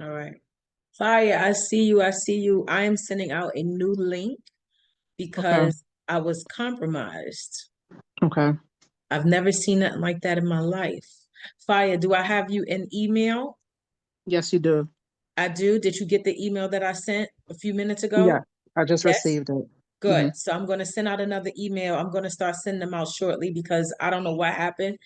All right. Fire, I see you. I see you. I am sending out a new link Okay. because I was compromised. Okay. I've never seen nothing like that in my life. Fire, do I have you an email? Yes, you do. I do. Did you get the email that I sent a few minutes Yeah, ago? I just Yes. received it. Good. Hmm. So I'm going to send out another email. I'm going to start sending them out shortly because I don't know what happened,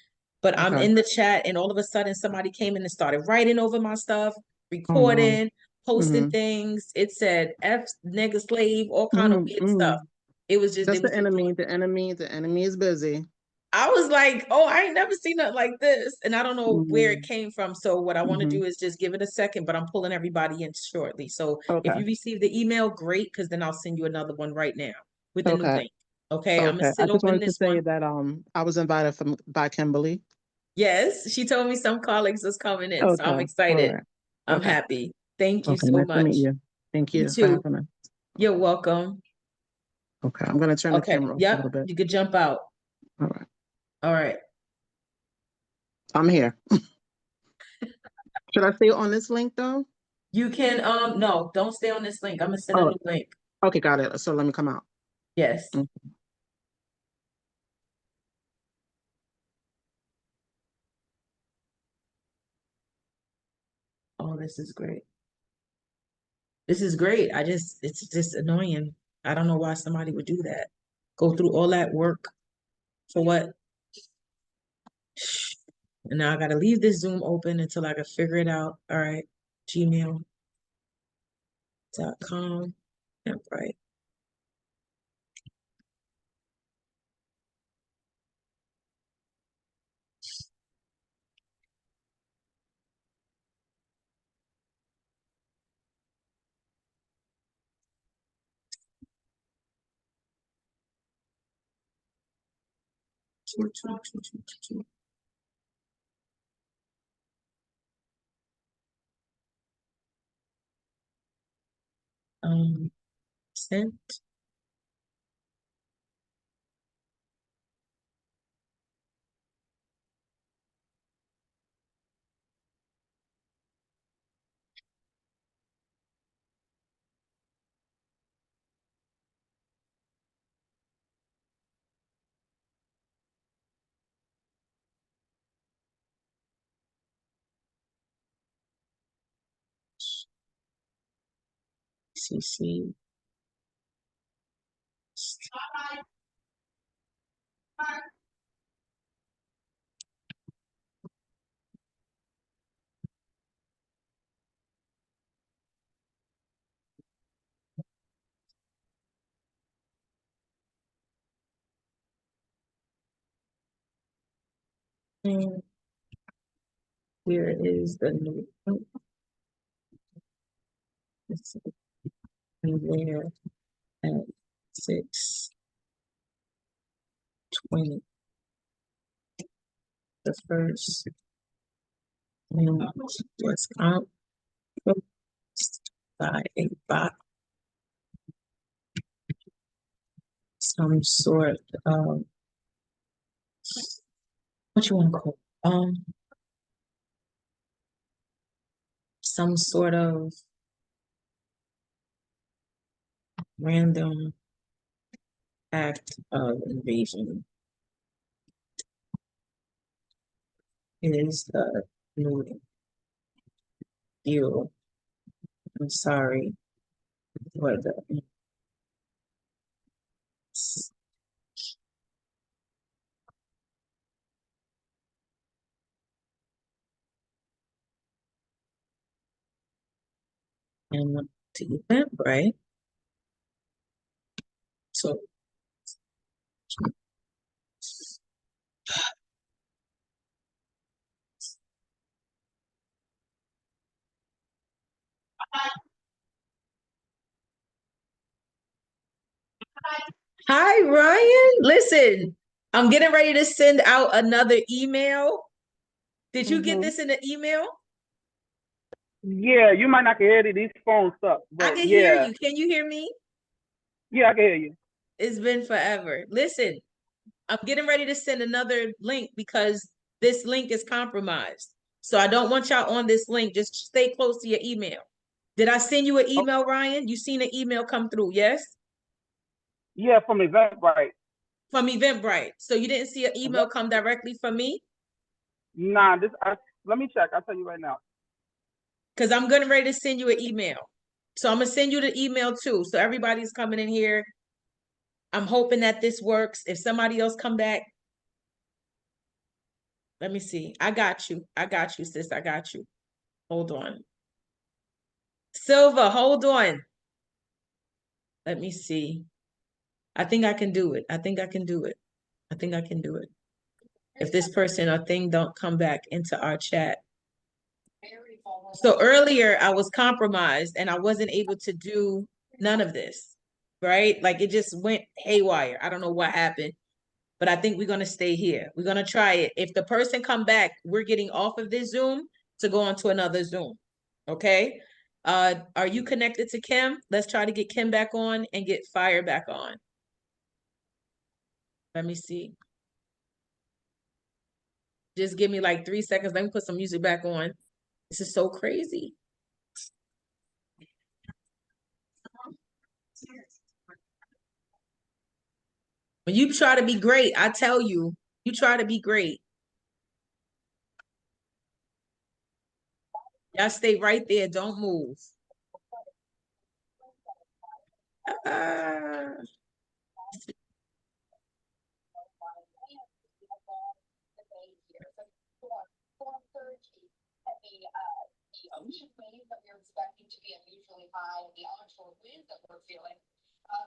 but I'm Okay. in the chat and all of a sudden somebody came in and started writing over my stuff, Oh no. recording, posting Hmm. things. It said F nigga slave, all kind of weird stuff. Mm-mm. That's It was the just doing. enemy. The enemy is busy. I was like, oh, I ain't never seen nothing like this. And I don't know where it Mm-hmm. came from. So what I want to Mm-hmm. do is just give it a second, but I'm pulling everybody in shortly. So if Okay. you receive the email, great, because then I'll send you another one right now with the new Okay. link. Okay, I'm gonna Okay. I sit just open wanted to this say one. that I was invited by Kimberly. Yes, she told me some colleagues was coming in, so I'm Okay. All excited. right. I'm Okay. happy. Thank you Okay. so Nice to meet much. you. Thank You you for too. having me. You're welcome. Okay. I'm gonna turn the Okay. camera off a Yep. little bit. You could jump out. All right. All right. I'm here. Should I stay on this link though? You can no, don't stay on this link. I'm gonna send a Oh, new link. okay, got it. So let me come out. Yes. Mm. Oh, this is great. This is great. It's just annoying. I don't know why somebody would do that. Go through all that work for what? And now I gotta leave this Zoom open until I can figure it out. All right. Gmail.com. Yep, right. Sent. CC. And here is the new. Let's see. And there at 6:20. The first. And just out by a bot, some sort of what you want to call it? Some sort of random act of invasion is the new deal. I'm sorry for the and to event, right? So hi Ryan. Listen, I'm getting ready to send out another email. Did you get Hmm. this in the email? Yeah, you might not can hear it. These phones suck, I but can hear yeah, you. Can you hear me? yeah, I can hear you. It's been forever. Listen, I'm getting ready to send another link because this link is compromised. So I don't want y'all on this link. Just stay close to your email. Did I send you an Oh. email, Ryan? You seen an email come through, yes? Yeah, from Eventbrite. From Eventbrite. So you didn't see an email come directly from me? Nah, let me check. I'll tell you right now. Because I'm getting ready to send you an email. So I'm going to send you the email too. So everybody's coming in here. I'm hoping that this works. If somebody else come back, let me see. I got you. I got you, sis. I got you. Hold on. Silva, hold on. Let me see. I think I can do it. I think I can do it. I think I can do it. If this person or thing don't come back into our chat. So earlier I was compromised and I wasn't able to do none of this, right? Like it just went haywire. I don't know what happened, but I think we're going to stay here. We're going to try it. If the person come back, we're getting off of this Zoom to go on to another Zoom. Okay. Are you connected to Kim? Let's try to get Kim back on and get Fire back on. Let me see. Just give me like 3 seconds. Let me put some music back on. This is so crazy. When you try to be great, I tell you, you try to be great. Y'all stay right there. Don't move. Ah. Ocean waves that we're expecting to be unusually high, the onshore winds that we're feeling,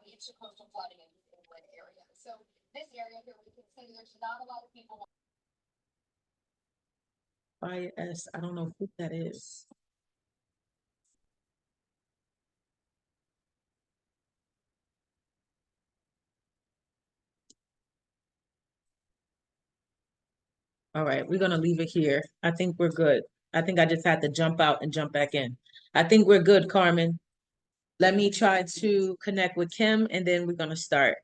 it's coastal flooding in the inland area. So this area here, we can see there's not a lot of people. YS, I don't know who that is. All right, we're gonna leave it here. I think we're good. I think I just had to jump out and jump back in. I think we're good, Carmen. Let me try to connect with Kim and then we're gonna start.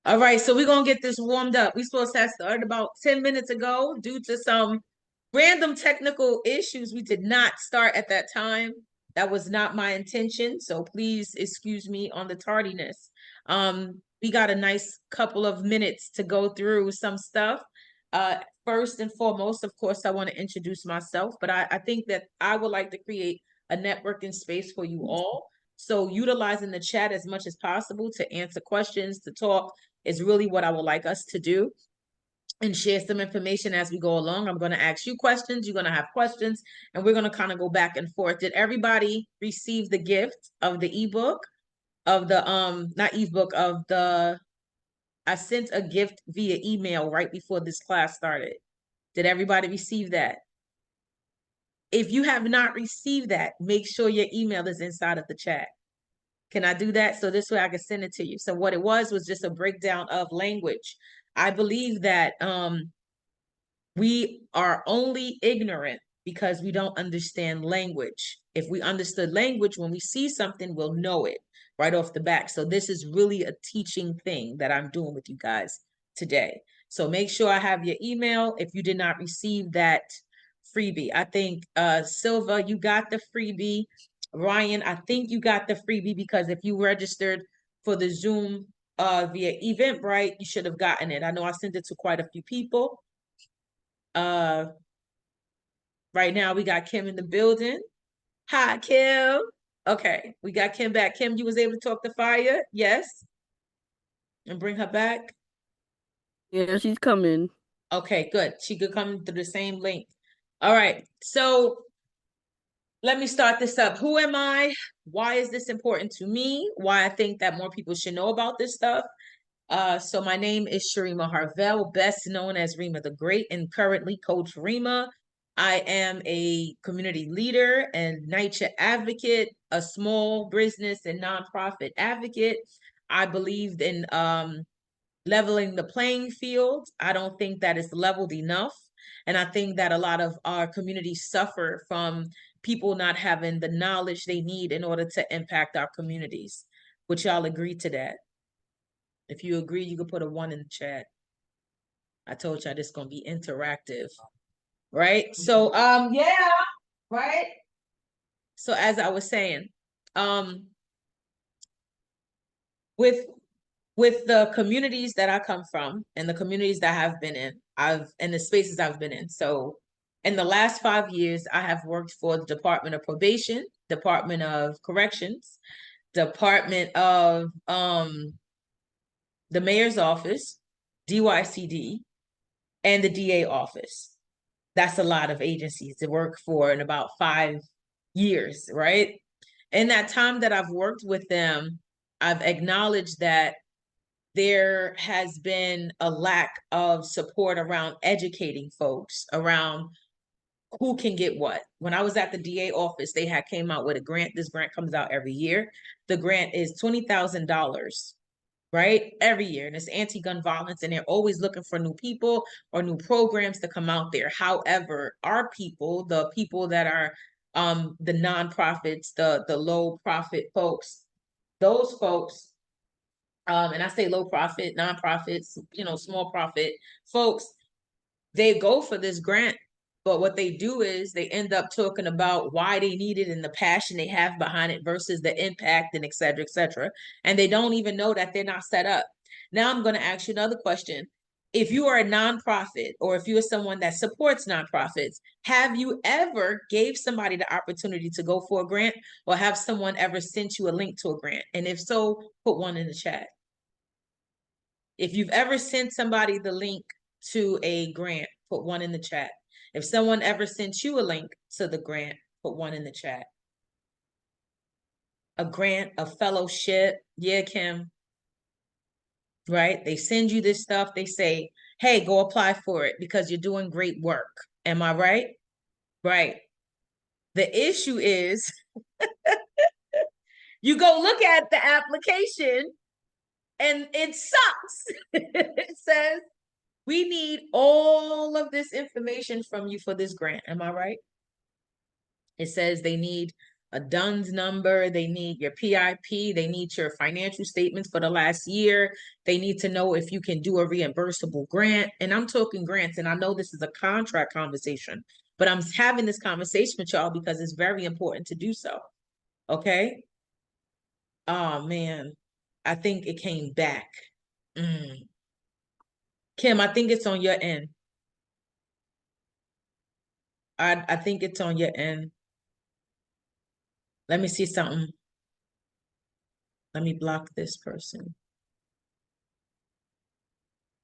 All right, so we're gonna get this warmed up. We supposed to have started about 10 minutes ago due to some random technical issues. We did not start at that time. That was not my intention. So please excuse me on the tardiness. We got a nice couple of minutes to go through some stuff. First and foremost, of course, I want to introduce myself, but I think that I would like to create a networking space for you all. So utilizing the chat as much as possible to answer questions, to talk, is really what I would like us to do and share some information as we go along. I'm going to ask you questions. You're going to have questions, and we're going to kind of go back and forth. Did everybody receive the gift of the ebook of the, not ebook of the, I sent a gift via email right before this class started. Did everybody receive that? If you have not received that, make sure your email is inside of the chat. Can I do that? So this way I can send it to you. So what it was just a breakdown of language. I believe that we are only ignorant because we don't understand language. If we understood language, when we see something, we'll know it right off the bat. So this is really a teaching thing that I'm doing with you guys today. So make sure I have your email if you did not receive that freebie. I think Silva, you got the freebie. Ryan, I think you got the freebie because if you registered for the Zoom via Eventbrite, you should have gotten it. I know I sent it to quite a few people. Right now we got Kim in the building. Hi, Kim. Okay, we got Kim back. Kim, you was able to talk to Fire? Yes. And bring her back? Yeah, she's coming. Okay, good. She could come through the same link. All right, so let me start this up. Who am I? Why is this important to me? Why I think that more people should know about this stuff? So my name is Sharima Harvell, best known as Rema the Great, and currently Coach Rema. I am a community leader and NYCHA advocate, a small business and nonprofit advocate. I believed in leveling the playing field. I don't think that it's leveled enough. And I think that a lot of our communities suffer from people not having the knowledge they need in order to impact our communities. Would y'all agree to that? If you agree, you could put a 1 in the chat. I told y'all this is gonna be interactive, right? So yeah, right. So as I was saying, with the communities that I come from and the communities that I've been in, and the spaces I've been in. So in the last 5 years, I have worked for the Department of Probation, Department of Corrections, Department of the Mayor's Office, DYCD, and the DA office. That's a lot of agencies to work for in about 5 years, right? In that time that I've worked with them, I've acknowledged that there has been a lack of support around educating folks around who can get what. When I was at the DA office, they had came out with a grant. This grant comes out every year. The grant is $20,000, right? Every year. And it's anti-gun violence, and they're always looking for new people or new programs to come out there. However, our people, the people that are the nonprofits, the low profit folks, those folks, and I say low profit, nonprofits, small profit folks, they go for this grant. But what they do is they end up talking about why they need it and the passion they have behind it versus the impact and et cetera, et cetera. And they don't even know that they're not set up. Now I'm going to ask you another question. If you are a nonprofit or if you're someone that supports nonprofits, have you ever gave somebody the opportunity to go for a grant, or have someone ever sent you a link to a grant? And if so, put 1 in the chat. If you've ever sent somebody the link to a grant, put 1 in the chat. If someone ever sent you a link to the grant, put 1 in the chat. A grant, a fellowship. Yeah, Kim. Right? They send you this stuff. They say, hey, go apply for it because you're doing great work. Am I right? Right. The issue is you go look at the application and it sucks. It says, we need all of this information from you for this grant. Am I right? It says they need a DUNS number, they need your PIP, they need your financial statements for the last year. They need to know if you can do a reimbursable grant. And I'm talking grants, and I know this is a contract conversation, but I'm having this conversation with y'all because it's very important to do so. Okay? Oh, man. I think it came back. Kim, I think it's on your end. I think it's on your end. Let me see something. Let me block this person.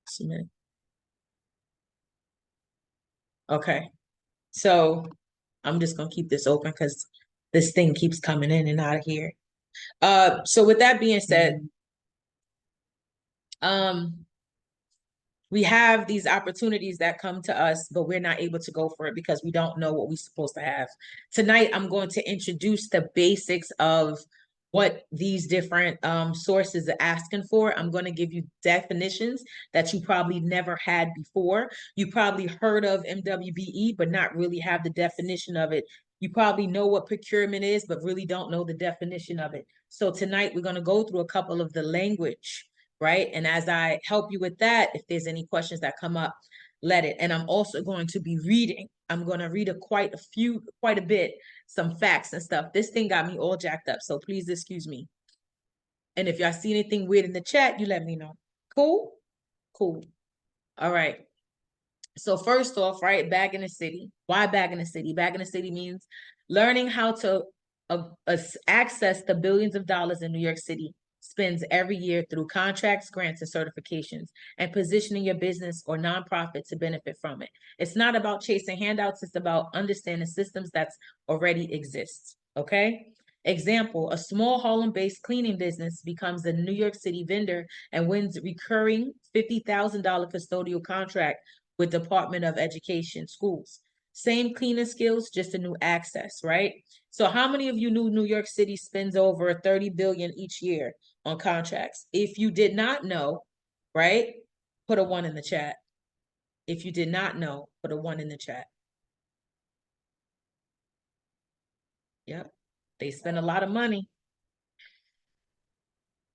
Submit. Okay. So I'm just gonna keep this open because this thing keeps coming in and out of here. So with that being said, we have these opportunities that come to us, but we're not able to go for it because we don't know what we're supposed to have. Tonight, I'm going to introduce the basics of what these different sources are asking for. I'm going to give you definitions that you probably never had before. You probably heard of MWBE, but not really have the definition of it. You probably know what procurement is, but really don't know the definition of it. So tonight, we're going to go through a couple of the language, right? And as I help you with that, if there's any questions that come up, let it. And I'm also going to be reading. I'm going to read quite a bit some facts and stuff. This thing got me all jacked up, so please excuse me. And if y'all see anything weird in the chat, you let me know. Cool? Cool. All right. So first off, right, back in the city. Why back in the city? Back in the city means learning how to access the billions of dollars in New York City spends every year through contracts, grants, and certifications, and positioning your business or nonprofit to benefit from it. It's not about chasing handouts. It's about understanding systems that's already exist. Okay. Example, a small Harlem-based cleaning business becomes a New York City vendor and wins recurring $50,000 custodial contract with Department of Education schools. Same cleaning skills, just a new access, right? So how many of you knew New York City spends over 30 billion each year on contracts? If you did not know, right, put a 1 in the chat. If you did not know, put a 1 in the chat. Yep, they spend a lot of money.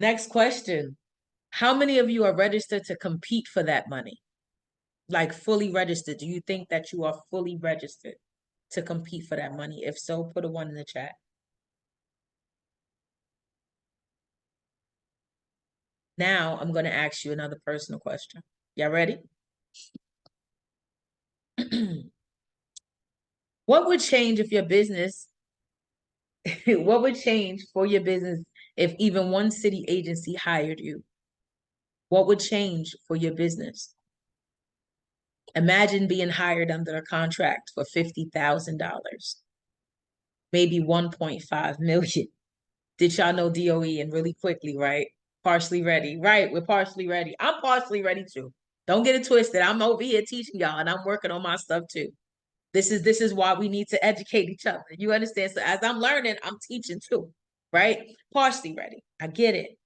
Next question. How many of you are registered to compete for that money? Like fully registered? Do you think that you are fully registered to compete for that money? If so, put a 1 in the chat. Now I'm going to ask you another personal question. Y'all ready? What would change if your business, what would change for your business if even one city agency hired you? What would change for your business? Imagine being hired under a contract for $50,000, maybe 1.5 million. Did y'all know DOE? And really quickly, right? Partially ready, right? We're partially ready. I'm partially ready too. Don't get it twisted. I'm over here teaching y'all and I'm working on my stuff too. This is why we need to educate each other. You understand? So as I'm learning, I'm teaching too, right? Partially ready. I get it.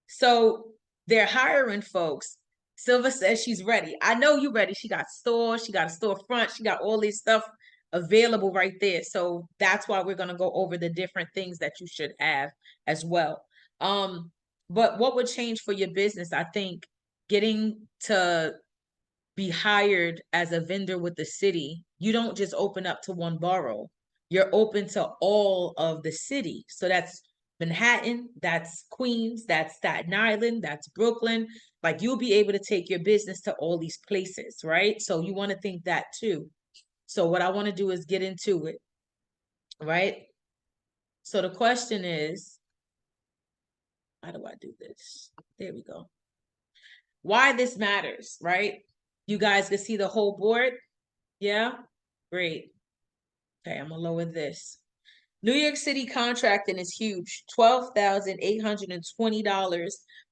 So they're hiring folks. Silva says she's ready. I know you're ready. She got stores, she got a storefront, she got all this stuff available right there. So that's why we're gonna go over the different things that you should have as well. But what would change for your business? I think getting to be hired as a vendor with the city, you don't just open up to one borough. You're open to all of the city. So that's Manhattan, that's Queens, that's Staten Island, that's Brooklyn. Like you'll be able to take your business to all these places, right? So you want to think that too. So what I want to do is get into it, right? So the question is, how do I do this? There we go. Why this matters, right? You guys can see the whole board. Yeah, great. Okay, I'm gonna lower this. New York City contracting is huge. $12,820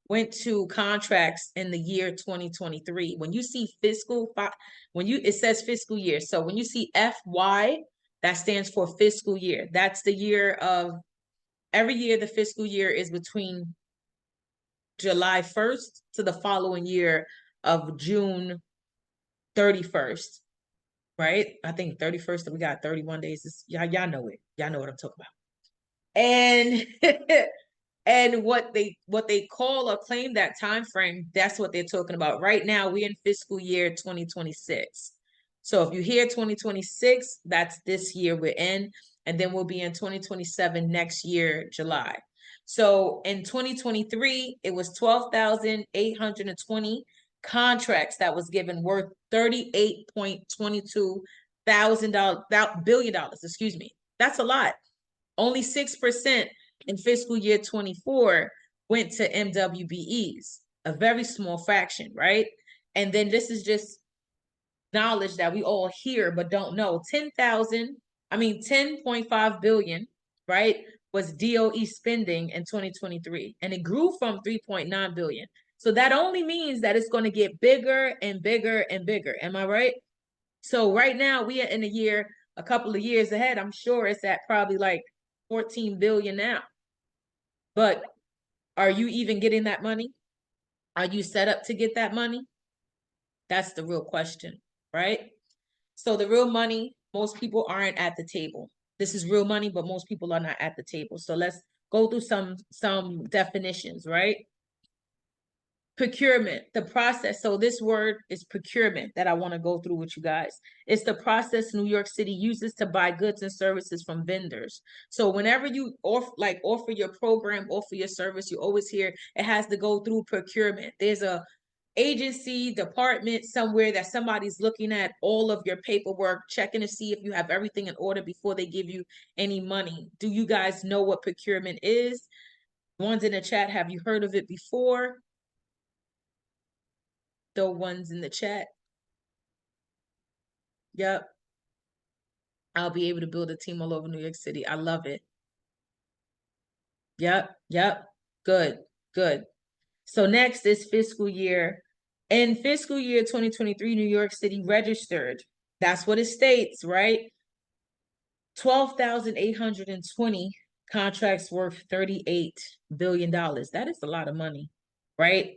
went to contracts in the year 2023. When you see it says fiscal year. So when you see FY, that stands for fiscal year. That's the year of, every year the fiscal year is between July 1st to the following year of June 31st. Right? I think 31st, we got 31 days. Y'all know it. Y'all know what I'm talking about. And and what they call or claim that time frame, that's what they're talking about. Right now, we're in fiscal year 2026. So if you hear 2026, that's this year we're in, and then we'll be in 2027 next year, July. So in 2023, it was 12,820 contracts that was given worth $38.22 billion, excuse me. That's a lot. Only 6% in fiscal year 24 went to MWBEs, a very small fraction, right? And then this is just knowledge that we all hear but don't know. 10.5 billion, right, was DOE spending in 2023, and it grew from 3.9 billion. So that only means that it's going to get bigger and bigger and bigger. Am I right? So right now we are in a couple of years ahead. I'm sure it's at probably like 14 billion now. But are you even getting that money? Are you set up to get that money? That's the real question, right? So the real money, most people aren't at the table. This is real money, but most people are not at the table. So let's go through some definitions, right? procurement, the process. So this word is procurement that I want to go through with you guys. It's the process New York City uses to buy goods and services from vendors. So whenever you offer your program, offer your service, you always hear it has to go through procurement. There's a agency, department somewhere that somebody's looking at all of your paperwork, checking to see if you have everything in order before they give you any money. Do you guys know what procurement is? Ones in the chat, have you heard of it before? The ones in the chat. Yep. I'll be able to build a team all over New York City. I love it. Yep. Yep. Good. Good. So next is fiscal year. In fiscal year 2023, New York City registered. That's what it states, right? 12,820 contracts worth $38 billion. That is a lot of money, right?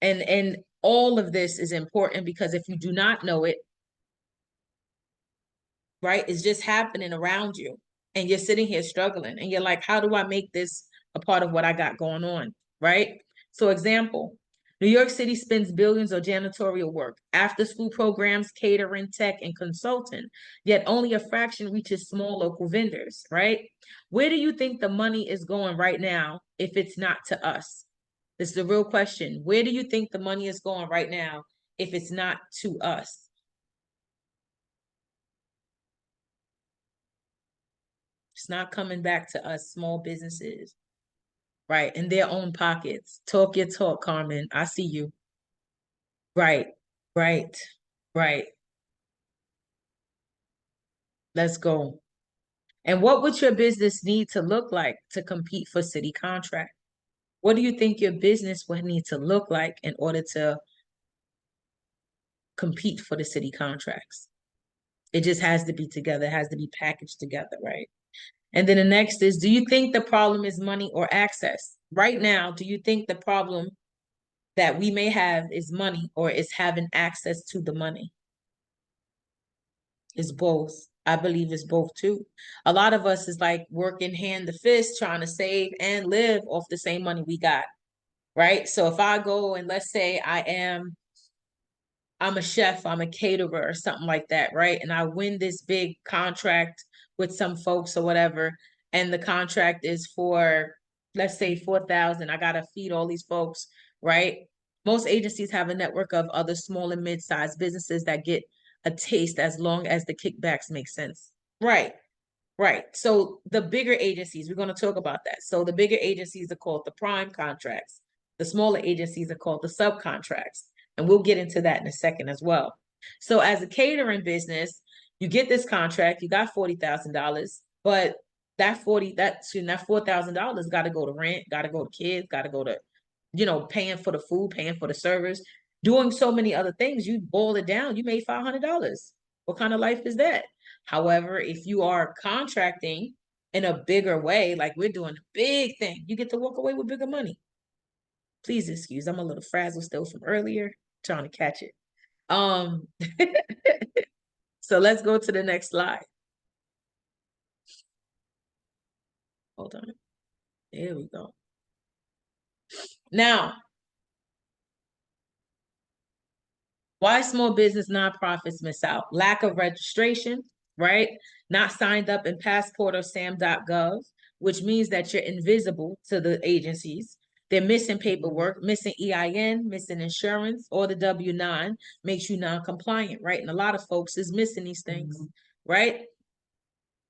And all of this is important because if you do not know it, right, it's just happening around you and you're sitting here struggling and you're like, how do I make this a part of what I got going on, right? So example, New York City spends billions on janitorial work, after school programs, catering, tech, and consulting, yet only a fraction reaches small local vendors, right? Where do you think the money is going right now if it's not to us? This is the real question. Where do you think the money is going right now if it's not to us? It's not coming back to us, small businesses, right? In their own pockets. Talk your talk, Carmen. I see you. Right, right, right. Let's go. And what would your business need to look like to compete for city contract? What do you think your business would need to look like in order to compete for the city contracts? It just has to be together, it has to be packaged together, right? And then the next is, do you think the problem is money or access? Right now, do you think the problem that we may have is money or is having access to the money? It's both. I believe it's both too. A lot of us is like working hand to fist, trying to save and live off the same money we got, right? So if I go and let's say I'm a chef, I'm a caterer or something like that, right? And I win this big contract with some folks or whatever, and the contract is for, let's say 4,000. I gotta feed all these folks, right? Most agencies have a network of other small and mid-sized businesses that get a taste as long as the kickbacks make sense. Right, right. So the bigger agencies, we're gonna talk about that. So the bigger agencies are called the prime contracts. The smaller agencies are called the subcontracts. And we'll get into that in a second as well. So as a catering business, you get this contract, you got $40,000, but that $4,000 got to go to rent, got to go to kids, got to go to, paying for the food, paying for the servers, doing so many other things. You boil it down, you made $500. What kind of life is that? However, if you are contracting in a bigger way, like we're doing a big thing, you get to walk away with bigger money. Please excuse, I'm a little frazzled still from earlier, trying to catch it. So let's go to the next slide. Hold on. There we go. Now, why small business nonprofits miss out? Lack of registration, right? Not signed up in Passport or SAM.gov, which means that you're invisible to the agencies. They're missing paperwork, missing EIN, missing insurance, or the W-9 makes you non-compliant, right? And a lot of folks is missing these things, right?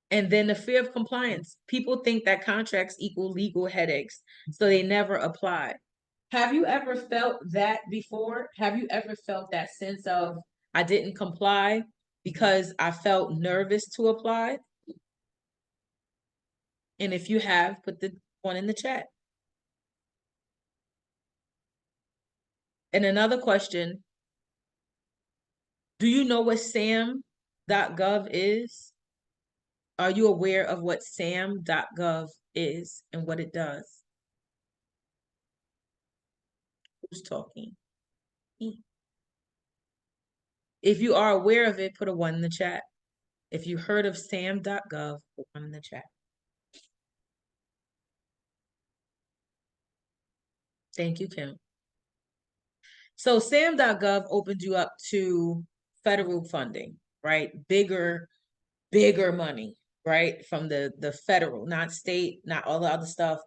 And then the fear of compliance. People think that contracts equal legal headaches, so they never apply. Have you ever felt that before? Have you ever felt that sense of, I didn't comply because I felt nervous to apply? And if you have, put the one in the chat. And another question, do you know what SAM.gov is? Are you aware of what SAM.gov is and what it does? Who's talking? If you are aware of it, put a 1 in the chat. If you heard of SAM.gov, put 1 in the chat. Thank you, Kim. So SAM.gov opened you up to federal funding, right? Bigger money, right? From the federal, not state, not all the other stuff.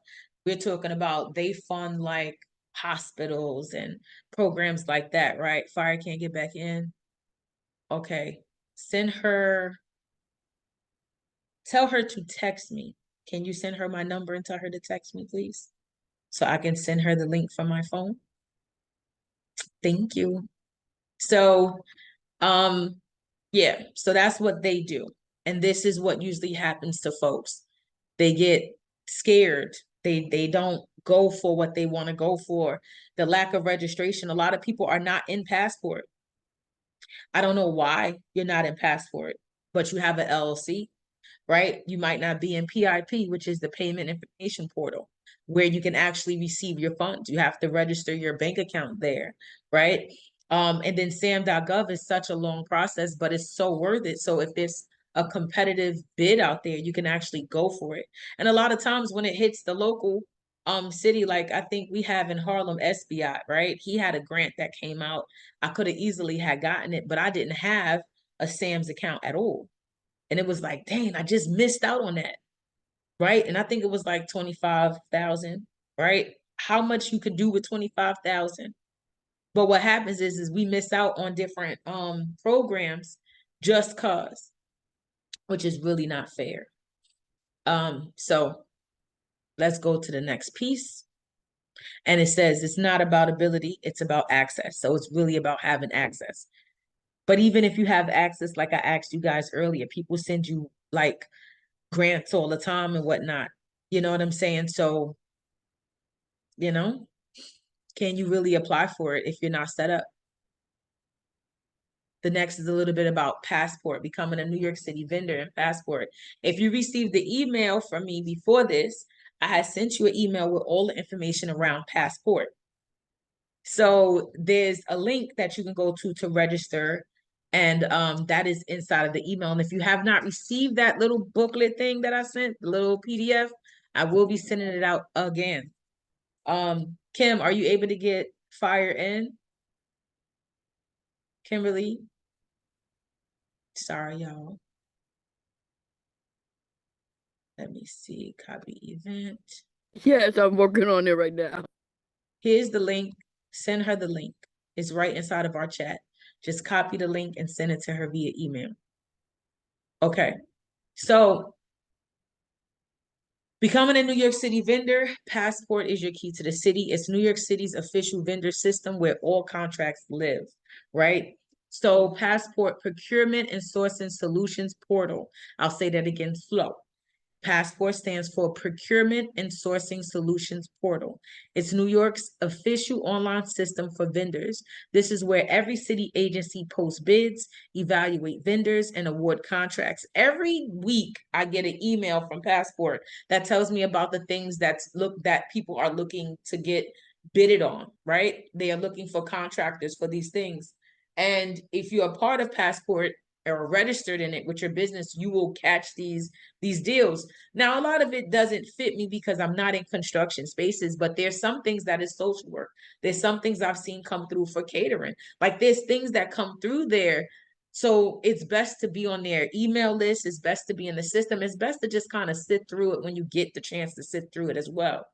We're talking about they fund like hospitals and programs like that, right? Fire can't get back in. Okay. Send her, tell her to text me. Can you send her my number and tell her to text me, please? So I can send her the link from my phone. Thank you. So, yeah, so that's what they do. And this is what usually happens to folks. They get scared. They don't go for what they want to go for. The lack of registration. A lot of people are not in Passport. I don't know why you're not in Passport, but you have an LLC, right? You might not be in PIP, which is the payment information portal, where you can actually receive your funds. You have to register your bank account there, right? And then SAM.gov is such a long process, but it's so worth it. So if there's a competitive bid out there, you can actually go for it. And a lot of times when it hits the local city, like I think we have in Harlem, SBI, right? He had a grant that came out. I could have easily had gotten it, but I didn't have a Sam's account at all. And it was like, dang, I just missed out on that. Right. And I think it was like 25,000, right? How much you could do with 25,000. But what happens is we miss out on different programs just cause, which is really not fair. So let's go to the next piece. And it says it's not about ability, it's about access. So it's really about having access. But even if you have access, like I asked you guys earlier, people send you like grants all the time and whatnot. You know what I'm saying? So, you know, can you really apply for it if you're not set up? The next is a little bit about Passport, becoming a New York City vendor in Passport. If you received the email from me before this, I had sent you an email with all the information around Passport. So there's a link that you can go to register, and that is inside of the email. And if you have not received that little booklet thing that I sent, the little PDF, I will be sending it out again. Kim, are you able to get Fire in? Kimberly? Sorry, y'all. Let me see, copy event. Yes, I'm working on it right now. Here's the link. Send her the link. It's right inside of our chat. Just copy the link and send it to her via email. Okay. So becoming a New York City vendor, Passport is your key to the city. It's New York City's official vendor system where all contracts live, right? So Passport Procurement and Sourcing Solutions Portal. I'll say that again, slow. Passport stands for Procurement and Sourcing Solutions Portal. It's New York's official online system for vendors. This is where every city agency posts bids, evaluate vendors, and award contracts. Every week, I get an email from Passport that tells me about the things that people are looking to get bidded on, right? They are looking for contractors for these things. And if you're a part of Passport or registered in it with your business, you will catch these deals. Now, a lot of it doesn't fit me because I'm not in construction spaces, but there's some things that is social work. There's some things I've seen come through for catering. Like there's things that come through there. So it's best to be on their email list. It's best to be in the system. It's best to just kind of sit through it when you get the chance to sit through it as well.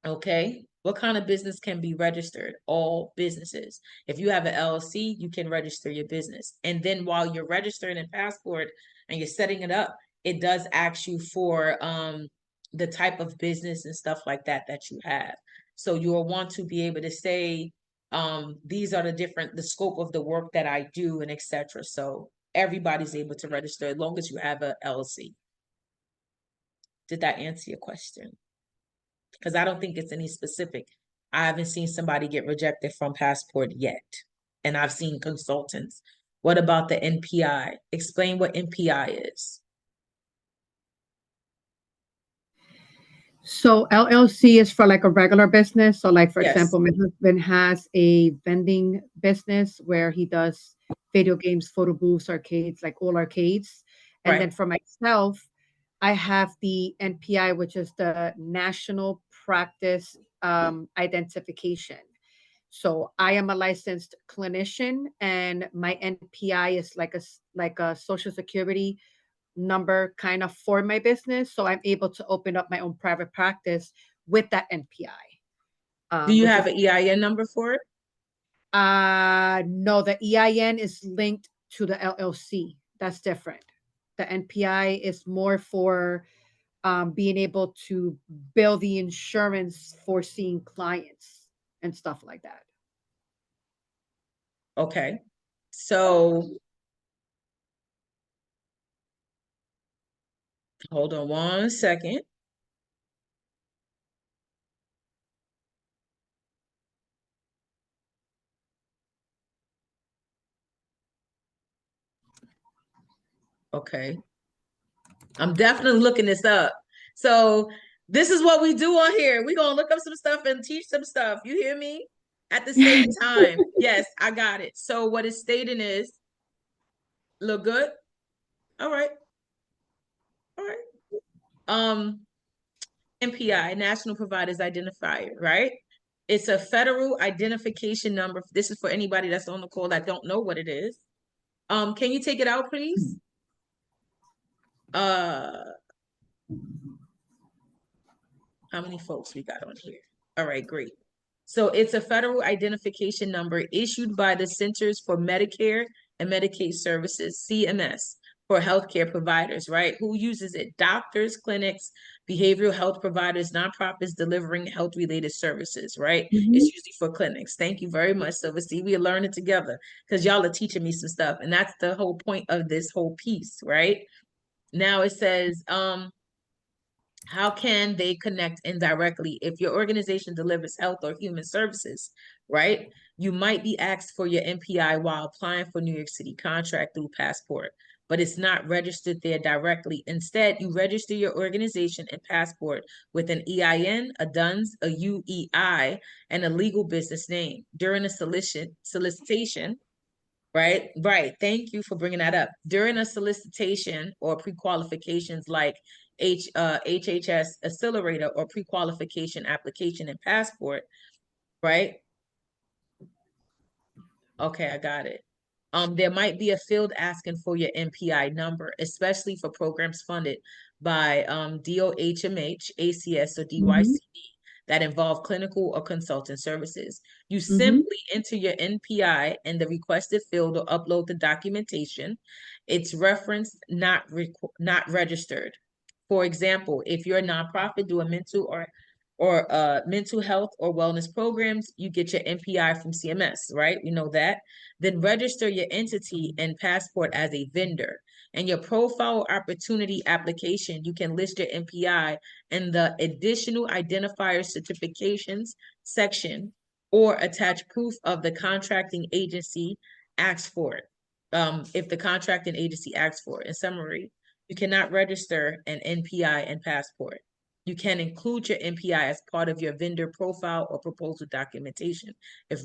Okay. What kind of business can be registered? All businesses. If you have an LLC, you can register your business. And then while you're registering in Passport and you're setting it up, it does ask you for the type of business and stuff like that that you have. So you will want to be able to say, these are the scope of the work that I do and etc. So everybody's able to register as long as you have a LLC. Did that answer your question? Because I don't think it's any specific. I haven't seen somebody get rejected from Passport yet. And I've seen consultants. What about the NPI? Explain what NPI is. So LLC is for like a regular business. So like, for Yes. example, my husband has a vending business where he does video games, photo booths, arcades, like all arcades. And Right. then for myself, I have the NPI, which is the National Practice Identification. So I am a licensed clinician, and my NPI is like a social security number kind of for my business. So I'm able to open up my own private practice with that NPI. Do you which have is an EIN number for it? No, the EIN is linked to the LLC. That's different. The NPI is more for being able to bill the insurance for seeing clients and stuff like that. Okay. So hold on 1 second. Okay. I'm definitely looking this up. So this is what we do on here. We're gonna look up some stuff and teach some stuff. You hear me? At the same time. Yes, I got it. So what it's stating is, look good? All right. All right. NPI, National Providers Identifier, right? It's a federal identification number. This is for anybody that's on the call that don't know what it is. Can you take it out, please? How many folks we got on here? All right, great. So it's a federal identification number issued by the Centers for Medicare and Medicaid Services, CMS, for healthcare providers, right? Who uses it? Doctors, clinics, behavioral health providers, nonprofits delivering health-related services, right? It's usually for clinics. Thank you very much, Silver. See, we are learning together because y'all are teaching me some stuff. And that's the whole point of this whole piece, right? Now it says, how can they connect indirectly? If your organization delivers health or human services, right? You might be asked for your NPI while applying for New York City contract through Passport, but it's not registered there directly. Instead, you register your organization and Passport with an EIN, a DUNS, a UEI, and a legal business name. During a solicitation, right? Right. Thank you for bringing that up. During a solicitation or pre-qualifications like HHS accelerator or pre-qualification application and Passport, right? Okay, I got it. There might be a field asking for your NPI number, especially for programs funded by DOHMH, ACS, or DYCD that involve clinical or consulting services. You simply enter your NPI in the requested field or upload the documentation. It's referenced, not registered. For example, if you're a nonprofit doing mental mental health or wellness programs, you get your NPI from CMS, right? We know that. Then register your entity and Passport as a vendor. And your profile opportunity application, you can list your NPI in the additional identifier certifications section or attach proof of the contracting agency asks for it. If the contracting agency asks for it. In summary, you cannot register an NPI and Passport. You can include your NPI as part of your vendor profile or proposal documentation if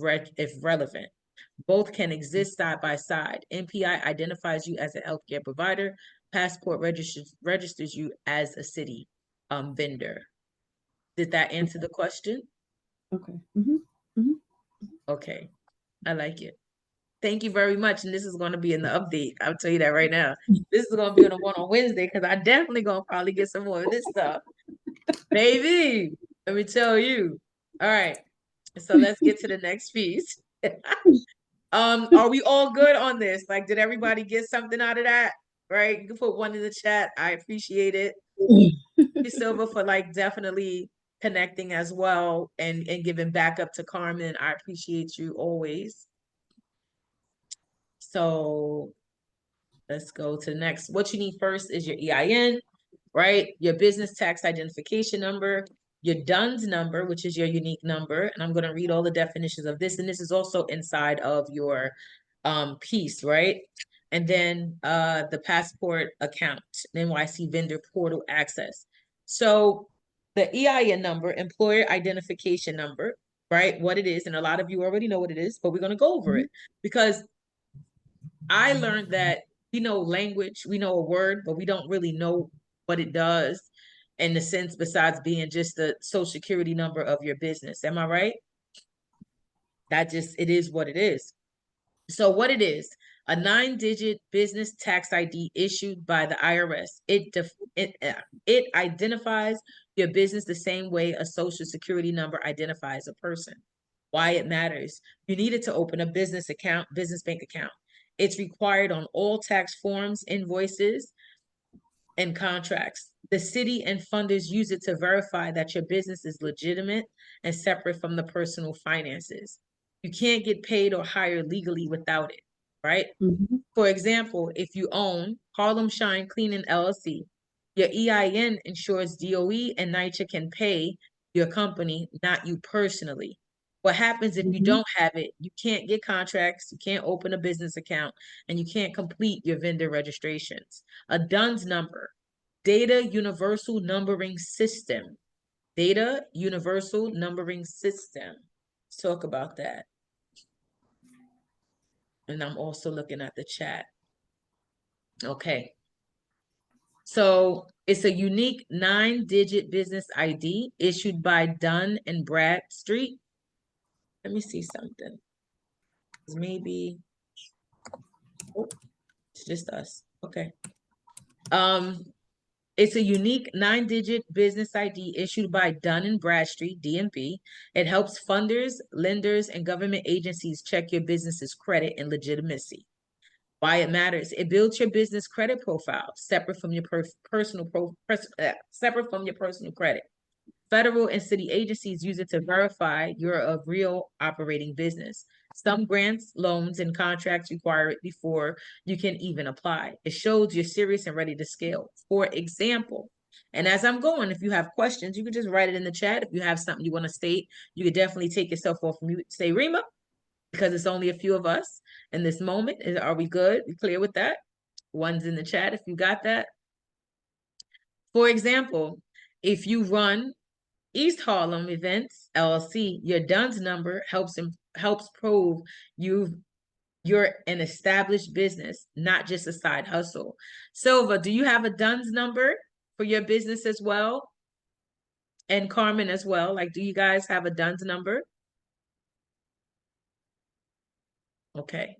relevant. Both can exist side by side. NPI identifies you as a healthcare provider. Passport registers you as a city vendor. Did that answer the question? Okay. Okay, I like it. Thank you very much. And this is going to be in the update. I'll tell you that right now. This is going to be on the one on Wednesday because I definitely going to probably get some more of this stuff. Baby, let me tell you. All right. So let's get to the next piece. Are we all good on this? Like, did everybody get something out of that? Right? You can put one in the chat. I appreciate it. Thank you, Silva, for like definitely connecting as well and giving back up to Carmen. I appreciate you always. So let's go to the next. What you need first is your EIN, right? Your business tax identification number, your DUNS number, which is your unique number. And I'm going to read all the definitions of this. And this is also inside of your piece, right? And then the Passport account, NYC vendor portal access. So the EIN number, employer identification number, right? What it is. And a lot of you already know what it is, but we're going to go over it because I learned that we know language, we know a word, but we don't really know what it does in the sense besides being just the social security number of your business. Am I right? It is what it is. So what it is, a 9-digit business tax ID issued by the IRS. It identifies your business the same way a social security number identifies a person. Why it matters. You need it to open a business account, business bank account. It's required on all tax forms, invoices, and contracts. The city and funders use it to verify that your business is legitimate and separate from the personal finances. You can't get paid or hired legally without it, right? Mhm. For example, if you own Harlem Shine Cleaning LLC, your EIN ensures DOE and NYCHA can pay your company, not you personally. What happens if you Mhm. don't have it? You can't get contracts, you can't open a business account, and you can't complete your vendor registrations. A DUNS number, Data Universal Numbering System. Data Universal Numbering System. Let's talk about that. And I'm also looking at the chat. Okay. So it's a unique 9-digit business ID issued by Dun and Bradstreet. Let me see something. Maybe, oh, it's just us. Okay. It's a unique 9-digit business ID issued by Dun and Bradstreet, DNB. It helps funders, lenders, and government agencies check your business's credit and legitimacy. Why it matters. It builds your business credit profile separate from your personal credit. Federal and city agencies use it to verify you're a real operating business. Some grants, loans, and contracts require it before you can even apply. It shows you're serious and ready to scale. For example, and as I'm going, if you have questions, you can just write it in the chat. If you have something you want to state, you could definitely take yourself off mute. Say, Rema, because it's only a few of us in this moment. Are we good? We clear with that? One's in the chat if you got that. For example, if you run East Harlem Events LLC, your DUNS number helps prove you're an established business, not just a side hustle. Silva, do you have a DUNS number for your business as well? And Carmen as well. Like, do you guys have a DUNS number? Okay.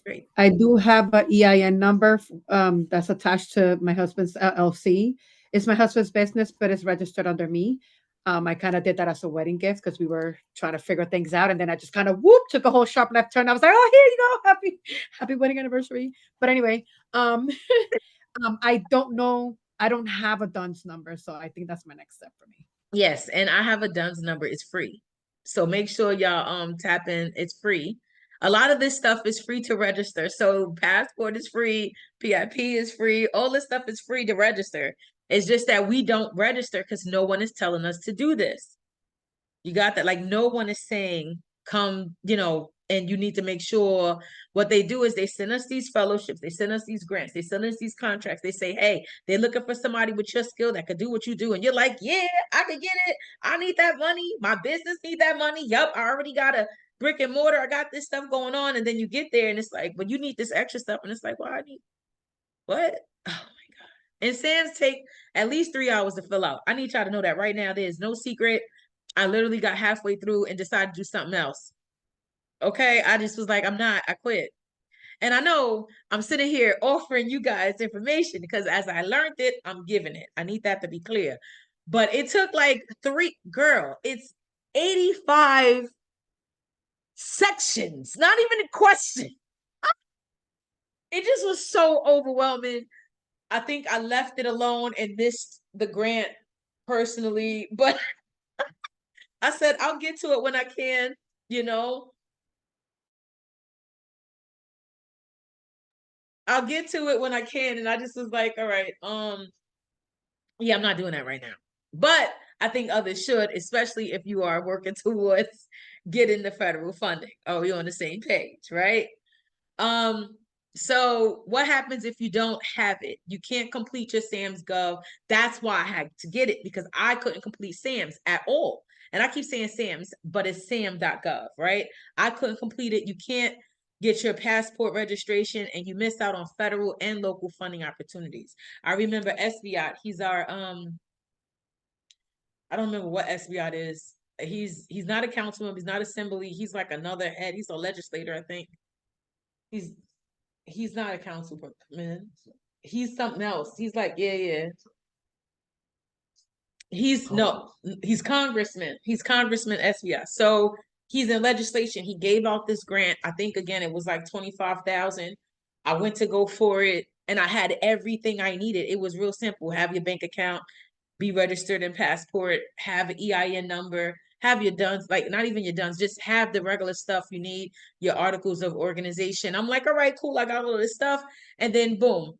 Great. I do have an EIN number that's attached to my husband's LLC. It's my husband's business, but it's registered under me. I kind of did that as a wedding gift because we were trying to figure things out, and then I just kind of took a whole sharp left turn. I was like, "Oh, here you go, happy wedding anniversary!" But anyway, I don't know. I don't have a DUNS number, so I think that's my next step for me. Yes, and I have a DUNS number. It's free. So make sure y'all tap in. It's free. A lot of this stuff is free to register. So passport is free, PIP is free, all this stuff is free to register. It's just that we don't register because no one is telling us to do this. You got that? Like no one is saying, come, and you need to make sure what they do is they send us these fellowships, they send us these grants, they send us these contracts. They say, hey, they're looking for somebody with your skill that could do what you do. And you're like, yeah, I could get it. I need that money. My business need that money. Yup, I already got a brick and mortar. I got this stuff going on. And then you get there and it's like, but you need this extra stuff. And it's like, well, I need what? Oh my God. And SAMs take at least 3 hours to fill out. I need y'all to know that right now. There's no secret. I literally got halfway through and decided to do something else. Okay, I just was like, I quit. And I know I'm sitting here offering you guys information because as I learned it, I'm giving it. I need that to be clear. But it took like it's 85 sections, not even a question. It just was so overwhelming. I think I left it alone and missed the grant personally, but I said, I'll get to it when I can, I'll get to it when I can. And I just was like, all right, yeah, I'm not doing that right now. But I think others should, especially if you are working towards getting the federal funding. Oh, we're on the same page, right? So what happens if you don't have it? You can't complete your SAMS Gov. That's why I had to get it because I couldn't complete SAMS at all. And I keep saying SAMS, but it's sam.gov, right? I couldn't complete it. You can't get your passport registration and you miss out on federal and local funding opportunities. I remember SBI, he's our I don't remember what SBI is. He's not a councilman, he's not assembly, he's like another head, he's a legislator, I think. He's not a councilman. He's something else. He's like, yeah. He's no, he's congressman. He's Congressman SBI. So he's in legislation. He gave out this grant. I think again it was like 25,000. I went to go for it and I had everything I needed. It was real simple. Have your bank account, be registered in passport, have an EIN number, have your DUNS, like not even your DUNS, just have the regular stuff you need, your articles of organization. I'm like, all right, cool, I got all this stuff. And then boom,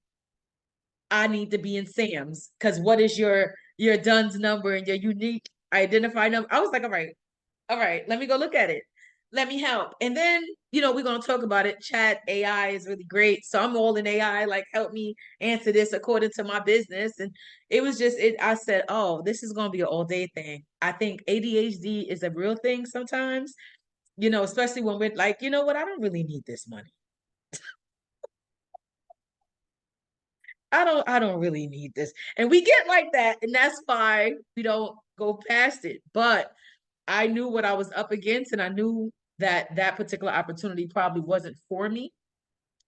I need to be in Sam's because what is your DUNS number and your unique identifier number? I was like, all right, let me go look at it. Let me help. And then, we're going to talk about it. Chat AI is really great. So I'm all in AI, like help me answer this according to my business. And it was just, I said, oh, this is going to be an all day thing. I think ADHD is a real thing sometimes, especially when we're like, you know what? I don't really need this money. I don't really need this. And we get like that, and that's fine. We don't go past it. But I knew what I was up against, and I knew that that particular opportunity probably wasn't for me.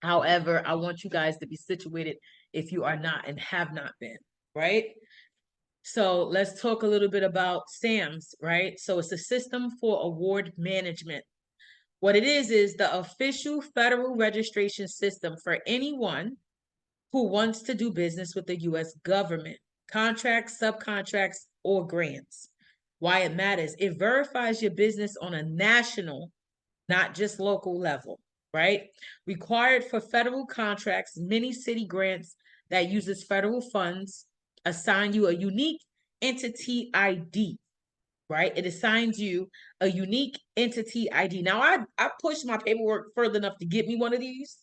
However, I want you guys to be situated if you are not and have not been, right? So let's talk a little bit about SAMS, right? So it's a system for award management. What it is the official federal registration system for anyone who wants to do business with the U.S. government, contracts, subcontracts, or grants. Why it matters, it verifies your business on a national, not just local level, right? Required for federal contracts, many city grants that uses federal funds assign you a unique entity ID, right? It assigns you a unique entity ID. Now, I pushed my paperwork further enough to get me one of these,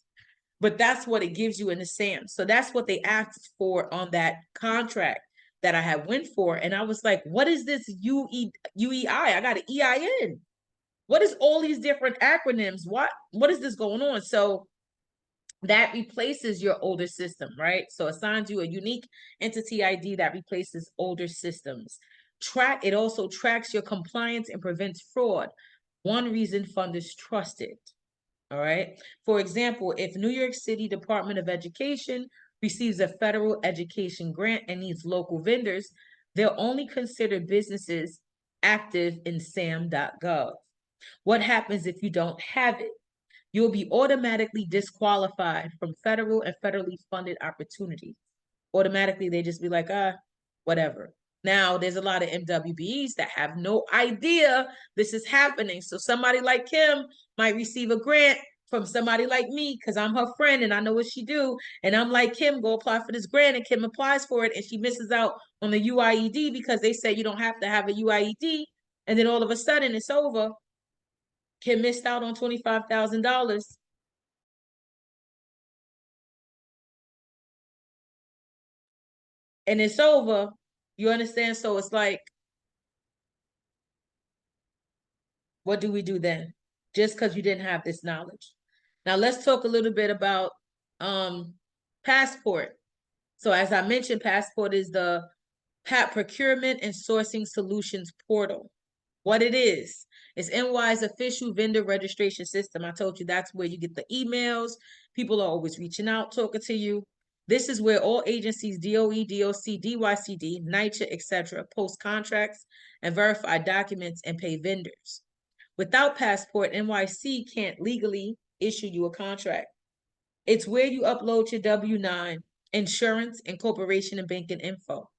but that's what it gives you in the SAM. So that's what they asked for on that contract that I had went for. And I was like, what is this UEI? I got an EIN. What is all these different acronyms? What is this going on? So that replaces your older system, right? So assigns you a unique entity ID that replaces older systems. It also tracks your compliance and prevents fraud. One reason funders trust it. All right. For example, if New York City Department of Education receives a federal education grant and needs local vendors, they'll only consider businesses active in sam.gov. What happens if you don't have it? You'll be automatically disqualified from federal and federally funded opportunities. Automatically, they just be like, whatever. Now, there's a lot of MWBEs that have no idea this is happening. So somebody like Kim might receive a grant from somebody like me because I'm her friend and I know what she do. And I'm like, Kim, go apply for this grant. And Kim applies for it and she misses out on the UIED because they say you don't have to have a UIED. And then all of a sudden it's over. Kim missed out on $25,000. And it's over. You understand? So it's like, what do we do then? Just because you didn't have this knowledge. Now let's talk a little bit about Passport. So as I mentioned, Passport is the procurement and sourcing solutions portal. What it is NY's official vendor registration system. I told you that's where you get the emails. People are always reaching out, talking to you. This is where all agencies, DOE, DOC, DYCD, NYCHA, etc., post contracts and verify documents and pay vendors. Without Passport, NYC can't legally issue you a contract. It's where you upload your W-9, insurance, incorporation, and banking info.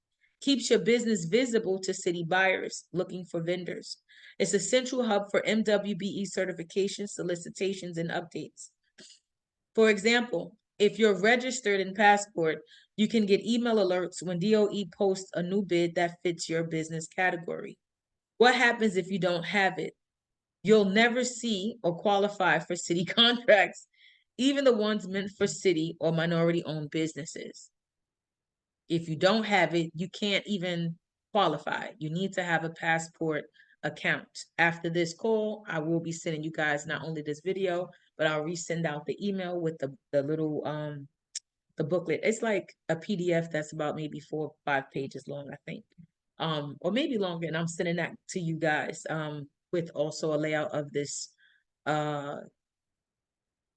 Keeps your business visible to city buyers looking for vendors. It's a central hub for MWBE certifications, solicitations, and updates. For example, if you're registered in Passport, you can get email alerts when DOE posts a new bid that fits your business category. What happens if you don't have it? You'll never see or qualify for city contracts, even the ones meant for city or minority-owned businesses. If you don't have it, you can't even qualify. You need to have a Passport account. After this call, I will be sending you guys not only this video, but I'll resend out the email with the little the booklet. It's like a PDF that's about maybe 4 or 5 pages long, I think. or maybe longer, and I'm sending that to you guys, with also a layout of this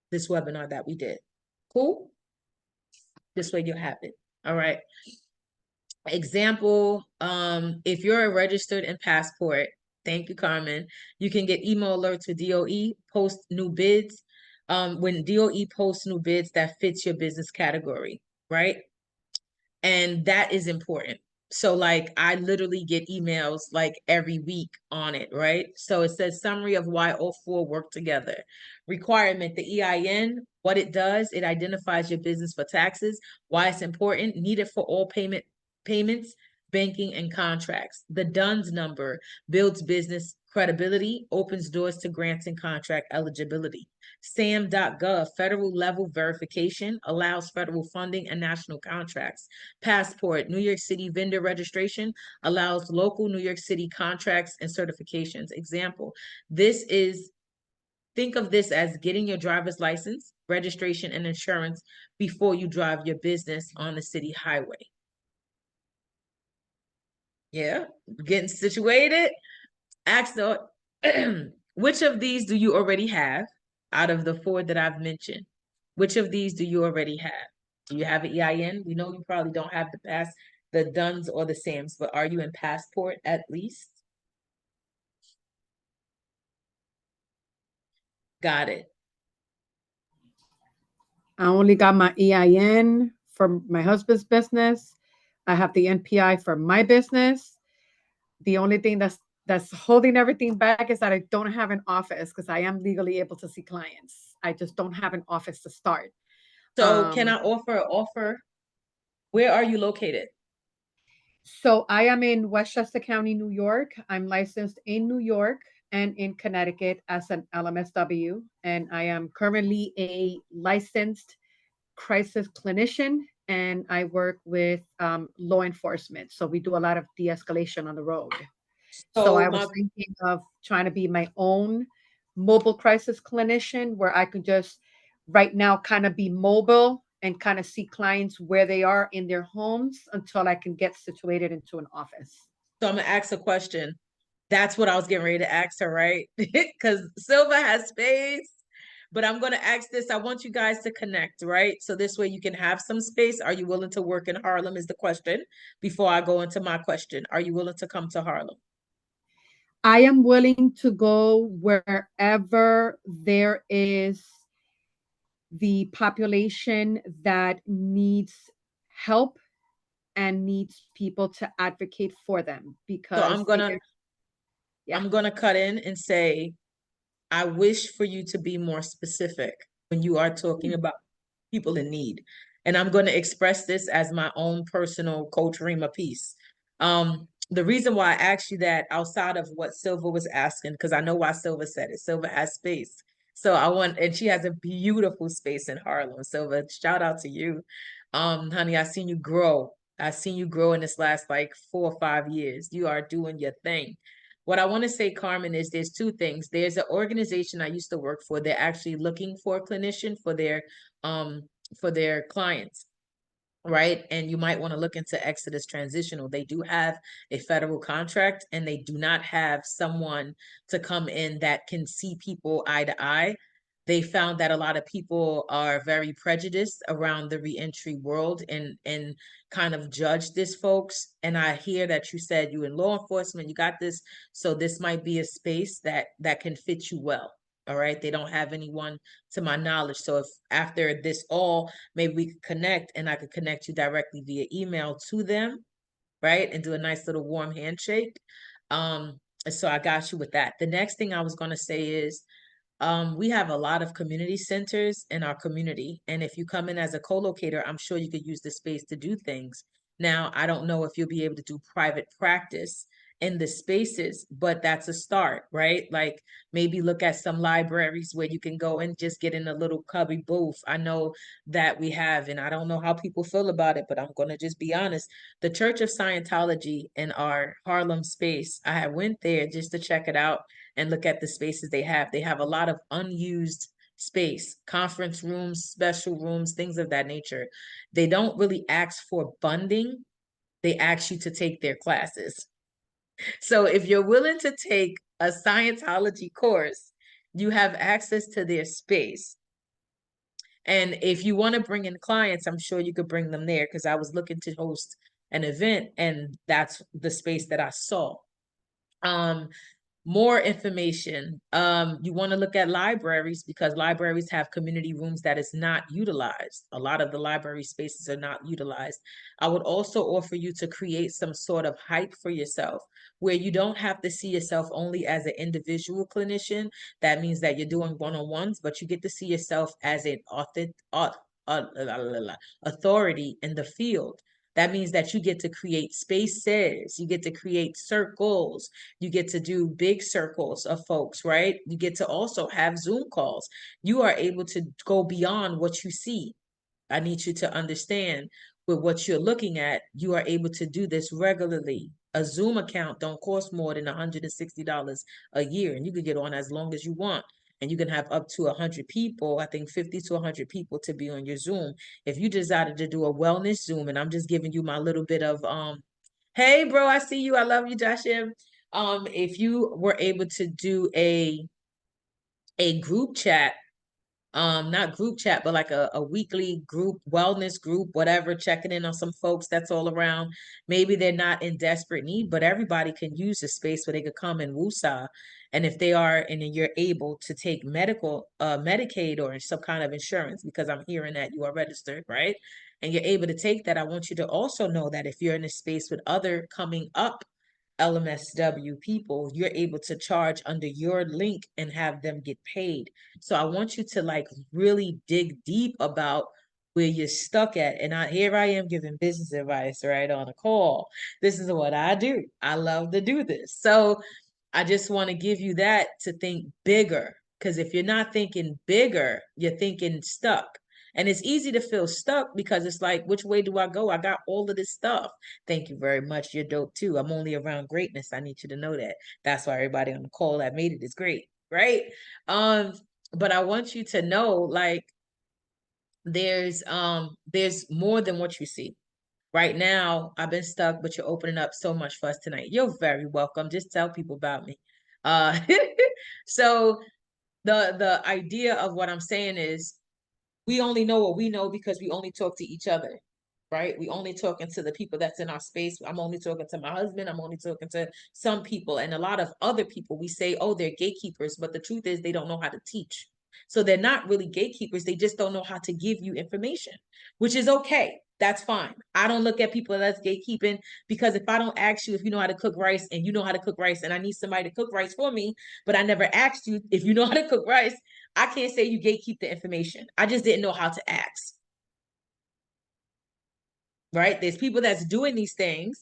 this webinar that we did. Cool? This way you'll have it. All right. Example, if you're a registered in Passport, thank you, Carmen, you can get email alerts with DOE, post new bids. When DOE posts new bids that fits your business category, right? And that is important. So like I literally get emails like every week on it, right? So it says summary of why all four work together. Requirement, the EIN, what it does, it identifies your business for taxes, why it's important, needed for all payments, banking, and contracts. The DUNS number builds business credibility, opens doors to grants and contract eligibility. SAM.gov, federal level verification, allows federal funding and national contracts. Passport, New York City vendor registration, allows local New York City contracts and certifications. Example, think of this as getting your driver's license, registration, and insurance before you drive your business on the city highway. Yeah, getting situated. Ask the, which of these do you already have out of the four that I've mentioned? Which of these do you already have? Do you have an EIN? We know you probably don't have the DUNS or the SAMs, but are you in Passport at least? Got it. I only got my EIN for my husband's business. I have the NPI for my business. The only thing that's holding everything back is that I don't have an office because I am legally able to see clients. I just don't have an office to start. So can I offer? Where are you located? So I am in Westchester County, New York. I'm licensed in New York and in Connecticut as an LMSW, and I am currently a licensed crisis clinician, and I work with law enforcement. So we do a lot of de-escalation on the road. So I was thinking of trying to be my own mobile crisis clinician where I could just right now kind of be mobile and kind of see clients where they are in their homes until I can get situated into an office. So I'm gonna ask a question. That's what I was getting ready to ask her, right? Because Silva has space, but I'm gonna ask this. I want you guys to connect, right? So this way you can have some space. Are you willing to work in Harlem is the question. Before I go into my question, are you willing to come to Harlem? I am willing to go wherever there is the population that needs help and needs people to advocate for them, because So I'm gonna cut in and say, I wish for you to be more specific when you are talking about people in need. And I'm going to express this as my own personal Coach Rema piece. The reason why I asked you that outside of what Silva was asking, because I know why Silva said it. Silva has space. So and she has a beautiful space in Harlem. Silva, shout out to you. Honey, I seen you grow. I seen you grow in this last like 4 or 5 years. You are doing your thing. What I want to say, Carmen, is there's two things. There's an organization I used to work for. They're actually looking for a clinician for their clients, right? And you might want to look into Exodus Transitional. They do have a federal contract and they do not have someone to come in that can see people eye to eye. They found that a lot of people are very prejudiced around the reentry world and kind of judge this folks. And I hear that you said you in law enforcement, you got this. So this might be a space that can fit you well. All right. They don't have anyone to my knowledge. So if after this all, maybe we could connect and I could connect you directly via email to them, right? And do a nice little warm handshake. So I got you with that. The next thing I was going to say is, we have a lot of community centers in our community. And if you come in as a co-locator, I'm sure you could use the space to do things. Now, I don't know if you'll be able to do private practice in the spaces, but that's a start, right? Like maybe look at some libraries where you can go and just get in a little cubby booth. I know that we have, and I don't know how people feel about it, but I'm going to just be honest. The Church of Scientology in our Harlem space, I went there just to check it out and look at the spaces they have. They have a lot of unused space, conference rooms, special rooms, things of that nature. They don't really ask for funding. They ask you to take their classes, So if you're willing to take a Scientology course, you have access to their space. And if you want to bring in clients, I'm sure you could bring them there because I was looking to host an event and that's the space that I saw. More information. You want to look at libraries because libraries have community rooms that is not utilized. A lot of the library spaces are not utilized. I would also offer you to create some sort of hype for yourself where you don't have to see yourself only as an individual clinician. That means that you're doing one-on-ones, but you get to see yourself as an authority in the field. That means that you get to create spaces, you get to create circles, you get to do big circles of folks, right? You get to also have Zoom calls. You are able to go beyond what you see. I need you to understand with what you're looking at, you are able to do this regularly. A Zoom account don't cost more than $160 a year, and you can get on as long as you want. And you can have up to 100 people, I think 50 to 100 people to be on your Zoom. If you decided to do a wellness Zoom, and I'm just giving you my little bit of, hey, bro, I see you. I love you, Joshim. If you were able to do a group chat, not group chat, but like a weekly group, wellness group, whatever, checking in on some folks that's all around. Maybe they're not in desperate need, but everybody can use a space where they could come and woosah. And if they are, and then you're able to take Medicaid or some kind of insurance, because I'm hearing that you are registered, right? And you're able to take that, I want you to also know that if you're in a space with other coming up LMSW people, you're able to charge under your link and have them get paid. So I want you to like really dig deep about where you're stuck at. And here I am giving business advice right on a call. This is what I do. I love to do this. So I just want to give you that to think bigger. Because if you're not thinking bigger, you're thinking stuck. And it's easy to feel stuck because it's like, which way do I go? I got all of this stuff. Thank you very much. You're dope too. I'm only around greatness. I need you to know that. That's why everybody on the call that made it is great, right? But I want you to know, like, there's more than what you see. Right now, I've been stuck, but you're opening up so much for us tonight. You're very welcome. Just tell people about me. So the idea of what I'm saying is we only know what we know because we only talk to each other, right? We only talking to the people that's in our space. I'm only talking to my husband. I'm only talking to some people. And a lot of other people, we say, oh, they're gatekeepers. But the truth is they don't know how to teach. So they're not really gatekeepers. They just don't know how to give you information, which is okay. That's fine. I don't look at people that's gatekeeping because if I don't ask you if you know how to cook rice and you know how to cook rice and I need somebody to cook rice for me, but I never asked you if you know how to cook rice, I can't say you gatekeep the information. I just didn't know how to ask. Right? There's people that's doing these things,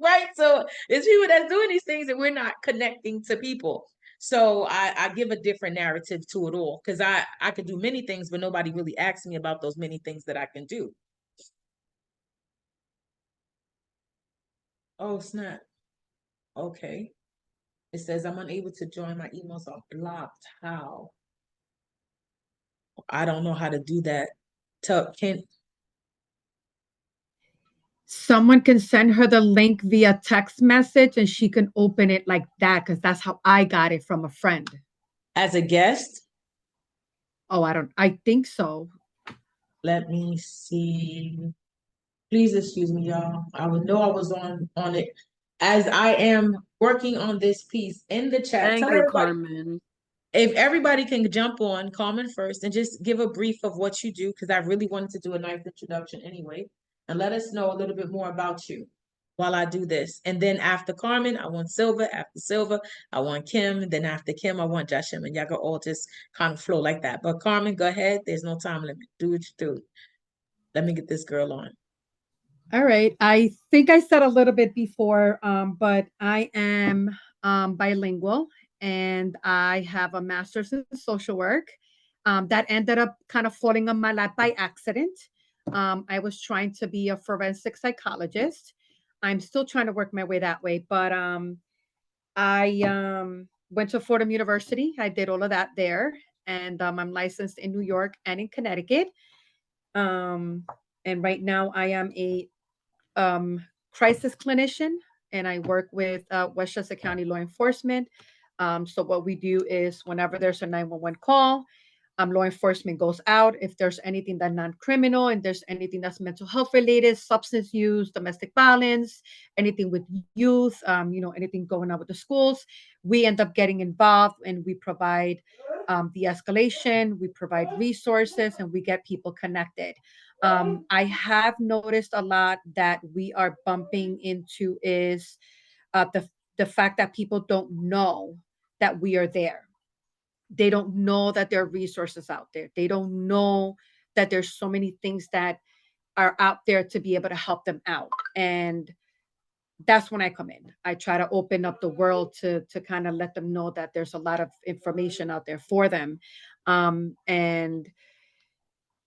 right? So there's people that's doing these things and we're not connecting to people. So I give a different narrative to it all because I could do many things, but nobody really asks me about those many things that I can do. Oh, snap. Okay. It says I'm unable to join. My emails are blocked. How? I don't know how to do that. Someone can send her the link via text message and she can open it like that because that's how I got it from a friend. As a guest? Oh, I think so. Let me see. Please excuse me, y'all. I would know I was on it as I am working on this piece in the chat. Thank Tell you, everybody Carmen. if everybody can jump on Carmen first and just give a brief of what you do, because I really wanted to do a nice introduction anyway, and let us know a little bit more about you while I do this. And then after Carmen, I want Silva. After Silva, I want Kim. Then after Kim, I want Joshim. And y'all can all just kind of flow like that. But Carmen, go ahead. There's no time limit. Do what you do. Let me get this girl on. All right. I think I said a little bit before, but I am bilingual and I have a master's in social work. That ended up kind of falling on my lap by accident. I was trying to be a forensic psychologist. I'm still trying to work my way that way, but I went to Fordham University. I did all of that there, and I'm licensed in New York and in Connecticut. Um, and right now I am a crisis clinician and I work with Westchester County Law Enforcement. So what we do is whenever there's a 911 call, law enforcement goes out. If there's anything that's non-criminal and there's anything that's mental health related, substance use, domestic violence, anything with youth, anything going on with the schools, we end up getting involved and we provide de-escalation, we provide resources, and we get people connected. I have noticed a lot that we are bumping into is the fact that people don't know that we are there. They don't know that there are resources out there. They don't know that there's so many things that are out there to be able to help them out. And that's when I come in. I try to open up the world to kind of let them know that there's a lot of information out there for them. And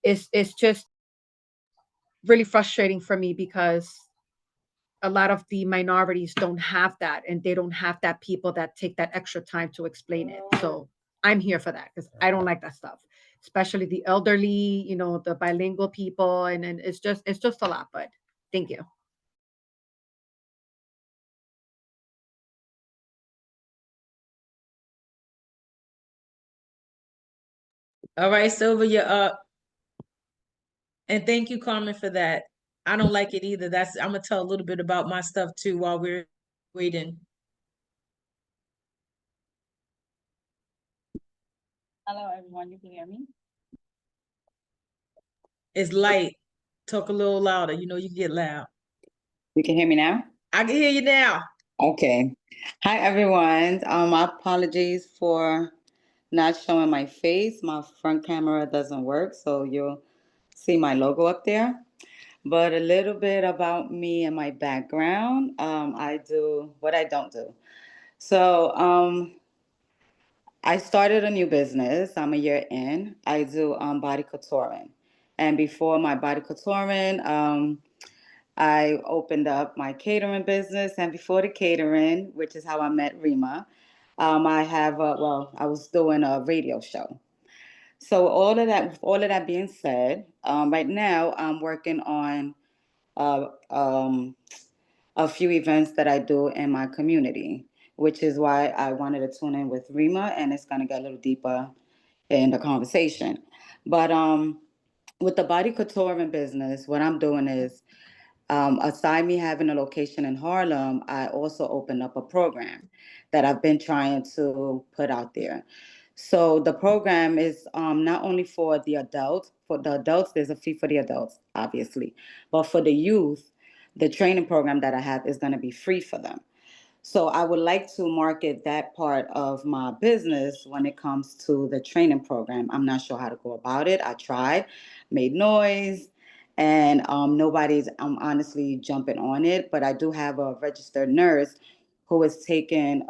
it's just really frustrating for me because a lot of the minorities don't have that, and they don't have that people that take that extra time to explain it. So I'm here for that because I don't like that stuff, especially the elderly, the bilingual people, and it's just a lot. But thank you. All right, Silva, you're up. And thank you, Carmen, for that. I don't like it either. I'm gonna tell a little bit about my stuff too while we're waiting. Hello, everyone. You can hear me? It's light. Talk a little louder. You get loud. You can hear me now? I can hear you now. Okay. Hi, everyone. My apologies for not showing my face. My front camera doesn't work, so you'll see my logo up there. But a little bit about me and my background. I do what I don't do. So I started a new business. I'm a year in. I do body contouring. And before my body contouring, I opened up my catering business, and before the catering, which is how I met Rema, I was doing a radio show. So all of that being said, right now I'm working on uh, um, a few events that I do in my community, which is why I wanted to tune in with Rema, and it's gonna get a little deeper in the conversation. But with the body contouring business, what I'm doing is aside me having a location in Harlem, I also opened up a program that I've been trying to put out there. So the program is not only for the adults. For the adults, there's a fee for the adults, obviously, but for the youth, the training program that I have is going to be free for them. So I would like to market that part of my business when it comes to the training program. I'm not sure how to go about it. I tried, made noise, and nobody's honestly jumping on it. But I do have a registered nurse who is taking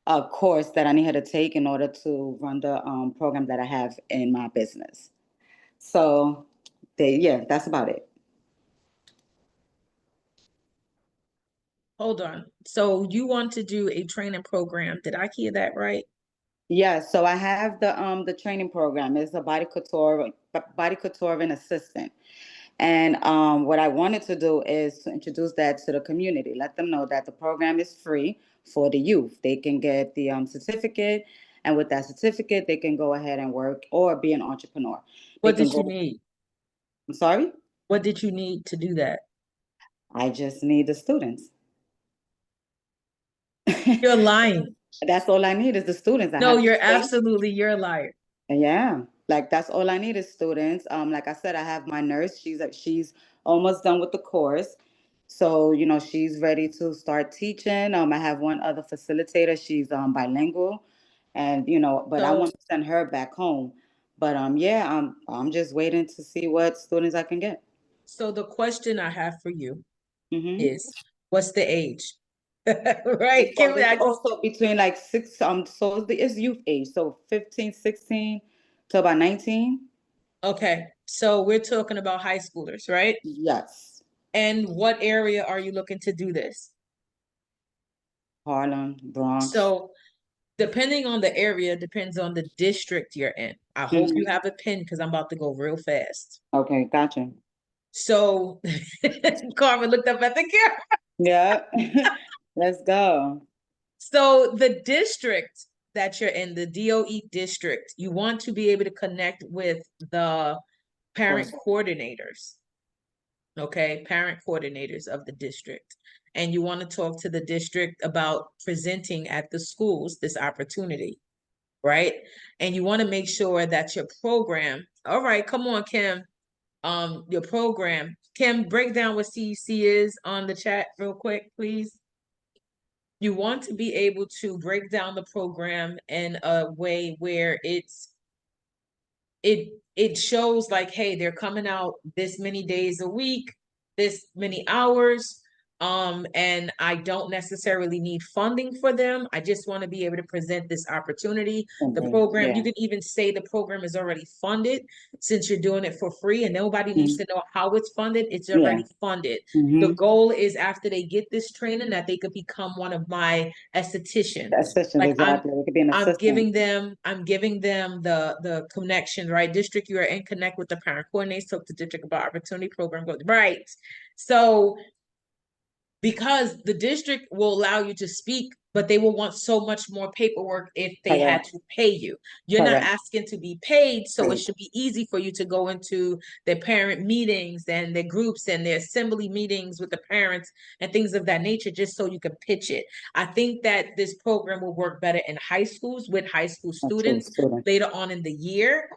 a course that I need her to take in order to run the program that I have in my business. So, that's about it. Hold on. So you want to do a training program? Did I hear that right? Yeah, so I have the training program. It's a body contouring assistant. And what I wanted to do is to introduce that to the community, let them know that the program is free for the youth. They can get the certificate, and with that certificate, they can go ahead and work or be an entrepreneur. What They can did you go. need? I'm sorry? What did you need to do that? I just need the students. You're lying. That's all I need is the students. I No, have the you're space. you're a liar. Yeah, like that's all I need is students. Like I said, I have my nurse. She's almost done with the course, so she's ready to start teaching. I have one other facilitator. She's bilingual, and but I So, want to send her back home. But yeah, I'm just waiting to see what students I can get. so the question I have for you Mm-hmm. is, what's the age? Right? So it's also between like six. So it's youth age. So 15, 16 to about 19. Okay, so we're talking about high schoolers, right? Yes. And what area are you looking to do this? Harlem, Bronx. So depending on the area, depends on the district you're in. I hope you Mhm. have a pen because I'm about to go real fast. Okay, gotcha. So Carmen looked up at the camera. Yeah. Let's go. So the district that you're in, the DOE district, you want to be able to connect with the parent coordinators. Okay, parent coordinators of the district. And you want to talk to the district about presenting at the schools this opportunity, right? And you want to make sure that your program, all right, come on, Kim. Your program. Kim, break down what CEC is on the chat real quick, please. You want to be able to break down the program in a way where it shows like, hey, they're coming out this many days a week, this many hours, and I don't necessarily need funding for them. I just want to be able to present this opportunity. The program, you can even say the program is already funded since you're doing it for free and nobody needs to know how it's funded. It's already funded. The goal is after they get this training that they could become one of my estheticians. Assistant, Like exactly. It could be an I'm assistant. giving them the connection, right? District, you are in connect with the parent coordinators, talk to district about opportunity program growth, right? So because the district will allow you to speak, but they will want so much more paperwork if they had to pay you. You're not asking to be paid, so it should be easy for you to go into their parent meetings and their groups and their assembly meetings with the parents and things of that nature, just so you can pitch it. I think that this program will work better in high schools with high school students later on in the year.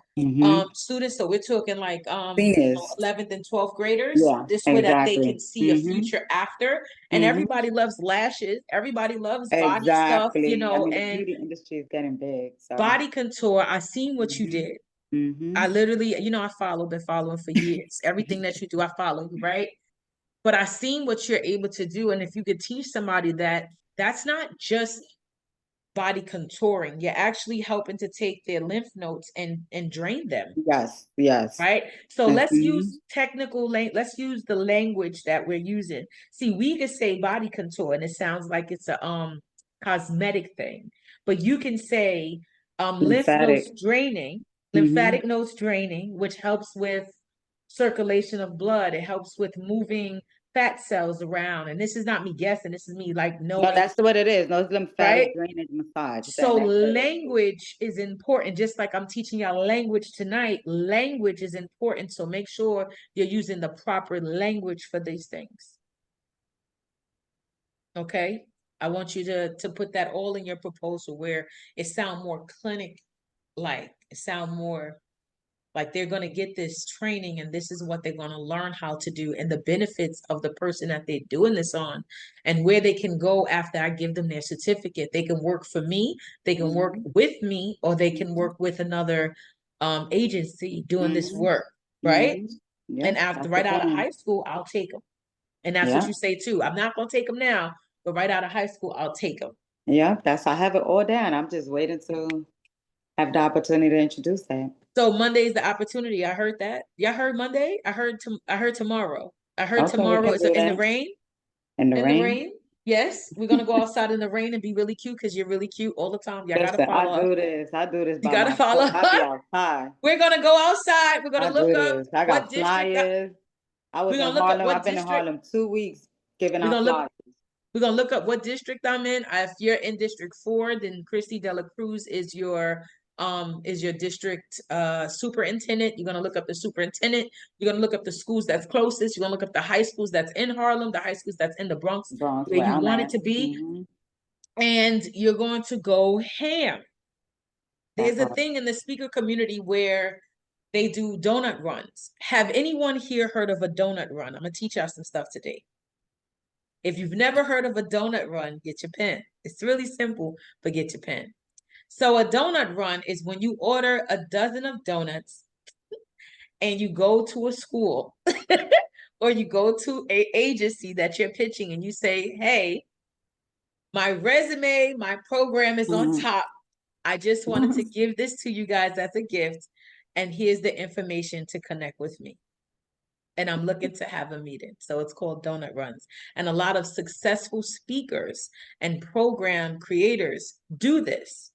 Students, so we're talking like 11th and 12th graders. This way that they can see a future after. And everybody loves lashes. Everybody loves body stuff, you know, I mean, and the beauty industry is getting big. So. body contour. I seen what you did. I literally, you know, been following for years. Everything that you do, I follow you, right? But I seen what you're able to do. And if you could teach somebody that, that's not just body contouring. You're actually helping to take their lymph nodes and drain them. Yes, yes. Right. So let's use let's use the language that we're using. See, we could say body contour and it sounds like it's a cosmetic thing, but you can say lymph nodes draining, lymphatic nodes draining, which helps with circulation of blood. It helps with moving fat cells around. And this is not me guessing, this is me like knowing. No, that's what it is. No, it's lymphatic drainage massage. So language is important, just like I'm teaching y'all language tonight. Language is important, so make sure you're using the proper language for these things. Okay? I want you to put that all in your proposal where it sound more clinic-like. It sound more like they're going to get this training and this is what they're going to learn how to do and the benefits of the person that they're doing this on and where they can go after I give them their certificate. They can work for me, they can work with me, or they can work with another agency doing this work, right? And after right out of high school, I'll take them. And that's what you say too. I'm not going to take them now, but right out of high school, I'll take them. Yeah, I have it all down. I'm just waiting to have the opportunity to introduce that. So Monday's the opportunity. I heard that. Y'all heard Monday? I heard tomorrow. I heard tomorrow is in the rain. In the rain? Yes, we're gonna go outside in the rain and be really cute because you're really cute all the time. Y'all gotta follow I do this. I do this. You gotta follow I be outside. We're gonna go outside. We're gonna look up I got what district. flyers. I was in Harlem. I've been in Harlem 2 weeks giving out flyers. We're gonna look up what district I'm in. If you're in District 4, then Christy Dela Cruz is your district superintendent. You're gonna look up the superintendent. You're gonna look up the schools that's closest. You're gonna look up the high schools that's in Harlem, the high schools that's in the Bronx where you want it to be. And you're going to go ham. There's a thing in the speaker community where they do donut runs. Have anyone here heard of a donut run? I'm gonna teach y'all some stuff today. If you've never heard of a donut run, get your pen. It's really simple, but get your pen. So a donut run is when you order a dozen of donuts and you go to a school or you go to an agency that you're pitching and you say, hey, my resume, my program is on top. I just wanted to give this to you guys as a gift. And here's the information to connect with me. And I'm looking to have a meeting. So it's called donut runs. And a lot of successful speakers and program creators do this.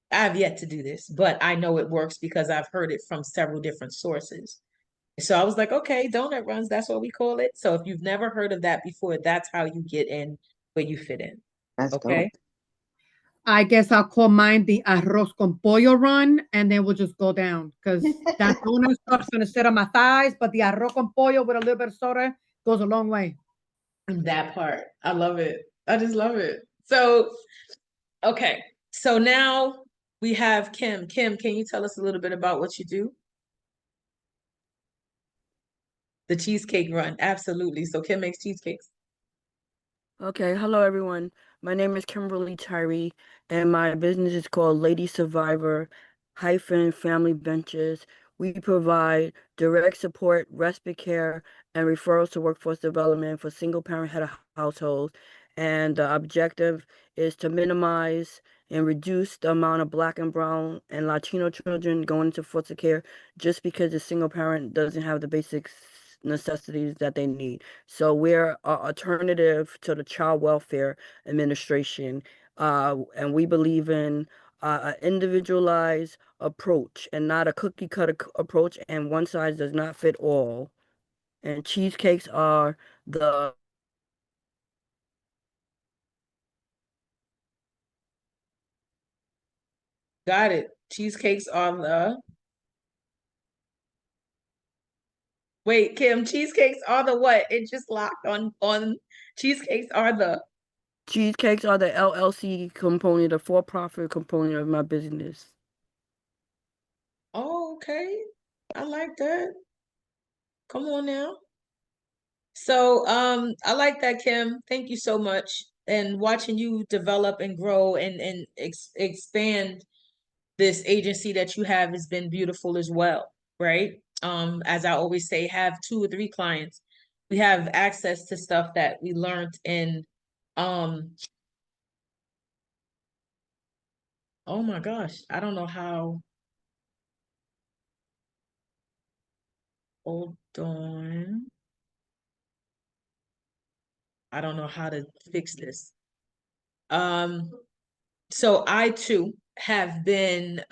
I have yet to do this, but I know it works because I've heard it from several different sources. So I was like, okay, donut runs, that's what we call it. So if you've never heard of that before, that's how you get in where you fit in. That's dope. Okay. I guess I'll call mine the arroz con pollo run, and then we'll just go down because that donut stuff's gonna sit on my thighs, but the arroz con pollo with a little bit of soda goes a long way. That part. I love it. I just love it. So, okay. So now we have Kim. Kim, can you tell us a little bit about what you do? The cheesecake run. Absolutely. So Kim makes cheesecakes. Okay, hello everyone. My name is Kimberly Tyree, and my business is called Lady Survivor Family Benches. We provide direct support, respite care, and referrals to workforce development for single parent head of households. And the objective is to minimize and reduce the amount of Black and Brown and Latino children going into foster care just because the single parent doesn't have the basic necessities that they need. So we're an alternative to the Child Welfare Administration, and we believe in an individualized approach and not a cookie cutter approach, and one size does not fit all. And cheesecakes are the Got it. Cheesecakes are the wait, Kim, cheesecakes are the what? It just locked on cheesecakes are the cheesecakes are the LLC component, the for-profit component of my business. oh, okay. I like that. Come on now. So I like that, Kim. Thank you so much. And watching you develop and grow and expand this agency that you have has been beautiful as well, right? As I always say, have 2 or 3 clients. We have access to stuff that we learned in um oh my gosh, I don't know how. Hold on. I don't know how to fix this. Um, so I too have been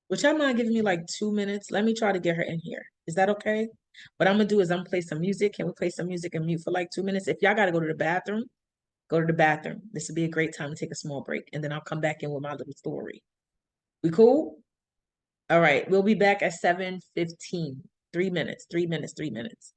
would y'all mind giving me like 2 minutes? Let me try to get her in here. Is that okay? What I'm gonna do is I'm gonna play some music. Can we play some music and mute for like 2 minutes? If y'all gotta go to the bathroom, go to the bathroom. This would be a great time to take a small break, and then I'll come back in with my little story. We cool? All right, we'll be back at 7:15. 3 minutes, 3 minutes, 3 minutes.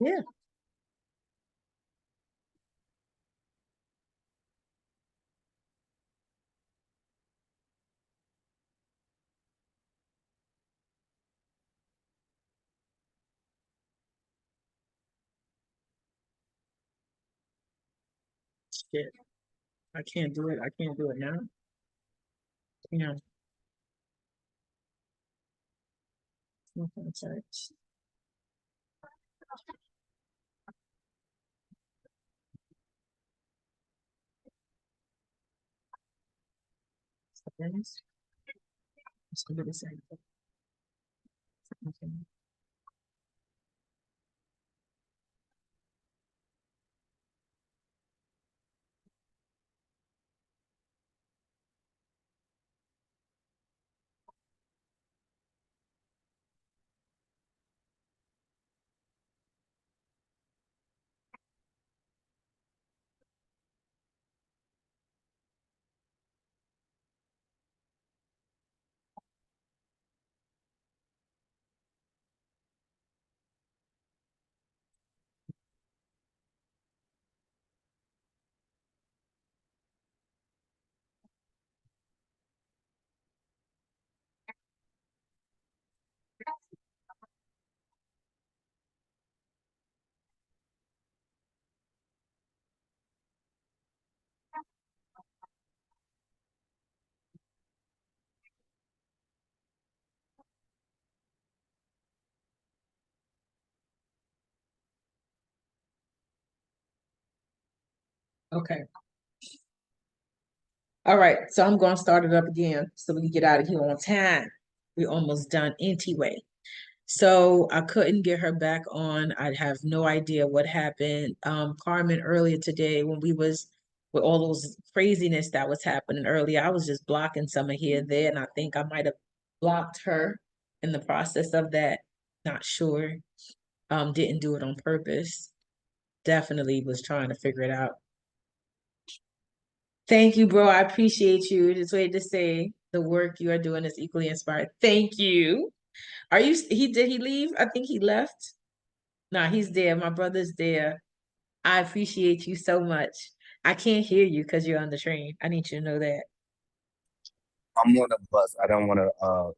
Yeah. Shit. I can't do it. I can't do it now. Yeah. Okay, sorry. Seconds. Just gonna do the same thing. Okay. Okay. All right. So I'm gonna start it up again so we can get out of here on time. We're almost done anyway. So I couldn't get her back on. I have no idea what happened. Carmen, earlier today when we was with all those craziness that was happening earlier, I was just blocking some of here there, and I think I might have blocked her in the process of that. Not sure. Didn't do it on purpose. Definitely was trying to figure it out. Thank you, bro. I appreciate you. Just wait to say the work you are doing is equally inspired. Thank you. Are you, did he leave? I think he left. Nah, he's there. My brother's there. I appreciate you so much. I can't hear you because you're on the train. I need you to know that. I'm on the bus. I don't want to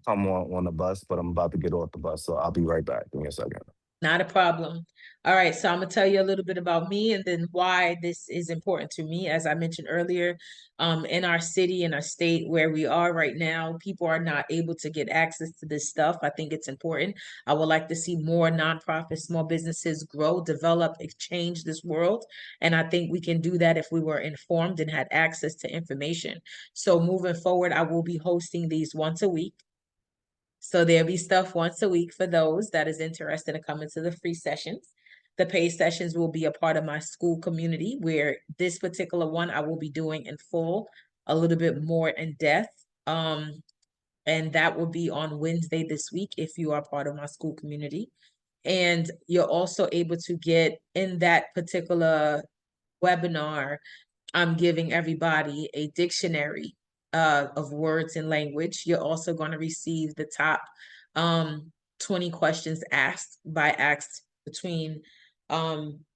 come on the bus, but I'm about to get off the bus, so I'll be right back. Give me a second. Not a problem. All right, so I'm gonna tell you a little bit about me and then why this is important to me. As I mentioned earlier, in our city, in our state where we are right now, people are not able to get access to this stuff. I think it's important. I would like to see more nonprofits, small businesses grow, develop, exchange this world. And I think we can do that if we were informed and had access to information. So moving forward, I will be hosting these once a week. So there'll be stuff once a week for those that is interested in coming to the free sessions. The paid sessions will be a part of my school community where this particular one I will be doing in full, a little bit more in depth. And that will be on Wednesday this week if you are part of my school community. And you're also able to get in that particular webinar, I'm giving everybody a dictionary of words and language. You're also going to receive the top 20 questions asked between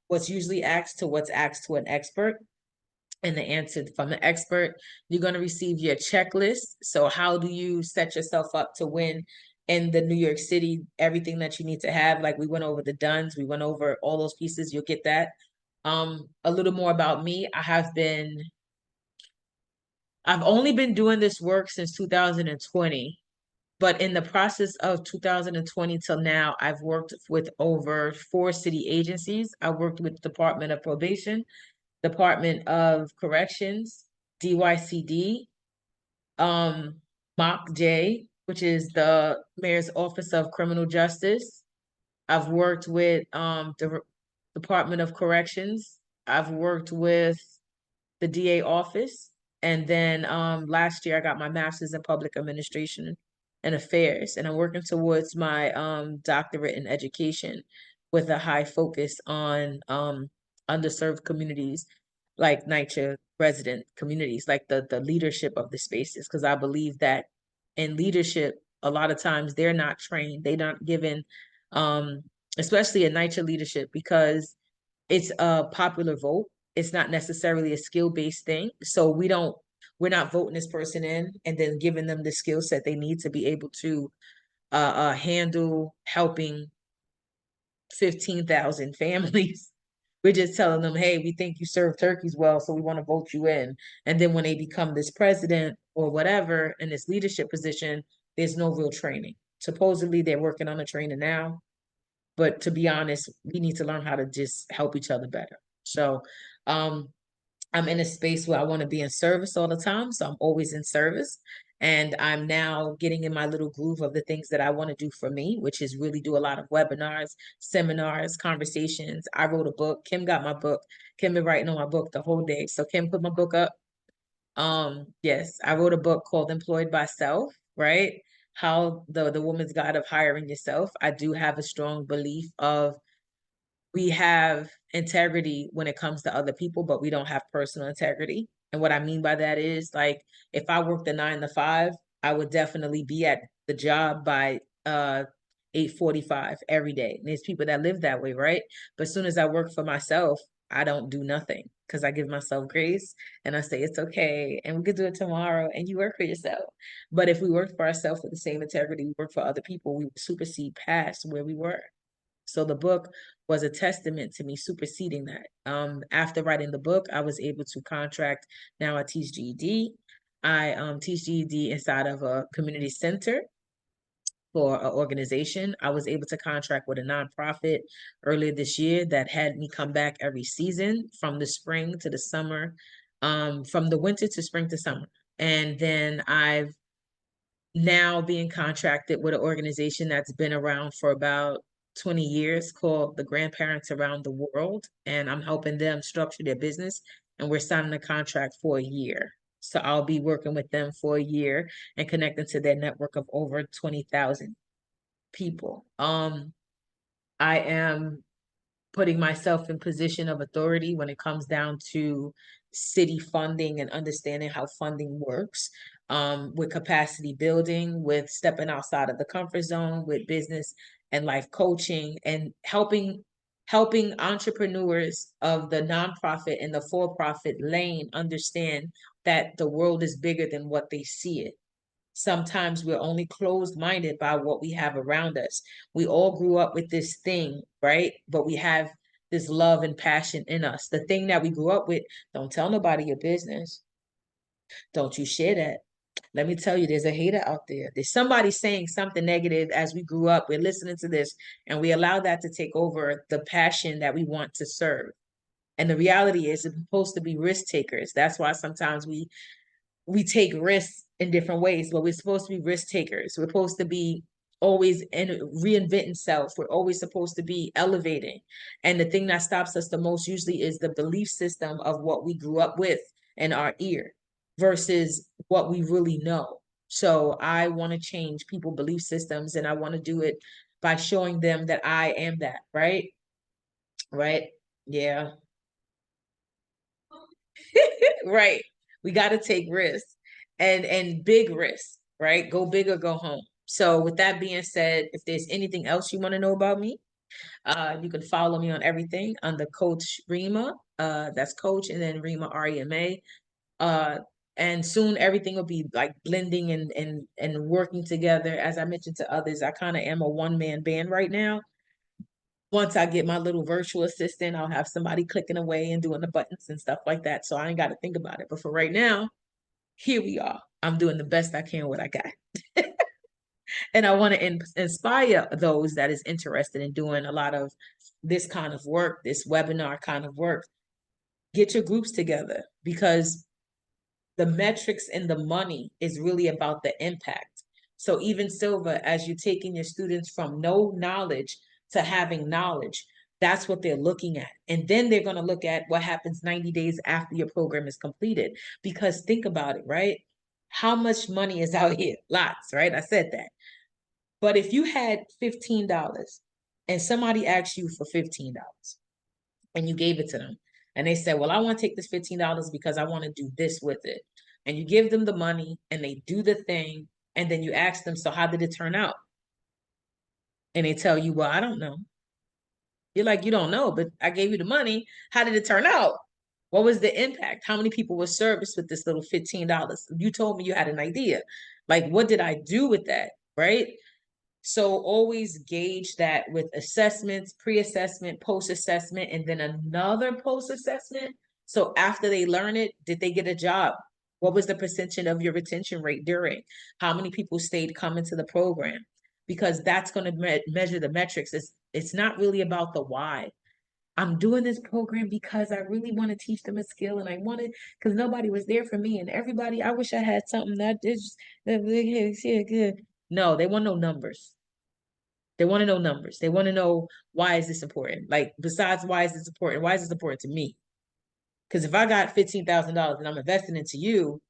what's usually asked to what's asked to an expert. And the answer from the expert, you're going to receive your checklist. So how do you set yourself up to win in the New York City, everything that you need to have? Like we went over the DUNS, we went over all those pieces, you'll get that. A little more about me. I've only been doing this work since 2020. But in the process of 2020 till now, I've worked with over 4 city agencies. I worked with Department of Probation, Department of Corrections, DYCD, MOCJ, which is the Mayor's Office of Criminal Justice. I've worked with the Department of Corrections. I've worked with the DA office. And then last year I got my master's in public administration and affairs. And I'm working towards my doctorate in education with a high focus on underserved communities like NYCHA resident communities, like the leadership of the spaces. Because I believe that in leadership, a lot of times they're not trained, they're not given especially in NYCHA leadership, because it's a popular vote. It's not necessarily a skill-based thing. So we're not voting this person in and then giving them the skill set they need to be able to handle helping 15,000 families. We're just telling them, hey, we think you serve turkeys well, so we want to vote you in. And then when they become this president or whatever in this leadership position, there's no real training. Supposedly they're working on a training now. But to be honest, we need to learn how to just help each other better. So I'm in a space where I want to be in service all the time. So I'm always in service. And I'm now getting in my little groove of the things that I want to do for me, which is really do a lot of webinars, seminars, conversations. I wrote a book. Kim got my book. Kim been writing on my book the whole day. So Kim put my book up. Yes, I wrote a book called Employed by Self, right? How the woman's guide of hiring yourself. I do have a strong belief of we have integrity when it comes to other people, but we don't have personal integrity. And what I mean by that is, like, if I worked a 9 to 5, I would definitely be at the job by 8:45 every day. And there's people that live that way, right? But as soon as I work for myself, I don't do nothing because I give myself grace and I say it's okay and we could do it tomorrow and you work for yourself. But if we work for ourselves with the same integrity we work for other people, we would supersede past where we were. So the book was a testament to me superseding that. After writing the book, I was able to contract. Now I teach GED. I teach GED inside of a community center for an organization. I was able to contract with a nonprofit earlier this year that had me come back every season from the spring to the summer, from the winter to spring to summer. And then I've now being contracted with an organization that's been around for about 20 years called the Grandparents Around the World. And I'm helping them structure their business. And we're signing a contract for a year. So I'll be working with them for a year and connecting to their network of over 20,000 people. I am putting myself in position of authority when it comes down to city funding and understanding how funding works, with capacity building, with stepping outside of the comfort zone, with business and life coaching, and helping entrepreneurs of the nonprofit and the for-profit lane understand that the world is bigger than what they see it. Sometimes we're only closed-minded by what we have around us. We all grew up with this thing, right? But we have this love and passion in us. The thing that we grew up with, don't tell nobody your business. Don't you share that. Let me tell you, there's a hater out there. There's somebody saying something negative as we grew up. We're listening to this and we allow that to take over the passion that we want to serve. And the reality is it's supposed to be risk takers. That's why sometimes we take risks in different ways, but we're supposed to be risk takers. We're supposed to be always reinventing self. We're always supposed to be elevating. And the thing that stops us the most usually is the belief system of what we grew up with in our ear versus what we really know. So I want to change people's belief systems, and I want to do it by showing them that I am that, right? Right? Yeah. Right. We got to take risks and big risks, right? Go big or go home. So with that being said, if there's anything else you want to know about me, you can follow me on everything under Coach Rema. That's Coach and then Rema REMA. And soon everything will be like blending and working together. As I mentioned to others, I kind of am a one-man band right now. Once I get my little virtual assistant, I'll have somebody clicking away and doing the buttons and stuff like that. So I ain't got to think about it. But for right now, here we are. I'm doing the best I can with what I got. And I want to inspire those that is interested in doing a lot of this kind of work, this webinar kind of work. Get your groups together, because the metrics and the money is really about the impact. So even Silva, as you're taking your students from no knowledge to having knowledge, that's what they're looking at. And then they're going to look at what happens 90 days after your program is completed. Because think about it, right? How much money is out here? Lots, right? I said that. But if you had $15 and somebody asked you for $15 and you gave it to them, and they said, well, I want to take this $15 because I want to do this with it. And you give them the money and they do the thing. And then you ask them, so how did it turn out? And they tell you, well, I don't know. You're like, you don't know, but I gave you the money. How did it turn out? What was the impact? How many people were serviced with this little $15? You told me you had an idea. Like, what did I do with that? Right? So always gauge that with assessments, pre-assessment, post-assessment, and then another post-assessment. So after they learn it, did they get a job? What was the percentage of your retention rate during? How many people stayed coming to the program? Because that's going to measure the metrics. It's not really about the why. I'm doing this program because I really want to teach them a skill, and I wanted, because nobody was there for me, and everybody, I wish I had something that is good. No, they want no numbers. They want to know numbers. They want to know, why is this important? Like, besides why is this important? Why is this important to me? Because if I got $15,000 and I'm investing into you,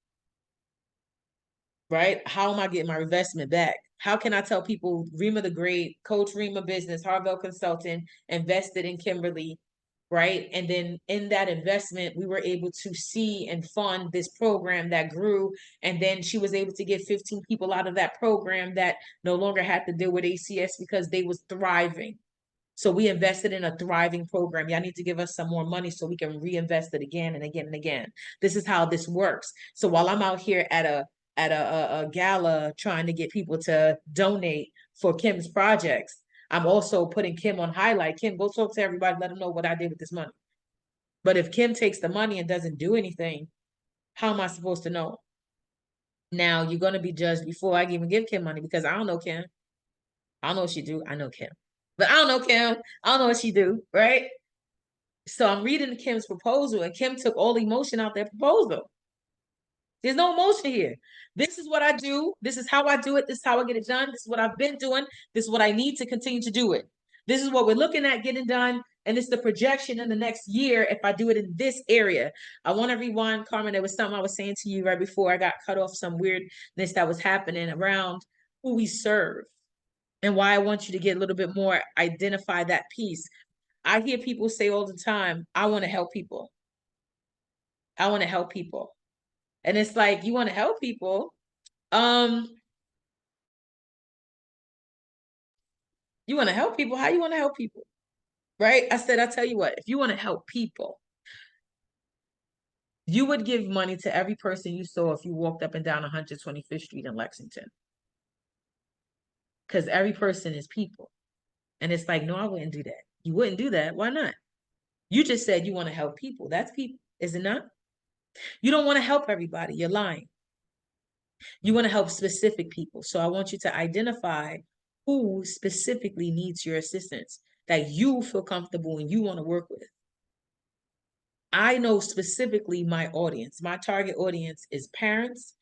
right? How am I getting my investment back? How can I tell people Rema the Great, Coach Rema Business, Harvell Consultant, invested in Kimberly, right? And then in that investment, we were able to see and fund this program that grew. And then she was able to get 15 people out of that program that no longer had to deal with ACS because they was thriving. So we invested in a thriving program. Y'all need to give us some more money so we can reinvest it again and again and again. This is how this works. So while I'm out here at a gala trying to get people to donate for Kim's projects, I'm also putting Kim on highlight. Kim, go talk to everybody, let them know what I did with this money. But if Kim takes the money and doesn't do anything, how am I supposed to know? Now you're going to be judged before I even give Kim money, because I don't know Kim. I don't know what she do. I know Kim. But I don't know Kim. I don't know what she do, right? So I'm reading Kim's proposal, and Kim took all the emotion out that proposal. There's no emotion here. This is what I do. This is how I do it. This is how I get it done. This is what I've been doing. This is what I need to continue to do it. This is what we're looking at getting done. And it's the projection in the next year if I do it in this area. I want to rewind, Carmen. There was something I was saying to you right before I got cut off, some weirdness that was happening around who we serve, and why I want you to get a little bit more, identify that piece. I hear people say all the time, I want to help people. I want to help people. And it's like, you want to help people. You want to help people. How you want to help people? Right? I said, I'll tell you what, if you want to help people, you would give money to every person you saw if you walked up and down 125th Street in Lexington. Because every person is people. And it's like, no, I wouldn't do that. You wouldn't do that. Why not? You just said you want to help people. That's people, is it not? You don't want to help everybody. You're lying. You want to help specific people. So I want you to identify who specifically needs your assistance that you feel comfortable and you want to work with. I know specifically my audience. My target audience is parents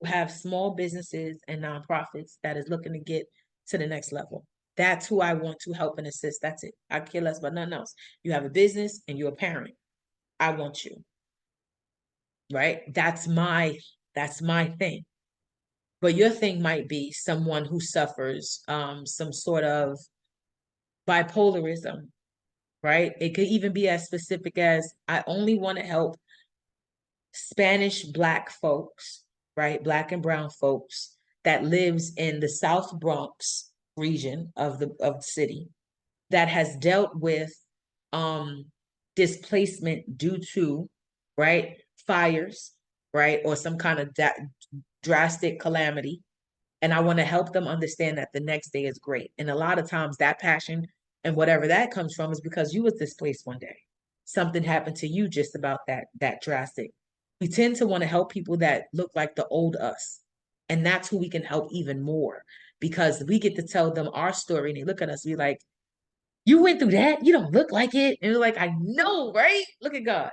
who have small businesses and nonprofits that is looking to get to the next level. That's who I want to help and assist. That's it. I care less about nothing else. You have a business and you're a parent. I want you. Right? That's my thing. But your thing might be someone who suffers some sort of bipolarism, right? It could even be as specific as, I only want to help Spanish Black folks, right? Black and brown folks that lives in the South Bronx region of the city that has dealt with displacement due to, right, fires, right, or some kind of drastic calamity. And I want to help them understand that the next day is great. And a lot of times that passion and whatever that comes from is because you was displaced one day. Something happened to you just about that drastic. We tend to want to help people that look like the old us. And that's who we can help even more. because we get to tell them our story and they look at us, we like, you went through that? You don't look like it. And we're like, I know, right? Look at God.